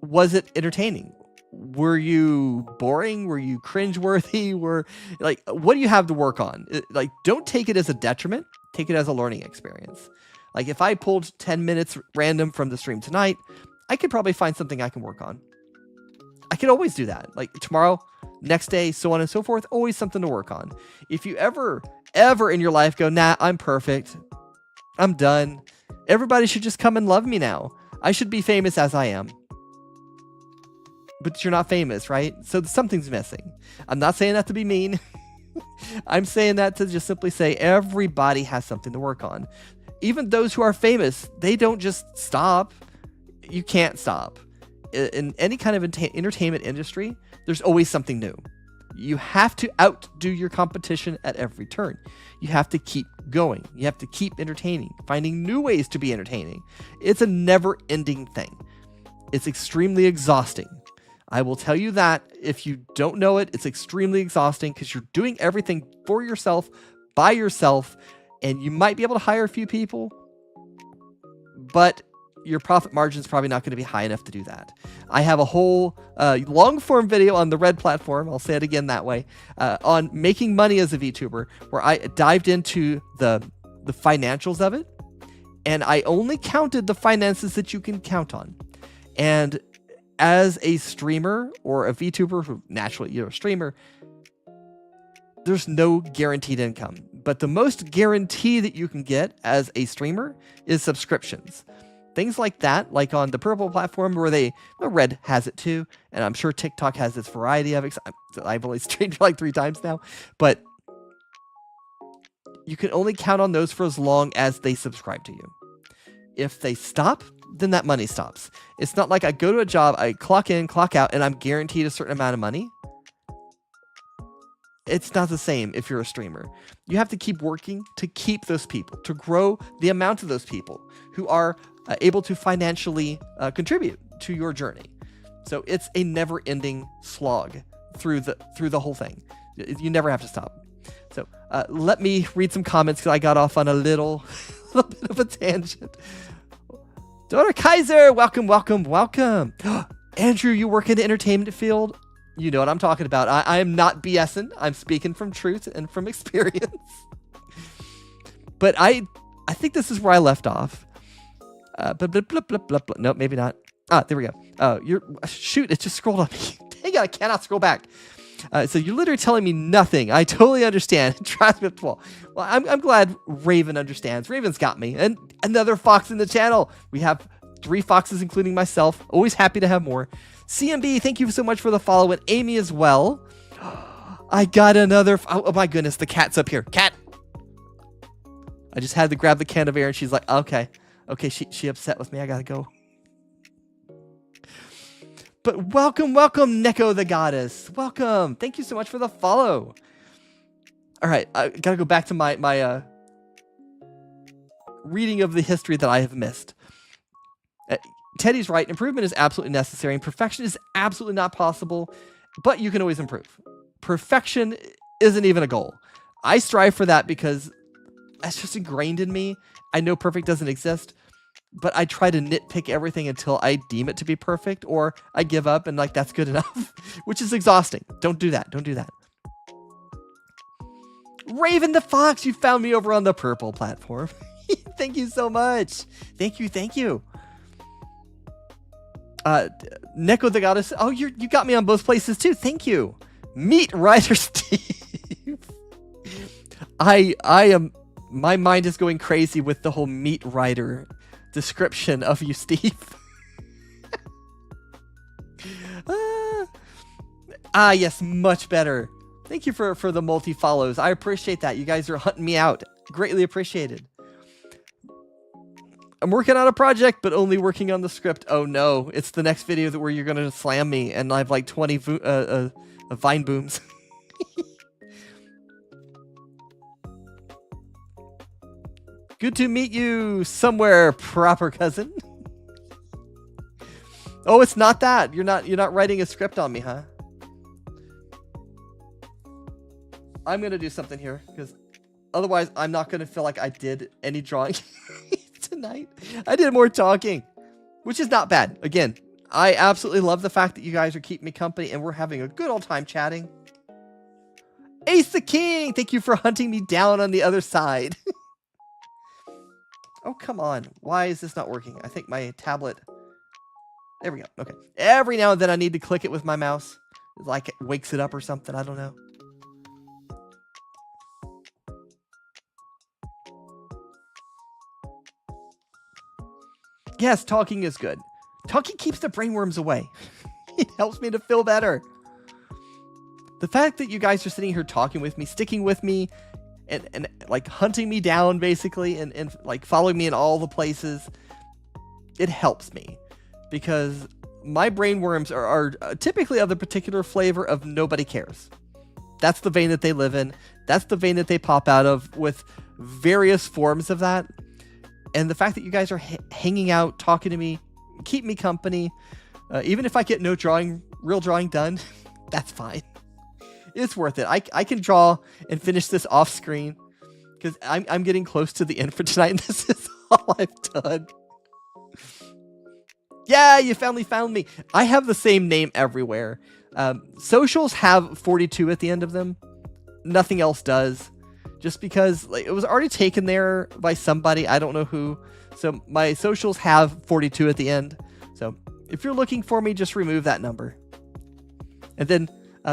was it entertaining? Were you boring? Were you cringeworthy? What do you have to work on? Don't take it as a detriment. Take it as a learning experience. Like, if I pulled 10 minutes random from the stream tonight, I could probably find something I can work on. I could always do that. Like tomorrow, next day, so on and so forth, always something to work on. If you ever in your life go, nah, I'm perfect, I'm done, everybody should just come and love me now, I should be famous as I am. But you're not famous, right? So something's missing. I'm not saying that to be mean. I'm saying that to just simply say everybody has something to work on. Even those who are famous, they don't just stop. You can't stop. In any kind of entertainment industry, there's always something new. You have to outdo your competition at every turn. You have to keep going. You have to keep entertaining, finding new ways to be entertaining. It's a never-ending thing. It's extremely exhausting. I will tell you that. If you don't know it, it's extremely exhausting because you're doing everything for yourself, by yourself, and you might be able to hire a few people, but your profit margin is probably not going to be high enough to do that. I have a whole long form video on the Red platform, I'll say it again that way, on making money as a VTuber, where I dived into the financials of it, and I only counted the finances that you can count on. And as a streamer or a VTuber, who naturally you're a streamer, there's no guaranteed income. But the most guarantee that you can get as a streamer is subscriptions. Things like that, like on the Purple platform, where Red has it too, and I'm sure TikTok has this variety of it. I've only streamed like 3 times now, but you can only count on those for as long as they subscribe to you. If they stop, then that money stops. It's not like I go to a job, I clock in, clock out, and I'm guaranteed a certain amount of money. It's not the same if you're a streamer. You have to keep working to keep those people, to grow the amount of those people who are able to financially contribute to your journey. So it's a never-ending slog through the whole thing. You never have to stop. So let me read some comments because I got off on a little bit of a tangent. Dora Kaiser, welcome. Andrew, you work in the entertainment field? You know what I'm talking about. I am not BSing. I'm speaking from truth and from experience. But I think this is where I left off. No, maybe not. There we go. Shoot, it just scrolled on me. Dang it, I cannot scroll back. So you're literally telling me nothing. I totally understand. Transcript wall. Well, I'm glad Raven understands. Raven's got me. And another fox in the channel. We have 3 foxes, including myself. Always happy to have more. CMB, thank you so much for the follow. And Amy as well. I got another. Oh my goodness, the cat's up here. Cat. I just had to grab the can of air, and she's like, okay. She upset with me. I gotta go. But welcome, Neko the Goddess. Welcome. Thank you so much for the follow. All right, I gotta go back to my reading of the history that I have missed. Teddy's right. Improvement is absolutely necessary, and perfection is absolutely not possible, but you can always improve. Perfection isn't even a goal. I strive for that because that's just ingrained in me. I know perfect doesn't exist, but I try to nitpick everything until I deem it to be perfect, or I give up and like that's good enough, which is exhausting. Don't do that. Don't do that. Raven the Fox, you found me over on the purple platform. Thank you so much. Thank you. Neko the Goddess. Oh, you got me on both places too. Thank you. Meat Rider Steve. I am. My mind is going crazy with the whole Meat Rider description of you, Steve. Yes, much better. Thank you for the multi follows. I appreciate that. You guys are hunting me out. Greatly appreciated. I'm working on a project, but only working on the script. Oh no, it's the next video where you're gonna slam me, and I have like 20 vine booms. Good to meet you somewhere, proper cousin. Oh, it's not that. You're not writing a script on me, huh? I'm gonna do something here because otherwise I'm not gonna feel like I did any drawing tonight. I did more talking, which is not bad. Again, I absolutely love the fact that you guys are keeping me company and we're having a good old time chatting. Ace the King, thank you for hunting me down on the other side. Oh, come on. Why is this not working? I think my tablet... There we go. Okay. Every now and then I need to click it with my mouse. Like it wakes it up or something. I don't know. Yes, talking is good. Talking keeps the brainworms away. It helps me to feel better. The fact that you guys are sitting here talking with me, sticking with me, and like hunting me down basically, and like following me in all the places, it helps me because my brainworms are typically of the particular flavor of nobody cares. That's the vein that they live in. That's the vein that they pop out of with various forms of that. And the fact that you guys are hanging out, talking to me, keep me company, even if I get no real drawing done, that's fine. It's worth it. I can draw and finish this off screen because I'm getting close to the end for tonight, and this is all I've done. Yeah, you finally found me. I have the same name everywhere. Socials have 42 at the end of them. Nothing else does. Just because like, it was already taken there by somebody. I don't know who. So my socials have 42 at the end. So if you're looking for me, just remove that number. And then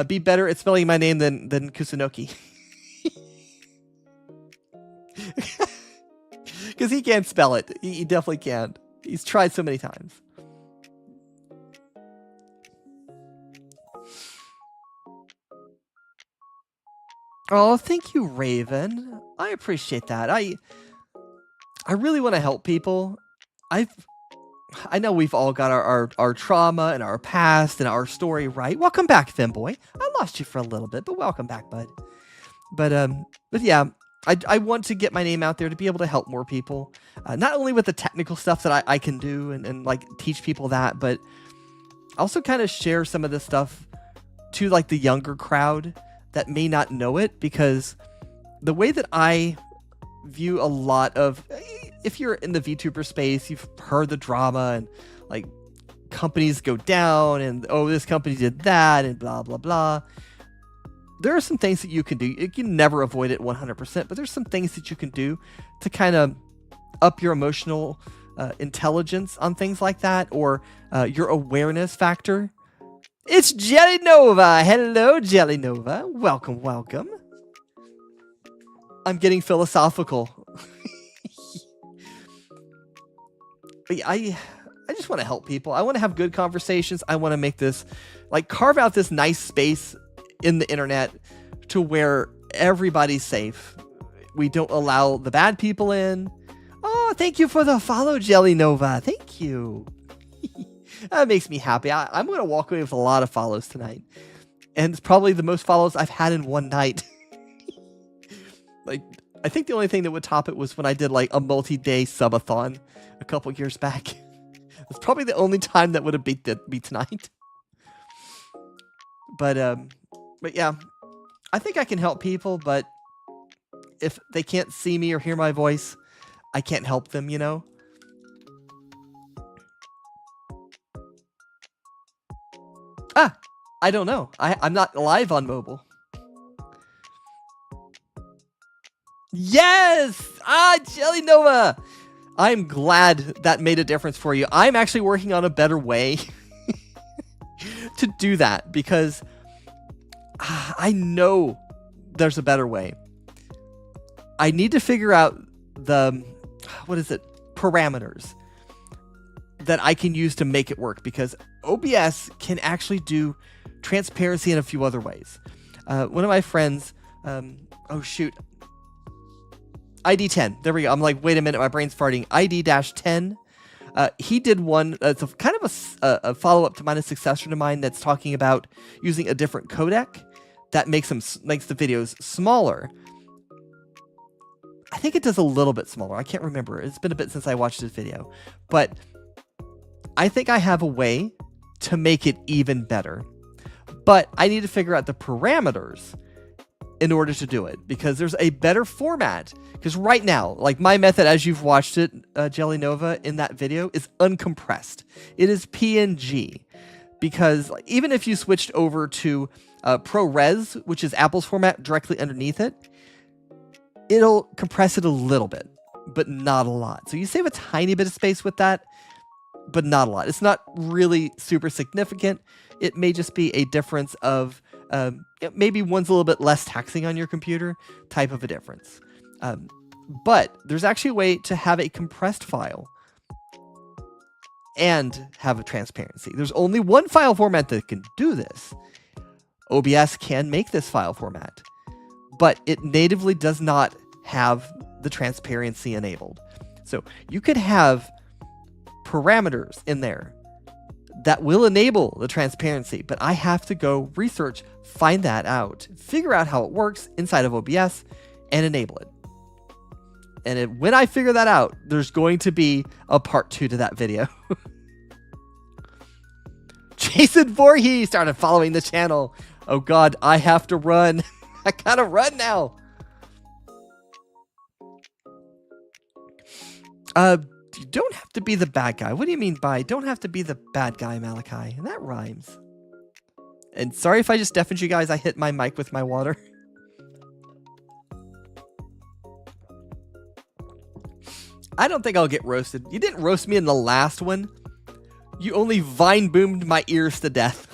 be better at spelling my name than Kusunoki. Because he can't spell it. He definitely can't. He's tried so many times. Oh, thank you, Raven. I appreciate that. I really want to help people. I know we've all got our trauma and our past and our story, right? Welcome back, Femboy. I lost you for a little bit, but welcome back, bud. But yeah, I want to get my name out there to be able to help more people. Not only with the technical stuff that I can do and like teach people that, but also kind of share some of this stuff to like the younger crowd that may not know it, because the way that I view a lot of, if you're in the VTuber space, you've heard the drama and like companies go down and, oh, this company did that and blah, blah, blah. There are some things that you can do. You can never avoid it 100%, but there's some things that you can do to kind of up your emotional intelligence on things like that, or your awareness factor. It's Jelly Nova. Hello, Jelly Nova. Welcome, welcome. I'm getting philosophical. I just want to help people. I want to have good conversations. I want to make this, like, carve out this nice space in the internet to where everybody's safe. We don't allow the bad people in. Oh, thank you for the follow, Jelly Nova. Thank you. That makes me happy. I'm going to walk away with a lot of follows tonight. And it's probably the most follows I've had in one night. Like, I think the only thing that would top it was when I did like a multi-day subathon a couple years back. It's probably the only time that would have beat me tonight. But yeah, I think I can help people, but if they can't see me or hear my voice, I can't help them, you know? I don't know. I'm not live on mobile. Yes! Jelly Nova! I'm glad that made a difference for you. I'm actually working on a better way to do that because I know there's a better way. I need to figure out the, parameters that I can use to make it work, because OBS can actually do transparency in a few other ways. One of my friends, ID10. There we go. I'm like, wait a minute, my brain's farting. ID-10. He did one. It's a kind of a follow-up to mine, a successor to mine, that's talking about using a different codec that makes the videos smaller. I think it does a little bit smaller. I can't remember. It's been a bit since I watched this video. But I think I have a way to make it even better. But I need to figure out the parameters in order to do it, because there's a better format. Because right now, like my method, as you've watched it, Jelly Nova, in that video, is uncompressed. It is PNG. Because even if you switched over to ProRes, which is Apple's format, directly underneath it, it'll compress it a little bit, but not a lot. So you save a tiny bit of space with that, but not a lot. It's not really super significant. It may just be a difference of maybe one's a little bit less taxing on your computer type of a difference. But there's actually a way to have a compressed file and have a transparency. There's only one file format that can do this. OBS can make this file format, but it natively does not have the transparency enabled. So you could have parameters in there that will enable the transparency, but I have to go research, find that out, figure out how it works inside of OBS, and enable it. And when I figure that out, there's going to be a part 2 to that video. Jason Voorhees started following the channel. Oh God, I have to run. I gotta run now. You don't have to be the bad guy. What do you mean by don't have to be the bad guy, Malachi? That rhymes. And sorry if I just deafened you guys. I hit my mic with my water. I don't think I'll get roasted. You didn't roast me in the last one. You only vine boomed my ears to death.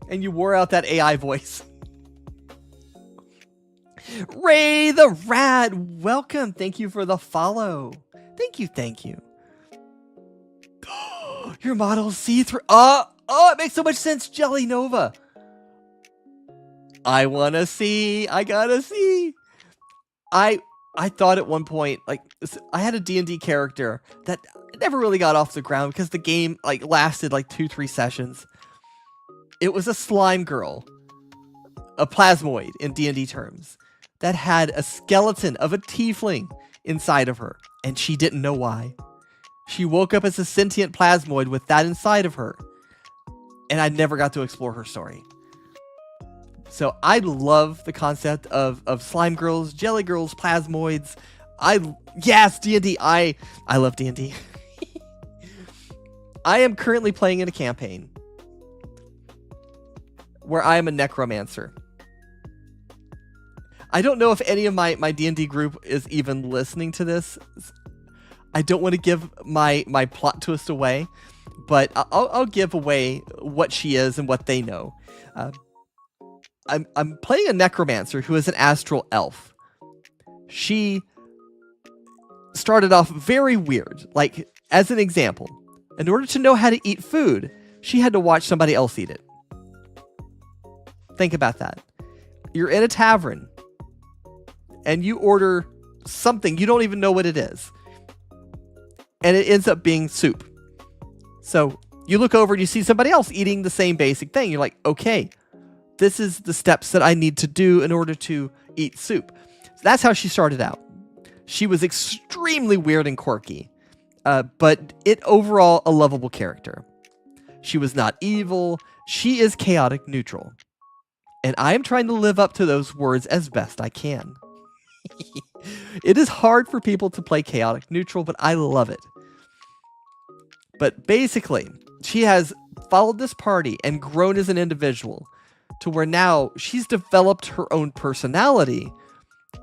And you wore out that AI voice. Ray the Rad, welcome. Thank you for the follow. Thank you. Your models see through. It makes so much sense, Jelly Nova. I wanna see. I gotta see. I thought at one point, like, I had a D&D character that never really got off the ground because the game like lasted like 2-3 sessions. It was a slime girl, a plasmoid in D&D terms, that had a skeleton of a tiefling inside of her, and she didn't know why. She woke up as a sentient plasmoid with that inside of her, and I never got to explore her story. So I love the concept of slime girls, jelly girls, plasmoids. Yes, D&D. I love D&D. I am currently playing in a campaign where I am a necromancer. I don't know if any of my D&D group is even listening to this. I don't want to give my plot twist away, but I'll give away what she is and what they know. I'm playing a necromancer who is an astral elf. She started off very weird. Like, as an example, in order to know how to eat food, she had to watch somebody else eat it. Think about that. You're in a tavern and you order something, you don't even know what it is. And it ends up being soup. So you look over and you see somebody else eating the same basic thing. You're like, okay, this is the steps that I need to do in order to eat soup. So that's how she started out. She was extremely weird and quirky, but overall a lovable character. She was not evil. She is chaotic neutral. And I am trying to live up to those words as best I can. It is hard for people to play chaotic neutral, but I love it. But basically, she has followed this party and grown as an individual to where now she's developed her own personality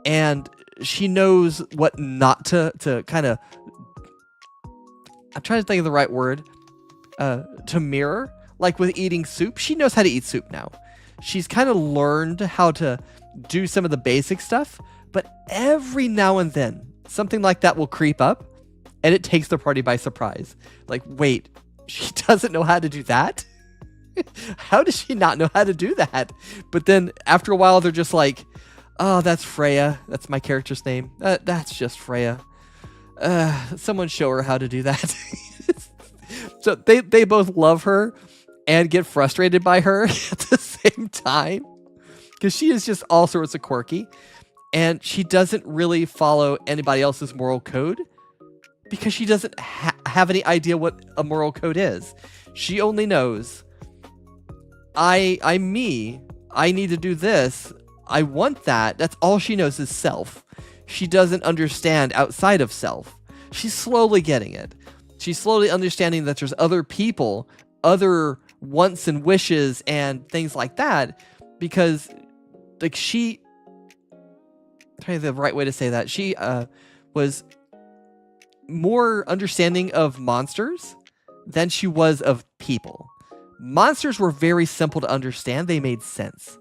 and she knows what not to kind of, I'm trying to think of the right word, to mirror. Like with eating soup, she knows how to eat soup now. She's kind of learned how to do some of the basic stuff, but every now and then something like that will creep up and it takes the party by surprise. Like, wait, she doesn't know how to do that? How does she not know how to do that? But then after a while, they're just like, oh, that's Freya. That's my character's name. That's just Freya. Someone show her how to do that. So they both love her and get frustrated by her at the same time. Because she is just all sorts of quirky. And she doesn't really follow anybody else's moral code. Because she doesn't have any idea what a moral code is. She only knows, I'm me. I need to do this. I want that. That's all she knows is self. She doesn't understand outside of self. She's slowly getting it. She's slowly understanding that there's other people, other wants and wishes and things like that. Because, like, I'm trying to think of the right way to say that. She was more understanding of monsters than she was of people. Monsters were very simple to understand. They made sense.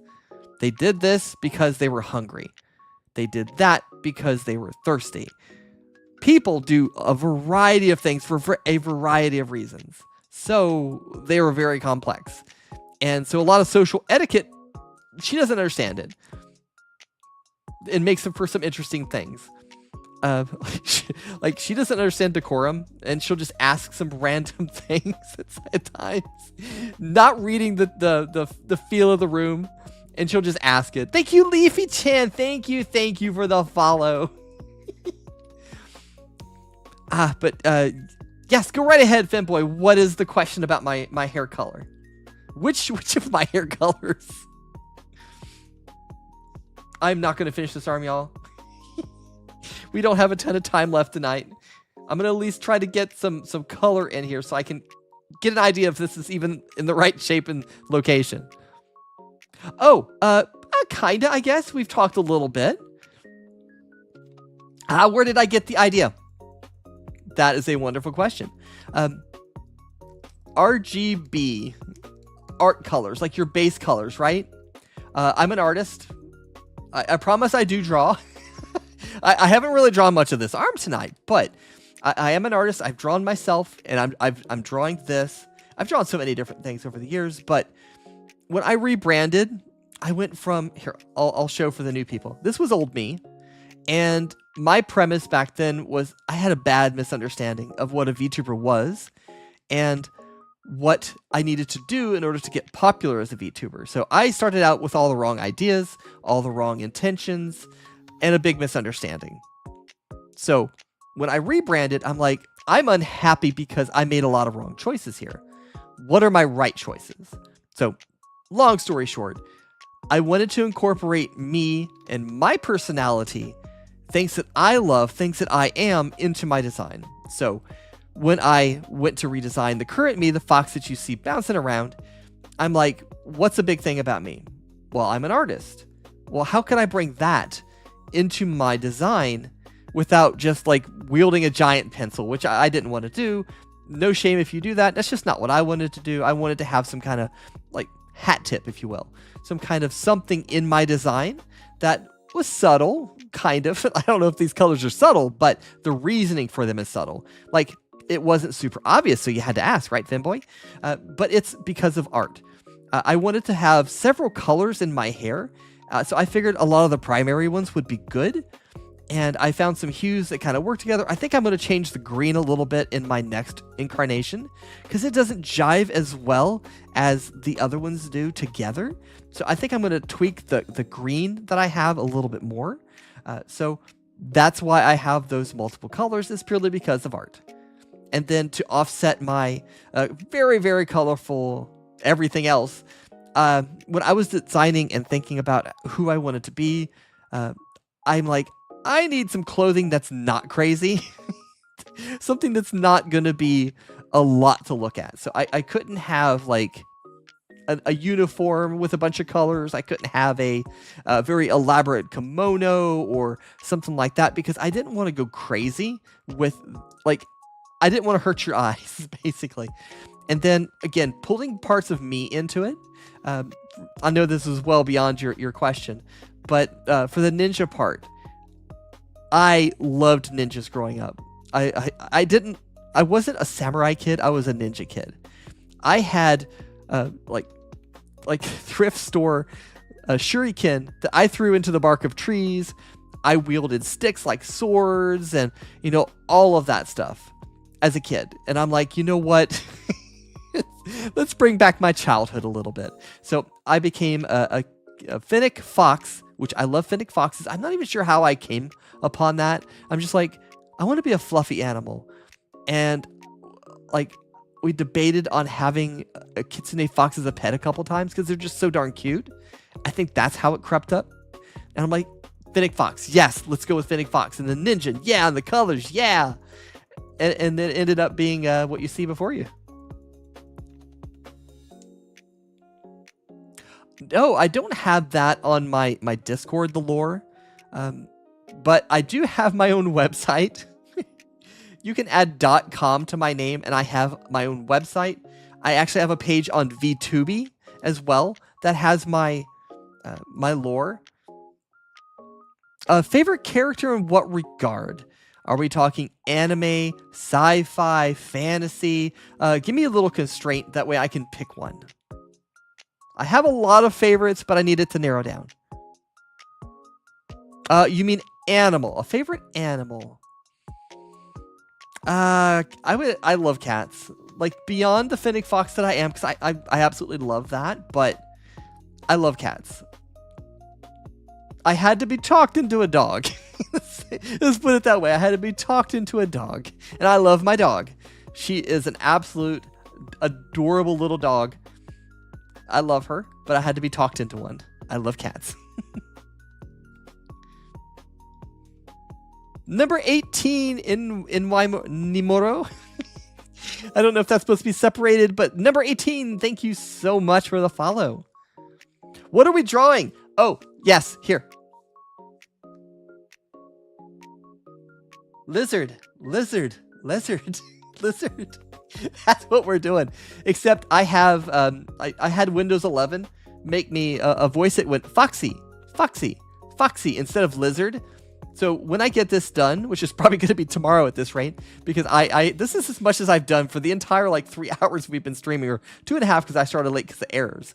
They did this because they were hungry. They did that because they were thirsty. People do a variety of things for a variety of reasons. So they were very complex. And so a lot of social etiquette, she doesn't understand it. It makes for some interesting things. Like she doesn't understand decorum and she'll just ask some random things at times, not reading the feel of the room, and she'll just ask it. Thank you, Leafy Chan. Thank you for the follow. But yes, go right ahead, Femboy. What is the question about my hair color? Which of my hair colors? I'm not gonna finish this arm, y'all. We don't have a ton of time left tonight. I'm going to at least try to get some color in here so I can get an idea if this is even in the right shape and location. Oh, kinda, I guess. We've talked a little bit. Where did I get the idea? That is a wonderful question. RGB, art colors, like your base colors, right? I'm an artist. I promise I do draw. I haven't really drawn much of this arm tonight, but I am an artist. I've drawn myself, and I'm drawing this. I've drawn so many different things over the years, but when I rebranded, I went from here. I'll show for the new people. This was old me, and my premise back then was I had a bad misunderstanding of what a VTuber was, and what I needed to do in order to get popular as a VTuber. So I started out with all the wrong ideas, all the wrong intentions, and a big misunderstanding. So when I rebranded, I'm like, I'm unhappy because I made a lot of wrong choices here. What are my right choices? So long story short, I wanted to incorporate me and my personality, things that I love, things that I am, into my design. So when I went to redesign the current me, the fox that you see bouncing around, I'm like, what's a big thing about me? Well, I'm an artist. Well, how can I bring that into my design without just like wielding a giant pencil, which I didn't want to do. No shame if you do that. That's just not what I wanted to do. I wanted to have some kind of like hat tip, if you will, some kind of something in my design that was subtle, kind of. I don't know if these colors are subtle, but the reasoning for them is subtle. Like it wasn't super obvious, so you had to ask, right, Femboy? But it's because of art. I wanted to have several colors in my hair So I figured a lot of the primary ones would be good. And I found some hues that kind of work together. I think I'm going to change the green a little bit in my next incarnation because it doesn't jive as well as the other ones do together. So I think I'm going to tweak the green that I have a little bit more. So that's why I have those multiple colors, is purely because of art. And then to offset my very, very colorful everything else, when I was designing and thinking about who I wanted to be, I'm like, I need some clothing that's not crazy. Something that's not going to be a lot to look at. So I couldn't have like a uniform with a bunch of colors. I couldn't have a very elaborate kimono or something like that because I didn't want to go crazy with, like, I didn't want to hurt your eyes, basically. And then, again, pulling parts of me into it. I know this is well beyond your question, but for the ninja part, I loved ninjas growing up. I wasn't a samurai kid. I was a ninja kid. I had like thrift store shuriken that I threw into the bark of trees. I wielded sticks like swords and, all of that stuff as a kid. And I'm like, you know what? Let's bring back my childhood a little bit. So I became a Fennec Fox, which I love Fennec Foxes. I'm not even sure how I came upon that. I'm just like, I want to be a fluffy animal. And like, we debated on having a Kitsune Fox as a pet a couple times because they're just so darn cute. I think that's how it crept up. And I'm like, Fennec Fox, yes, let's go with Fennec Fox. And the ninja, yeah, and the colors, yeah. And then it ended up being what you see before you. No, I don't have that on my Discord, the lore. But I do have my own website. You can add .com to my name, and I have my own website. I actually have a page on VTuber as well that has my my lore. Favorite character in what regard? Are we talking anime, sci-fi, fantasy? Give me a little constraint. That way I can pick one. I have a lot of favorites, but I need it to narrow down. You mean animal? A favorite animal? I love cats. Like beyond the Fennec Fox that I am, because I absolutely love that. But I love cats. I had to be talked into a dog. Let's put it that way. I had to be talked into a dog, and I love my dog. She is an absolute adorable little dog. I love her, but I had to be talked into one. I love cats. Number 18 in Nimoro. I don't know if that's supposed to be separated, but number 18, thank you so much for the follow. What are we drawing? Oh, yes, here. Lizard. Lizard. That's what we're doing. Except I have, I had Windows 11 make me a voice that went Foxy instead of lizard. So when I get this done, which is probably going to be tomorrow at this rate, because this is as much as I've done for the entire like 3 hours we've been streaming, or 2.5 because I started late because of errors.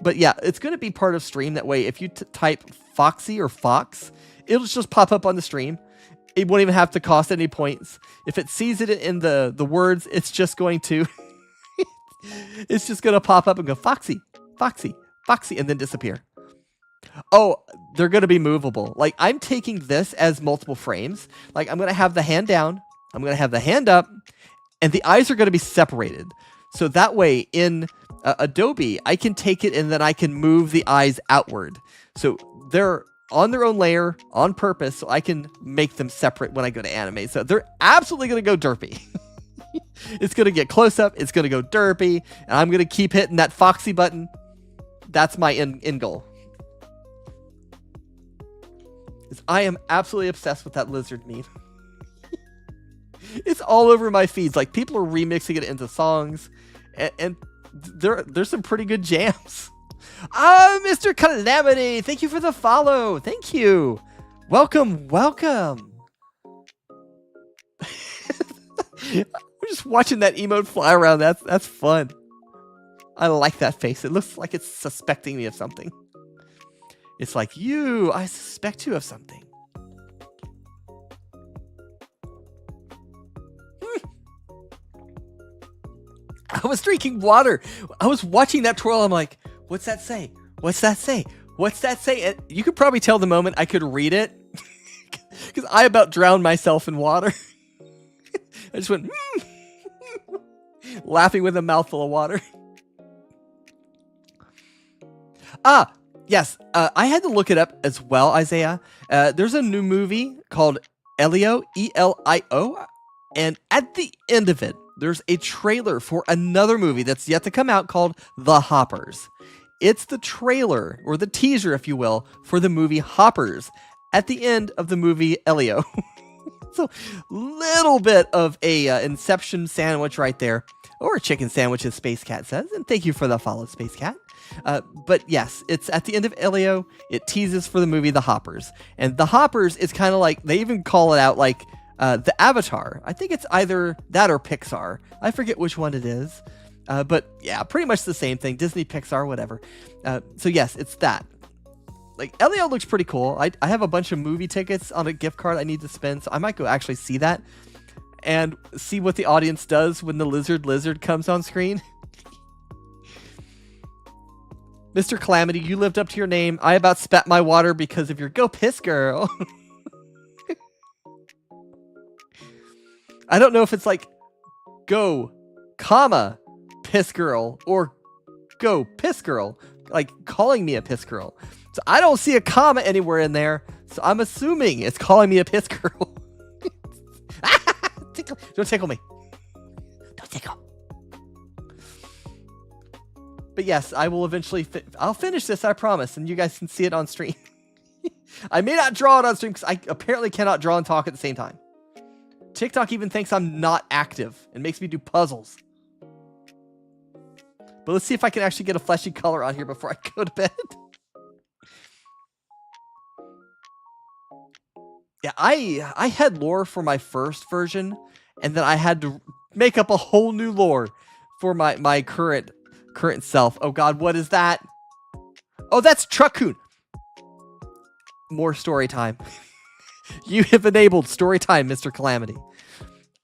But yeah, it's going to be part of stream. That way, if you type Foxy or Fox, it'll just pop up on the stream. It won't even have to cost any points. If it sees it in the words, it's just going to it's just going to pop up and go Foxy, and then disappear. Oh, they're going to be movable. Like, I'm taking this as multiple frames. Like, I'm going to have the hand down, I'm going to have the hand up, and the eyes are going to be separated. So that way, in Adobe, I can take it and then I can move the eyes outward. So they're on their own layer on purpose, so I can make them separate when I go to animate. So they're absolutely going to go derpy. It's going to get close up, it's going to go derpy, and I'm going to keep hitting that Foxy button. That's my end goal. I am absolutely obsessed with that lizard meme. It's all over my feeds. Like, people are remixing it into songs, and there's some pretty good jams. Mr. Calamity, thank you for the follow. Thank you. Welcome. I'm just watching that emote fly around. That's fun. I like that face. It looks like it's suspecting me of something. It's like, I suspect you of something. I was drinking water. I was watching that twirl. I'm like, what's that say? What's that say? What's that say? And you could probably tell the moment I could read it because I about drowned myself in water. I just went, laughing with a mouthful of water. Yes. I had to look it up as well, Isaiah. There's a new movie called Elio, Elio. And at the end of it, there's a trailer for another movie that's yet to come out called The Hoppers. It's the trailer, or the teaser, if you will, for the movie Hoppers at the end of the movie Elio. So, little bit of a Inception sandwich right there, or a chicken sandwich, as Space Cat says. And thank you for the follow, Space Cat. But yes, it's at the end of Elio. It teases for the movie The Hoppers. And The Hoppers is kind of like, they even call it out like the Avatar. I think it's either that or Pixar. I forget which one it is. But yeah, pretty much the same thing. Disney, Pixar, whatever. So yes, it's that. Like, Elio looks pretty cool. I have a bunch of movie tickets on a gift card I need to spend, so I might go actually see that and see what the audience does when the lizard comes on screen. Mr. Calamity, you lived up to your name. I about spat my water because of your go piss girl. I don't know if it's like go, comma, piss girl, or go piss girl, like calling me a piss girl. So I don't see a comma anywhere in there, so I'm assuming it's calling me a piss girl. Don't tickle me. Don't tickle. But yes, I will eventually, I'll finish this, I promise, and you guys can see it on stream. I may not draw it on stream because I apparently cannot draw and talk at the same time. TikTok even thinks I'm not active and makes me do puzzles. But let's see if I can actually get a fleshy color on here before I go to bed. Yeah, I had lore for my first version, and then I had to make up a whole new lore for my current self. Oh god, what is that? Oh, that's Truck-kun. More story time. You have enabled story time, Mr. Calamity.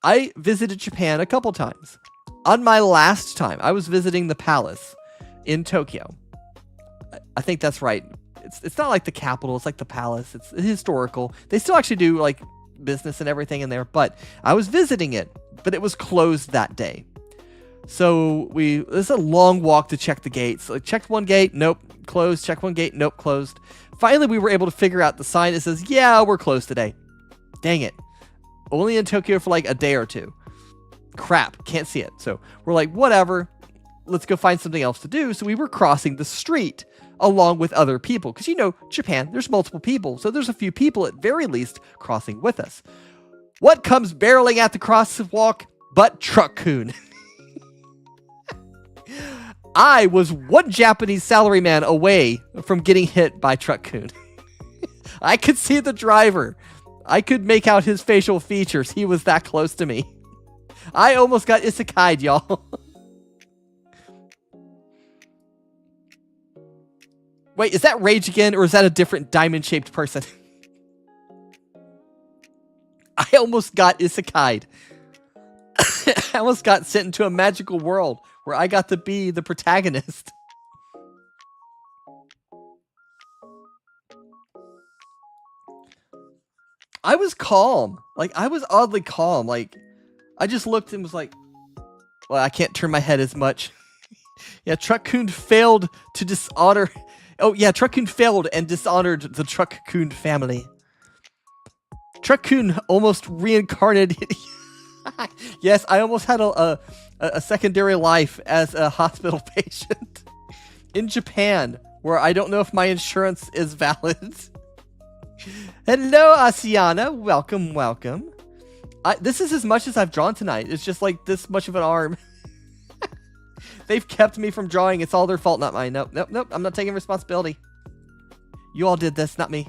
I visited Japan a couple times. On my last time, I was visiting the palace in Tokyo. I think that's right. It's not like the capital, it's like the palace. It's historical. They still actually do like business and everything in there, but I was visiting it, but it was closed that day. So it's a long walk to check the gates. Like, checked one gate, nope, closed. Check one gate, nope, closed. Finally, we were able to figure out the sign that says, yeah, we're closed today. Dang it. Only in Tokyo for like a day or two. Crap, can't see it. So we're like, whatever, let's go find something else to do. So we were crossing the street along with other people. Because, you know, Japan, there's multiple people. So there's a few people at very least crossing with us. What comes barreling at the crosswalk but Truck-kun? I was one Japanese salaryman away from getting hit by Truck-kun. I could see the driver. I could make out his facial features. He was that close to me. I almost got isekai'd, y'all. Wait, is that Rage again, or is that a different diamond-shaped person? I almost got isekai'd. I almost got sent into a magical world where I got to be the protagonist. I was calm. Like, I was oddly calm. Like, I just looked and was like, well, I can't turn my head as much. Yeah, Truck-kun failed to dishonor... Oh, yeah, Truck-kun failed and dishonored the Truck-kun family. Truck-kun almost reincarnated... Yes, I almost had a secondary life as a hospital patient in Japan, where I don't know if my insurance is valid. Hello, Asiana. Welcome, welcome. This is as much as I've drawn tonight. It's just like this much of an arm. They've kept me from drawing. It's all their fault, not mine. Nope, nope, nope. I'm not taking responsibility. You all did this, not me.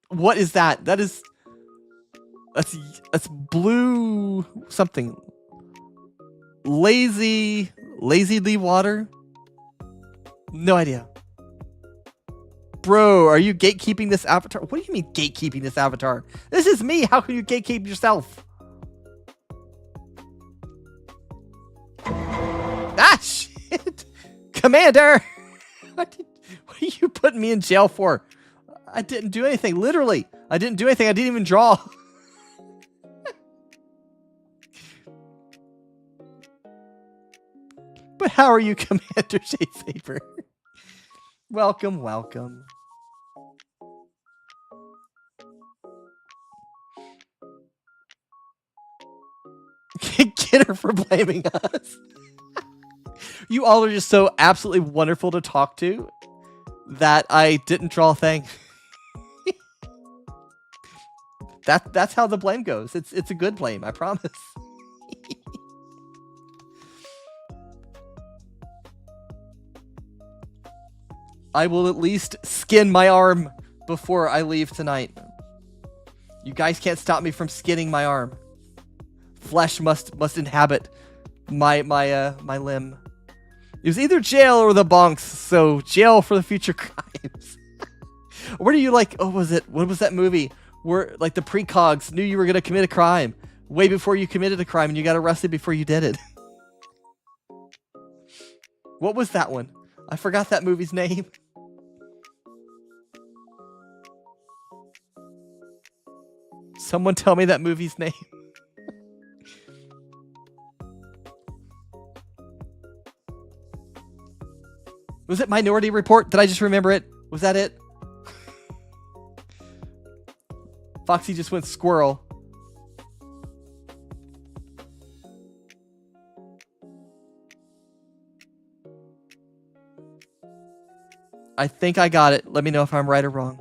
What is that? That is... That's blue something. Lazy leave water? No idea. Bro, are you gatekeeping this avatar? What do you mean gatekeeping this avatar? This is me. How can you gatekeep yourself? Ah, shit. Commander! What are you putting me in jail for? I didn't do anything. Literally. I didn't do anything. I didn't even draw. But how are you, Commander Shadesaber? Welcome, welcome. Get her for blaming us. You all are just so absolutely wonderful to talk to that I didn't draw a thing. That's how the blame goes. It's a good blame, I promise. I will at least skin my arm before I leave tonight. You guys can't stop me from skinning my arm. Flesh must inhabit my limb. It was either jail or the bonks, so jail for the future crimes. Where do you like? Oh, what was that movie where like the precogs knew you were gonna commit a crime way before you committed a crime and you got arrested before you did it? What was that one? I forgot that movie's name. Someone tell me that movie's name. Was it Minority Report? Did I just remember it? Was that it? Foxy just went squirrel. I think I got it. Let me know if I'm right or wrong.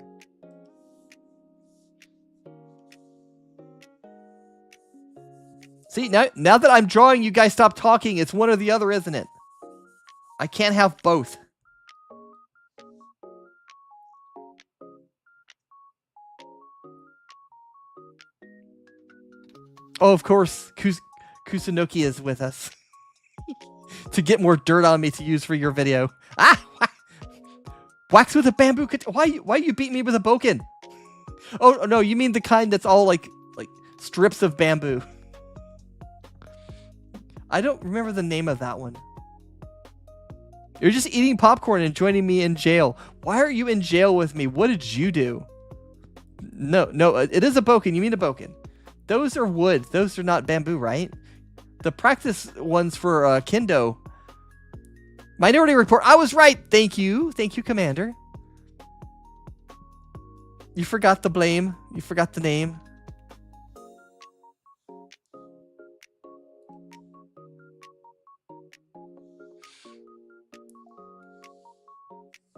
See, now that I'm drawing, you guys stop talking. It's one or the other, isn't it? I can't have both. Oh, of course, Kusunoki is with us. To get more dirt on me to use for your video. Ah! Wax with a bamboo why you beat me with a boken? Oh, no, you mean the kind that's all like strips of bamboo. I don't remember the name of that one. You're just eating popcorn and joining me in jail. Why are you in jail with me? What did you do? No, it is a boken. You mean a boken. Those are wood. Those are not bamboo, right? The practice ones for Kendo. Minority Report. I was right. Thank you. Thank you, Commander. You forgot the blame. You forgot the name.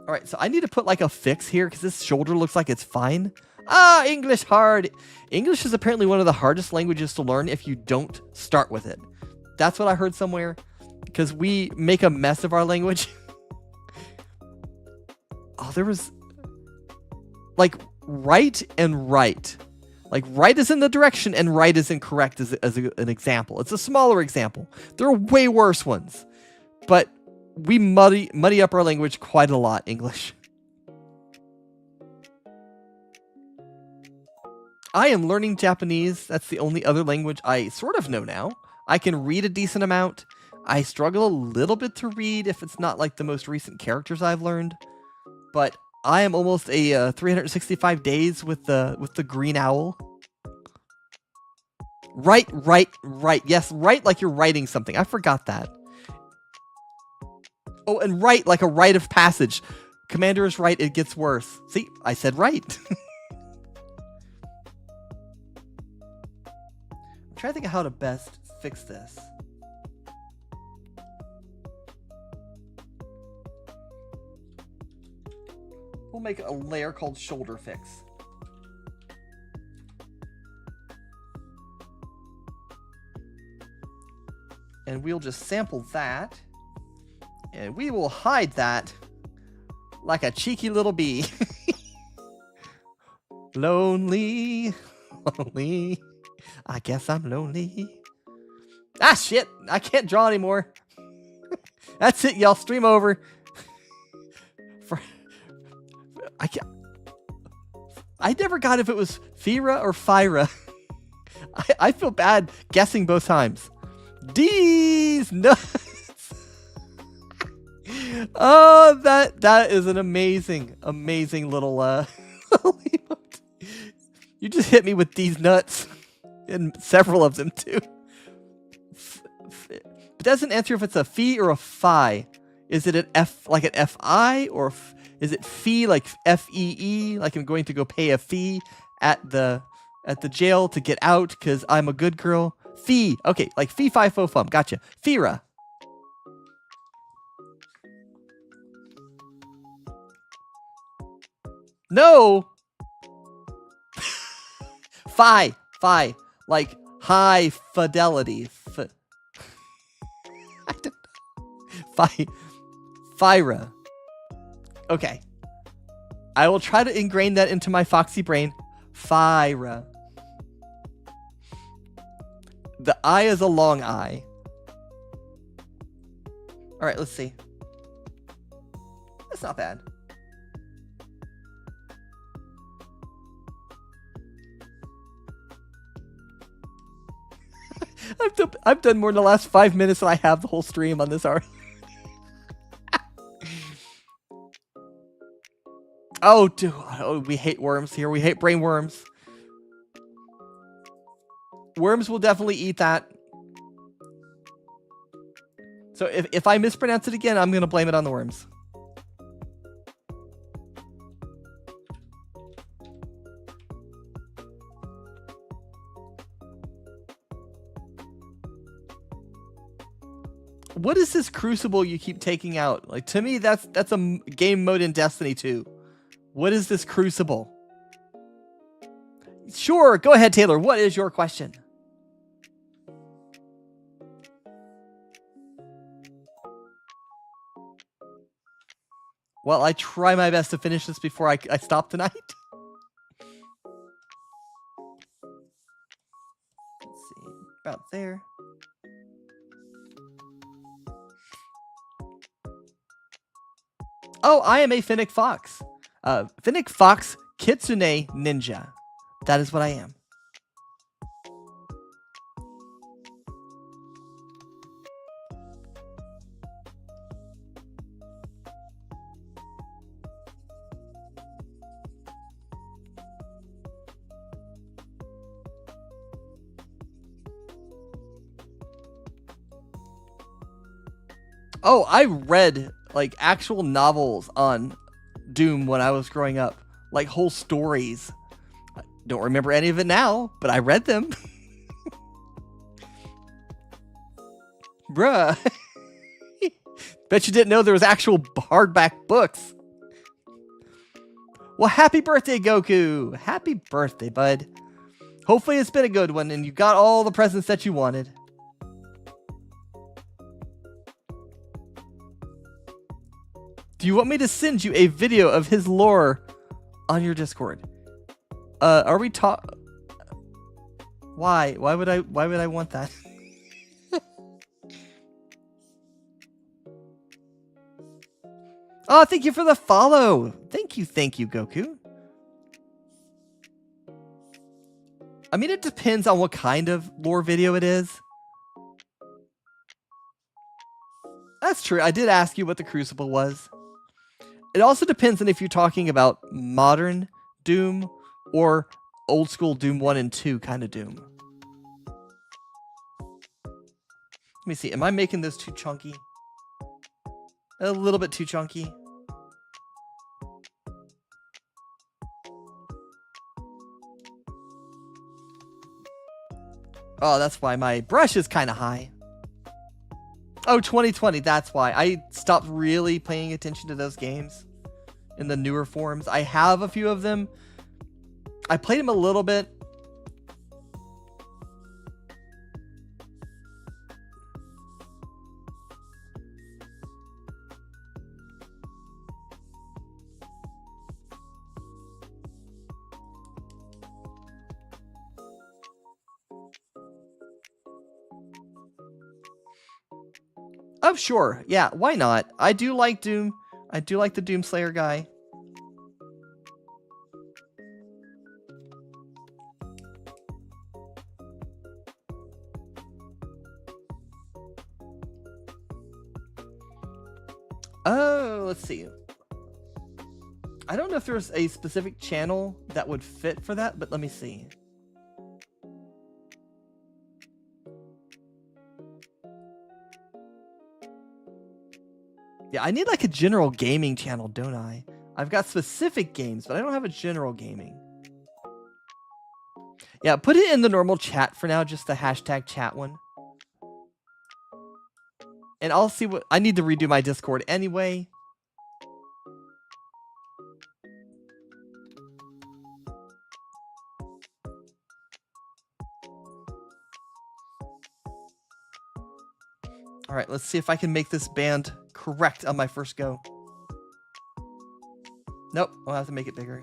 All right, so I need to put like a fix here because this shoulder looks like it's fine. Ah, English hard. English is apparently one of the hardest languages to learn if you don't start with it. That's what I heard somewhere, because we make a mess of our language. Oh, there was like right and right. Like right is in the direction and right is incorrect as an example. It's a smaller example. There are way worse ones, but we muddy up our language quite a lot, English. I am learning Japanese. That's the only other language I sort of know now. I can read a decent amount. I struggle a little bit to read if it's not like the most recent characters I've learned. But I am almost a 365 days with the green owl. Right. Yes, right like you're writing something. I forgot that. Oh, and right like a rite of passage. Commander is right, it gets worse. See, I said right. I'm trying to think of how to best fix this. We'll make a layer called shoulder fix. And we'll just sample that. And we will hide that like a cheeky little bee. Lonely. I guess I'm lonely. Ah, shit. I can't draw anymore. That's it, y'all. Stream over. For, I can't. I never got if it was Fira or Fyra. I feel bad guessing both times. D's nuts. Oh, that is an amazing little little emote. You just hit me with these nuts, and several of them too. It doesn't answer if it's a fee or a fi. Is it an F like an FI, or is it fee like FEE? Like I'm going to go pay a fee at the jail to get out because I'm a good girl. Fee, okay, like fee fi fo fum. Gotcha. Fira. No. Fi, like high fidelity. Fyra. Okay. I will try to ingrain that into my foxy brain. Fyra. The I is a long I. All right, let's see. That's not bad. I've done more in the last 5 minutes than I have the whole stream on this already. Oh, dude. Oh, we hate worms here. We hate brain worms. Worms will definitely eat that. So if I mispronounce it again, I'm going to blame it on the worms. What is this crucible you keep taking out? Like, to me, that's a game mode in Destiny 2. What is this crucible? Sure, go ahead, Taylor. What is your question? Well, I try my best to finish this before I stop tonight. Let's see, about there. Oh, I am a Fennec Fox. Fennec Fox Kitsune Ninja. That is what I am. Oh, I read like actual novels on Doom when I was growing up, like whole stories. I don't remember any of it now, but I read them. Bruh. Bet you didn't know there was actual hardback books. Well, happy birthday, Goku. Happy birthday, bud. Hopefully it's been a good one and you got all the presents that you wanted. Do you want me to send you a video of his lore on your Discord? Are we Why? Why would I want that? Oh, thank you for the follow. Thank you, Goku. I mean, it depends on what kind of lore video it is. That's true. I did ask you what the Crucible was. It also depends on if you're talking about modern Doom or old school Doom 1 and 2 kind of Doom. Let me see. Am I making this too chunky? A little bit too chunky. Oh, that's why my brush is kind of high. Oh, 2020, that's why. I stopped really paying attention to those games in the newer forms. I have a few of them. I played them a little bit. Oh, sure. Yeah, why not? I do like Doom. I do like the Doomslayer guy. Oh, let's see. I don't know if there's a specific channel that would fit for that, but let me see. Yeah, I need like a general gaming channel, don't I? I've got specific games, but I don't have a general gaming. Yeah, put it in the normal chat for now, just the hashtag chat one. And I'll see what... I need to redo my Discord anyway. Alright, let's see if I can make this band correct on my first go. Nope, I'll have to make it bigger.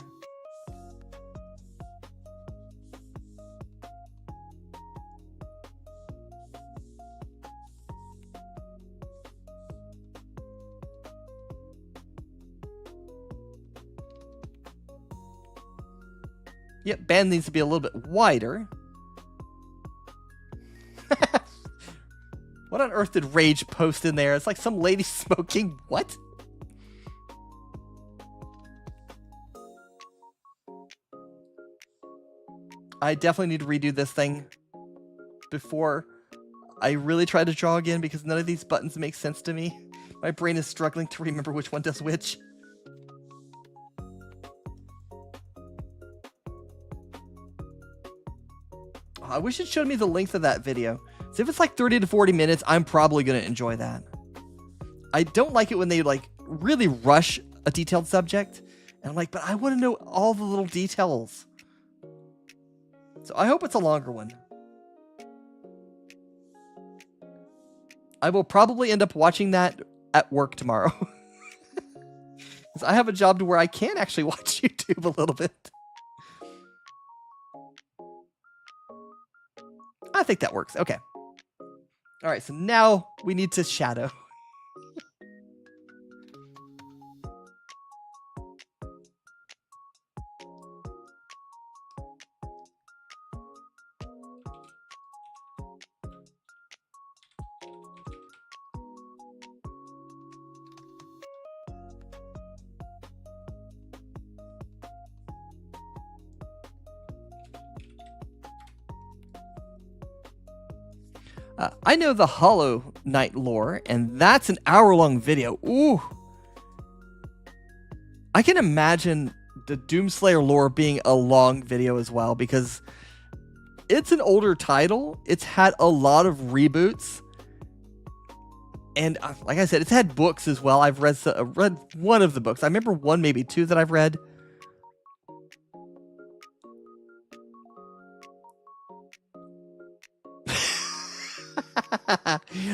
Yep, band needs to be a little bit wider. What on earth did Rage post in there? It's like some lady smoking. What? I definitely need to redo this thing before I really try to draw again, because none of these buttons make sense to me. My brain is struggling to remember which one does which. I wish it showed me the length of that video. So if it's like 30 to 40 minutes, I'm probably going to enjoy that. I don't like it when they like really rush a detailed subject. And I'm like, but I want to know all the little details. So I hope it's a longer one. I will probably end up watching that at work tomorrow. Because I have a job to where I can actually watch YouTube a little bit. I think that works. Okay. All right, so now we need to shadow. I know the Hollow Knight lore, and that's an hour-long video. Ooh. I can imagine the Doomslayer lore being a long video as well, because it's an older title. It's had a lot of reboots. And like I said, it's had books as well. I've read one of the books. I remember one, maybe two that I've read.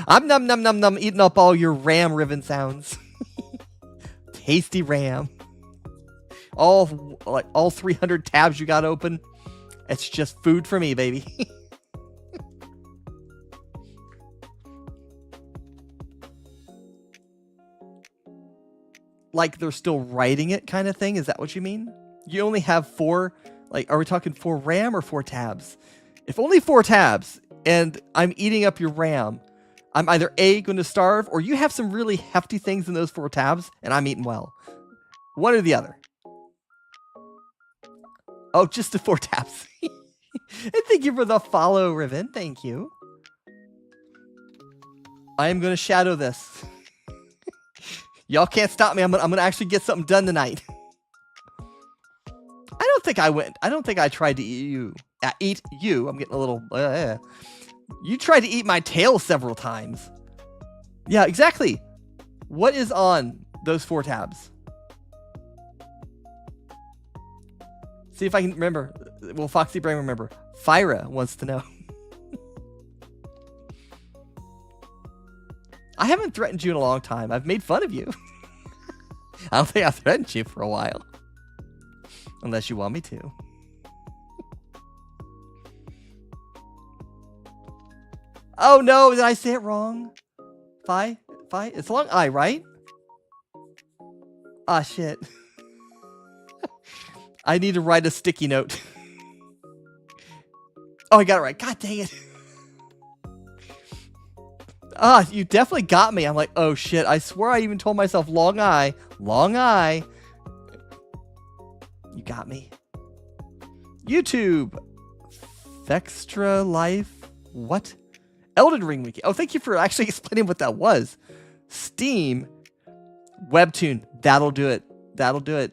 I'm num num num num eating up all your RAM ribbon sounds. Tasty RAM. All 300 tabs you got open. It's just food for me, baby. Like they're still writing it kind of thing? Is that what you mean? You only have 4, like, are we talking 4 RAM or 4 tabs? If only 4 tabs and I'm eating up your RAM, I'm either A, going to starve, or you have some really hefty things in those 4 tabs and I'm eating well. One or the other. Oh, just the 4 tabs. And thank you for the follow, Riven. Thank you. I am going to shadow this. Y'all can't stop me. I'm gonna actually get something done tonight. I don't think I tried to eat you. Eat you. I'm getting a little... You tried to eat my tail several times. Yeah, exactly. What is on those 4 tabs? See if I can remember. Will Foxy Brain remember? Fyra wants to know. I haven't threatened you in a long time. I've made fun of you. I don't think I've threatened you for a while. Unless you want me to. Oh no, did I say it wrong? Fi? It's long I, right? Ah, shit. I need to write a sticky note. Oh, I got it right. God dang it. Ah, you definitely got me. I'm like, oh shit. I swear I even told myself long I. Long I. You got me. YouTube. Vextra Life. What? Elden Ring Wiki. Oh, thank you for actually explaining what that was. Steam. Webtoon. That'll do it. That'll do it.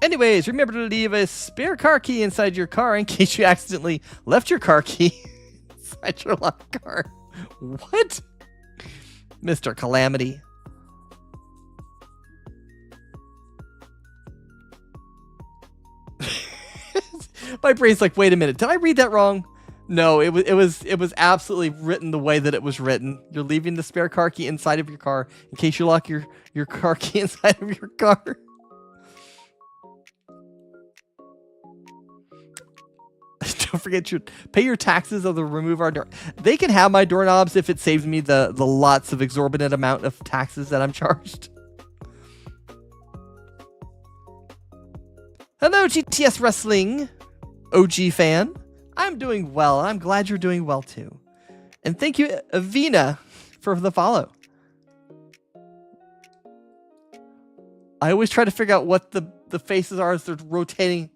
Anyways, remember to leave a spare car key inside your car in case you accidentally left your car key inside your locked car. What? Mr. Calamity. My brain's like, wait a minute, did I read that wrong? No, it was absolutely written the way that it was written. You're leaving the spare car key inside of your car in case you lock your car key inside of your car. Don't forget to pay your taxes or they'll remove our door. They can have my doorknobs if it saves me the lots of exorbitant amount of taxes that I'm charged. Hello, GTS Wrestling OG fan. I'm doing well. I'm glad you're doing well too. And thank you, Avina, for the follow. I always try to figure out what the faces are as they're rotating.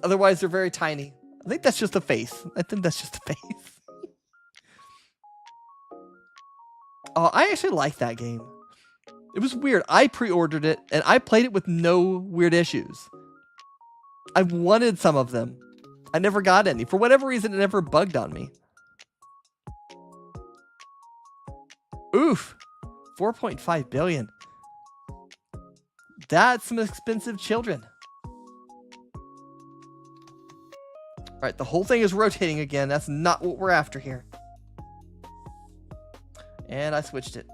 Otherwise, they're very tiny. I think that's just a face. I think that's just a face. Oh, I actually like that game. It was weird. I pre-ordered it, and I played it with no weird issues. I wanted some of them. I never got any. For whatever reason, it never bugged on me. Oof. 4.5 billion. That's some expensive children. All right, the whole thing is rotating again. That's not what we're after here. And I switched it.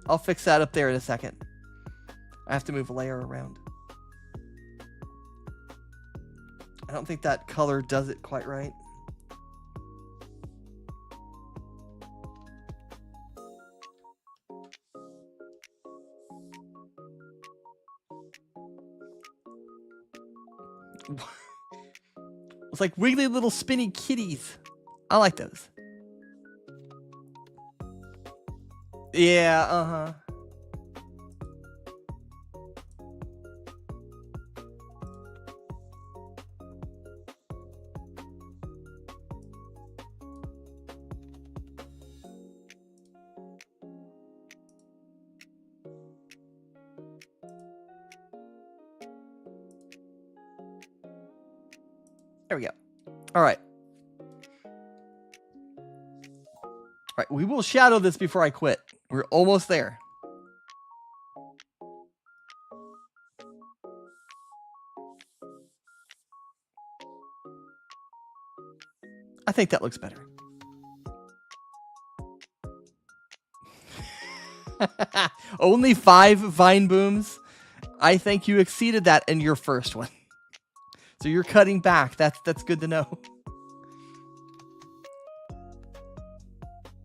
I'll fix that up there in a second. I have to move a layer around. I don't think that color does it quite right. It's like wiggly little spinny kitties. I like those. Yeah, uh-huh. There we go. All right. All right, we will shadow this before I quit. We're almost there. I think that looks better. Only 5 vine booms. I think you exceeded that in your first one. So you're cutting back. That's good to know.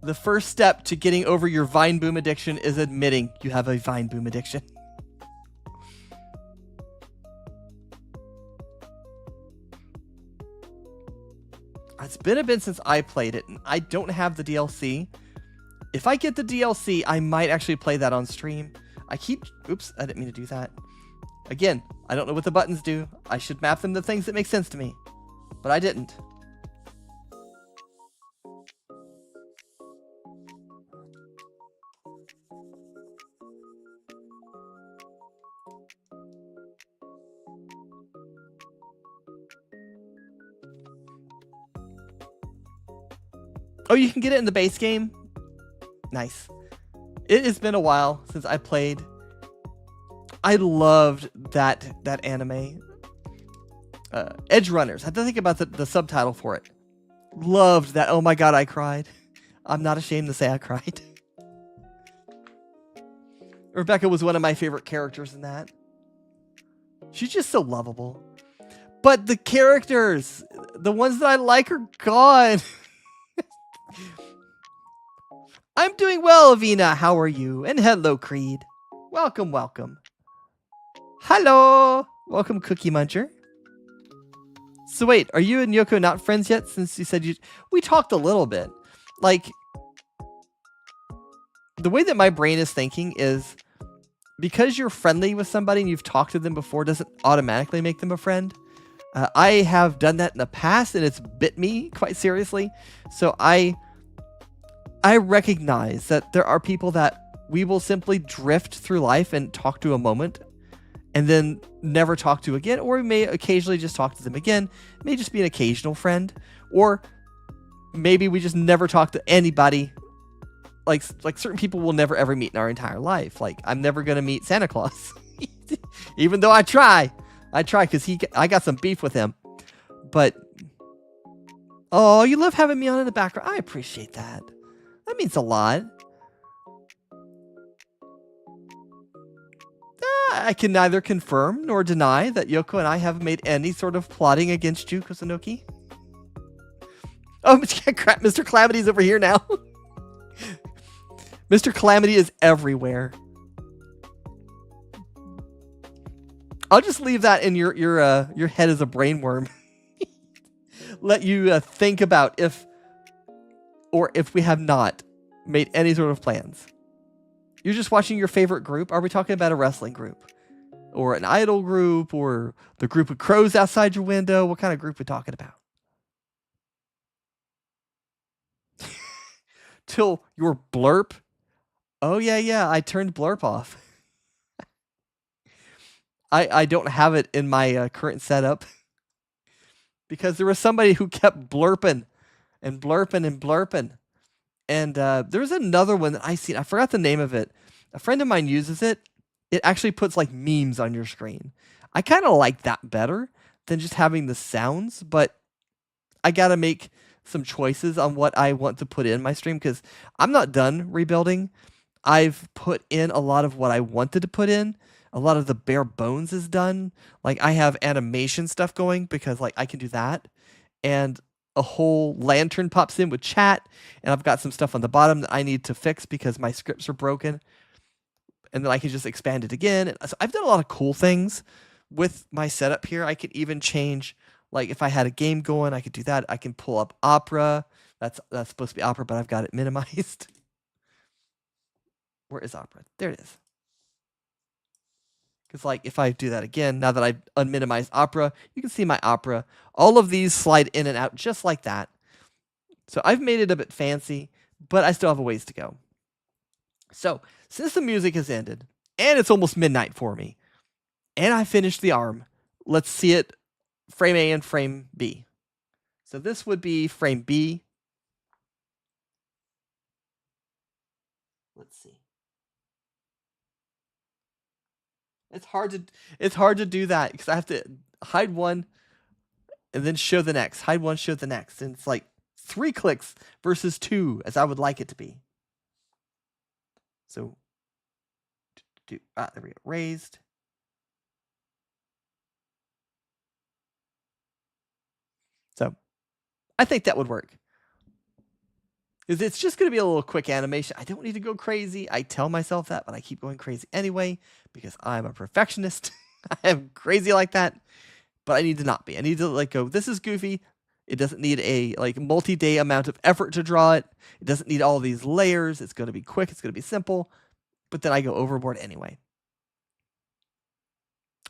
The first step to getting over your vine boom addiction is admitting you have a vine boom addiction. It's been a bit since I played it, and I don't have the DLC. If I get the DLC, I might actually play that on stream. Oops, I didn't mean to do that. Again, I don't know what the buttons do. I should map them to things that make sense to me. But I didn't. Oh, you can get it in the base game? Nice. It has been a while since I played. I loved that anime. Edge Runners. I had to think about the subtitle for it. Loved that. Oh my god, I cried. I'm not ashamed to say I cried. Rebecca was one of my favorite characters in that. She's just so lovable. But the characters, the ones that I like, are gone. I'm doing well, Avina. How are you? And hello, Creed. Welcome, welcome. Hello. Welcome, Cookie Muncher. So wait, are you and Yoko not friends yet? Since you said we talked a little bit. Like, the way that my brain is thinking is because you're friendly with somebody and you've talked to them before doesn't automatically make them a friend. I have done that in the past and it's bit me quite seriously. So I recognize that there are people that we will simply drift through life and talk to a moment and then never talk to again, or we may occasionally just talk to them again. It may just be an occasional friend, or maybe we just never talk to anybody. Like certain people we'll never ever meet in our entire life. Like I'm never gonna meet Santa Claus, even though I try because I got some beef with him. But oh, you love having me on in the background. I appreciate that. That means a lot. I can neither confirm nor deny that Yoko and I haven't made any sort of plotting against you, Kusunoki. Oh, crap, Mr. Calamity's over here now. Mr. Calamity is everywhere. I'll just leave that in your head as a brainworm. Let you think about if we have not made any sort of plans. You're just watching your favorite group. Are we talking about a wrestling group? Or an idol group? Or the group of crows outside your window? What kind of group are we talking about? Till your blurp? Oh, yeah, I turned blurp off. I don't have it in my current setup. Because there was somebody who kept blurping and blurping and blurping. And there was another one that I seen. I forgot the name of it. A friend of mine uses it. It actually puts like memes on your screen. I kind of like that better than just having the sounds, but I got to make some choices on what I want to put in my stream because I'm not done rebuilding. I've put in a lot of what I wanted to put in. A lot of the bare bones is done. Like I have animation stuff going because like I can do that. And a whole lantern pops in with chat, and I've got some stuff on the bottom that I need to fix because my scripts are broken, and then I can just expand it again. And so I've done a lot of cool things with my setup here. I could even change, like if I had a game going, I could do that. I can pull up Opera. That's supposed to be Opera, but I've got it minimized. Where is Opera? There it is. Because like if I do that again, now that I've unminimized Opera, you can see my Opera. All of these slide in and out just like that. So I've made it a bit fancy, but I still have a ways to go. So since the music has ended, and it's almost midnight for me, and I finished the arm, let's see it frame A and frame B. So this would be frame B. Let's see. It's hard to do that because I have to hide one and then show the next. Hide one, show the next. And it's like 3 clicks versus 2 as I would like it to be. So there we go. Raised. So I think that would work. It's just going to be a little quick animation. I don't need to go crazy. I tell myself that, but I keep going crazy anyway because I'm a perfectionist. I am crazy like that, but I need to not be. I need to like go, this is goofy. It doesn't need a like multi-day amount of effort to draw it. It doesn't need all these layers. It's going to be quick. It's going to be simple. But then I go overboard anyway.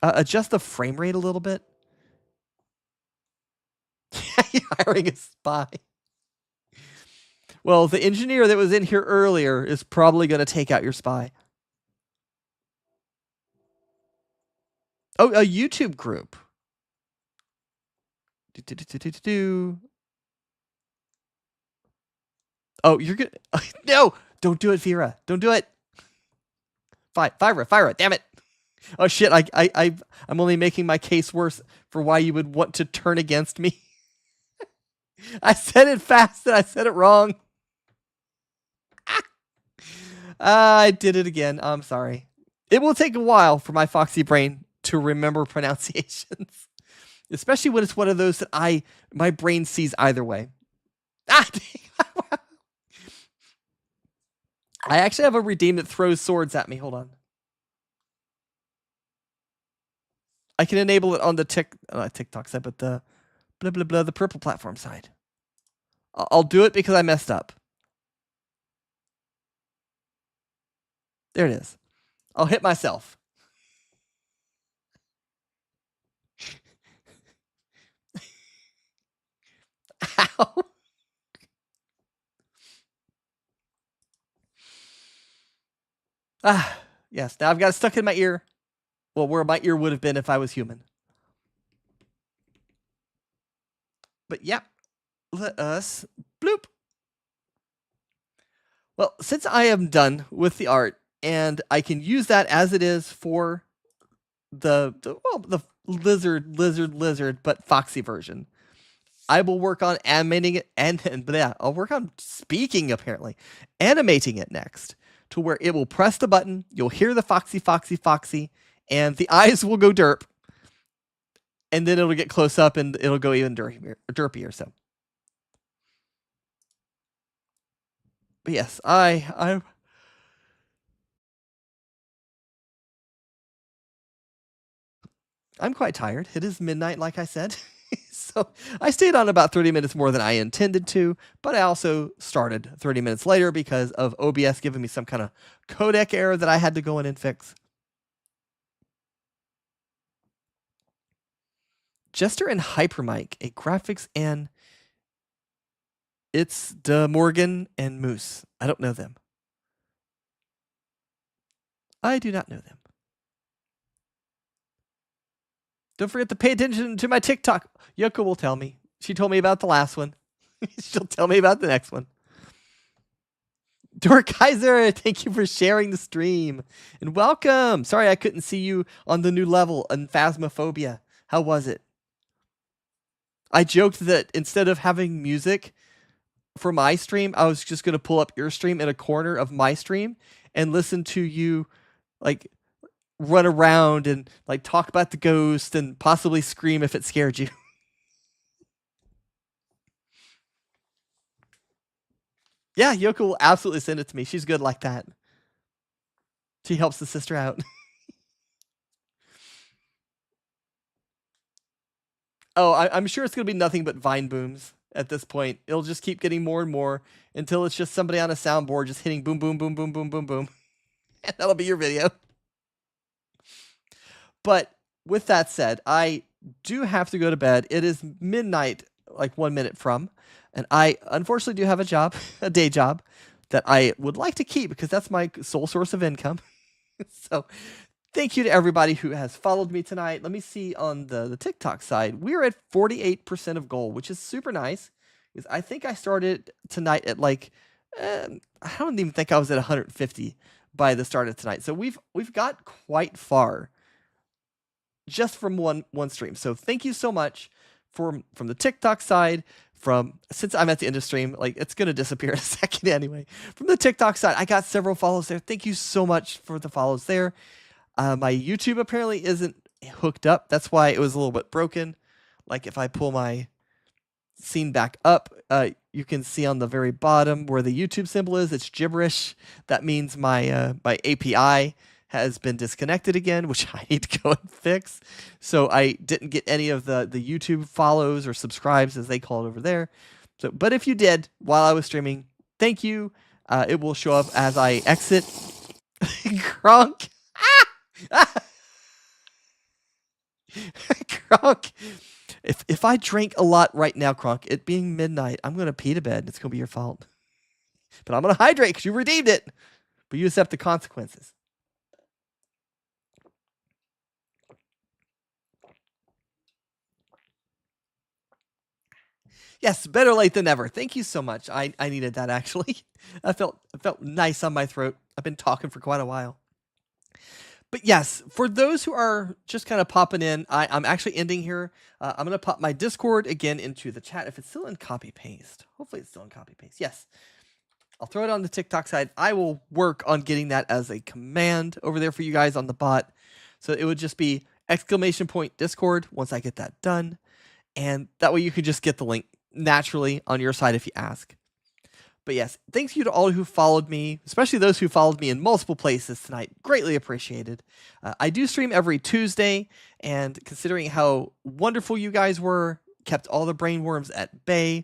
Adjust the frame rate a little bit. Hiring a spy. Well, the engineer that was in here earlier is probably going to take out your spy. Oh, a YouTube group. Oh, you're good. No, don't do it, Vera. Don't do it. Fyra, damn it. Oh shit, I'm only making my case worse for why you would want to turn against me. I said it fast and I said it wrong. I did it again. I'm sorry. It will take a while for my foxy brain to remember pronunciations, especially when it's one of those that my brain sees either way. Ah, I actually have a redeem that throws swords at me. Hold on. I can enable it on the TikTok side, but the the purple platform side. I'll do it because I messed up. There it is. I'll hit myself. Ow. Ah, yes. Now I've got it stuck in my ear. Well, where my ear would have been if I was human. But yeah, let us bloop. Well, since I am done with the art and I can use that as it is for the lizard, but foxy version, I will work on animating it and I'll work on animating it next to where it will press the button. You'll hear the foxy, and the eyes will go derp. And then it'll get close up and it'll go even derpier. So, but yes, I'm quite tired. It is midnight, like I said. So I stayed on about 30 minutes more than I intended to, but I also started 30 minutes later because of OBS giving me some kind of codec error that I had to go in and fix. Jester and Hypermike, a graphics and it's De Morgan and Moose. I don't know them. I do not know them. Don't forget to pay attention to my TikTok. Yoko will tell me. She told me about the last one. She'll tell me about the next one. Dorkaiser, thank you for sharing the stream. And welcome. Sorry I couldn't see you on the new level in Phasmophobia. How was it? I joked that instead of having music for my stream, I was just going to pull up your stream in a corner of my stream and listen to you like run around and like talk about the ghost and possibly scream if it scared you. Yeah, Yoko will absolutely send it to me. She's good like that. She helps the sister out. Oh, I'm sure it's going to be nothing but Vine booms at this point. It'll just keep getting more and more until it's just somebody on a soundboard just hitting boom, boom, boom, boom, boom, boom, boom. And that'll be your video. But with that said, I do have to go to bed. It is midnight, like 1 minute from. And I unfortunately do have a job, a day job, that I would like to keep because that's my sole source of income. So thank you to everybody who has followed me tonight. Let me see on the TikTok side. We're at 48% of goal, which is super nice. Because I think I started tonight at like, I don't even think I was at 150 by the start of tonight. So we've got quite far just from one stream. So thank you so much from the TikTok side. Since I'm at the end of stream, like it's gonna disappear in a second anyway. From the TikTok side, I got several follows there. Thank you so much for the follows there. My YouTube apparently isn't hooked up. That's why it was a little bit broken. Like if I pull my scene back up, you can see on the very bottom where the YouTube symbol is. It's gibberish. That means my API has been disconnected again, which I need to go and fix. So I didn't get any of the YouTube follows or subscribes as they call it over there. So, but if you did while I was streaming, thank you. It will show up as I exit. Kronk. Kronk. If I drink a lot right now, Kronk, it being midnight, I'm gonna pee to bed. It's gonna be your fault. But I'm gonna hydrate because you redeemed it. But you accept the consequences. Yes, better late than never. Thank you so much. I needed that actually. I felt nice on my throat. I've been talking for quite a while. But yes, for those who are just kind of popping in, I'm actually ending here. I'm going to pop my Discord again into the chat if it's still in copy paste. Hopefully it's still in copy paste. Yes. I'll throw it on the TikTok side. I will work on getting that as a command over there for you guys on the bot. So it would just be !Discord once I get that done. And that way you can just get the link naturally on your side if you ask. But yes, thanks you to all who followed me, especially those who followed me in multiple places tonight. Greatly appreciated. I do stream every Tuesday, and considering how wonderful you guys were, kept all the brainworms at bay.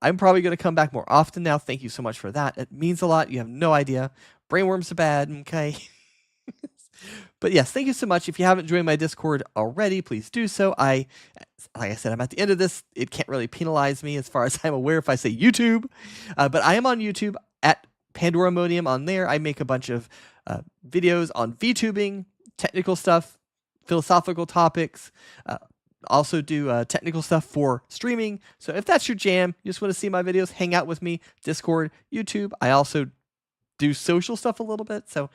I'm probably going to come back more often now. Thank you so much for that. It means a lot. You have no idea. Brainworms are bad, okay? But yes, thank you so much. If you haven't joined my Discord already, please do so. Like I said, I'm at the end of this. It can't really penalize me as far as I'm aware if I say YouTube. But I am on YouTube at Pandoramonium on there. I make a bunch of videos on VTubing, technical stuff, philosophical topics, also do technical stuff for streaming. So if that's your jam, you just want to see my videos, hang out with me, Discord, YouTube. I also do social stuff a little bit. So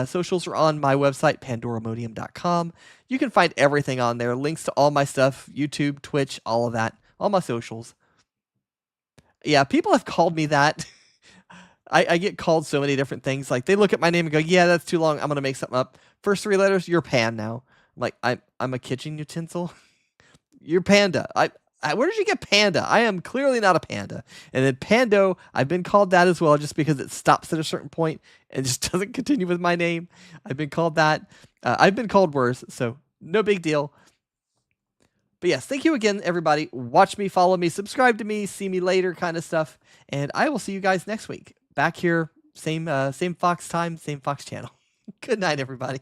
socials are on my website, pandoramonium.com. You can find everything on there. Links to all my stuff, YouTube, Twitch, all of that, all my socials. Yeah, people have called me that. I get called so many different things. Like they look at my name and go, yeah, that's too long. I'm going to make something up. First 3 letters, you're Pan now. I'm like, I'm a kitchen utensil. You're Panda. Where did you get Panda? I am clearly not a panda. And then Pando, I've been called that as well, just because it stops at a certain point and just doesn't continue with my name. I've been called that. I've been called worse, so no big deal. But yes, thank you again, everybody. Watch me, follow me, subscribe to me, see me later kind of stuff. And I will see you guys next week. Back here, same Fox time, same Fox channel. Good night, everybody.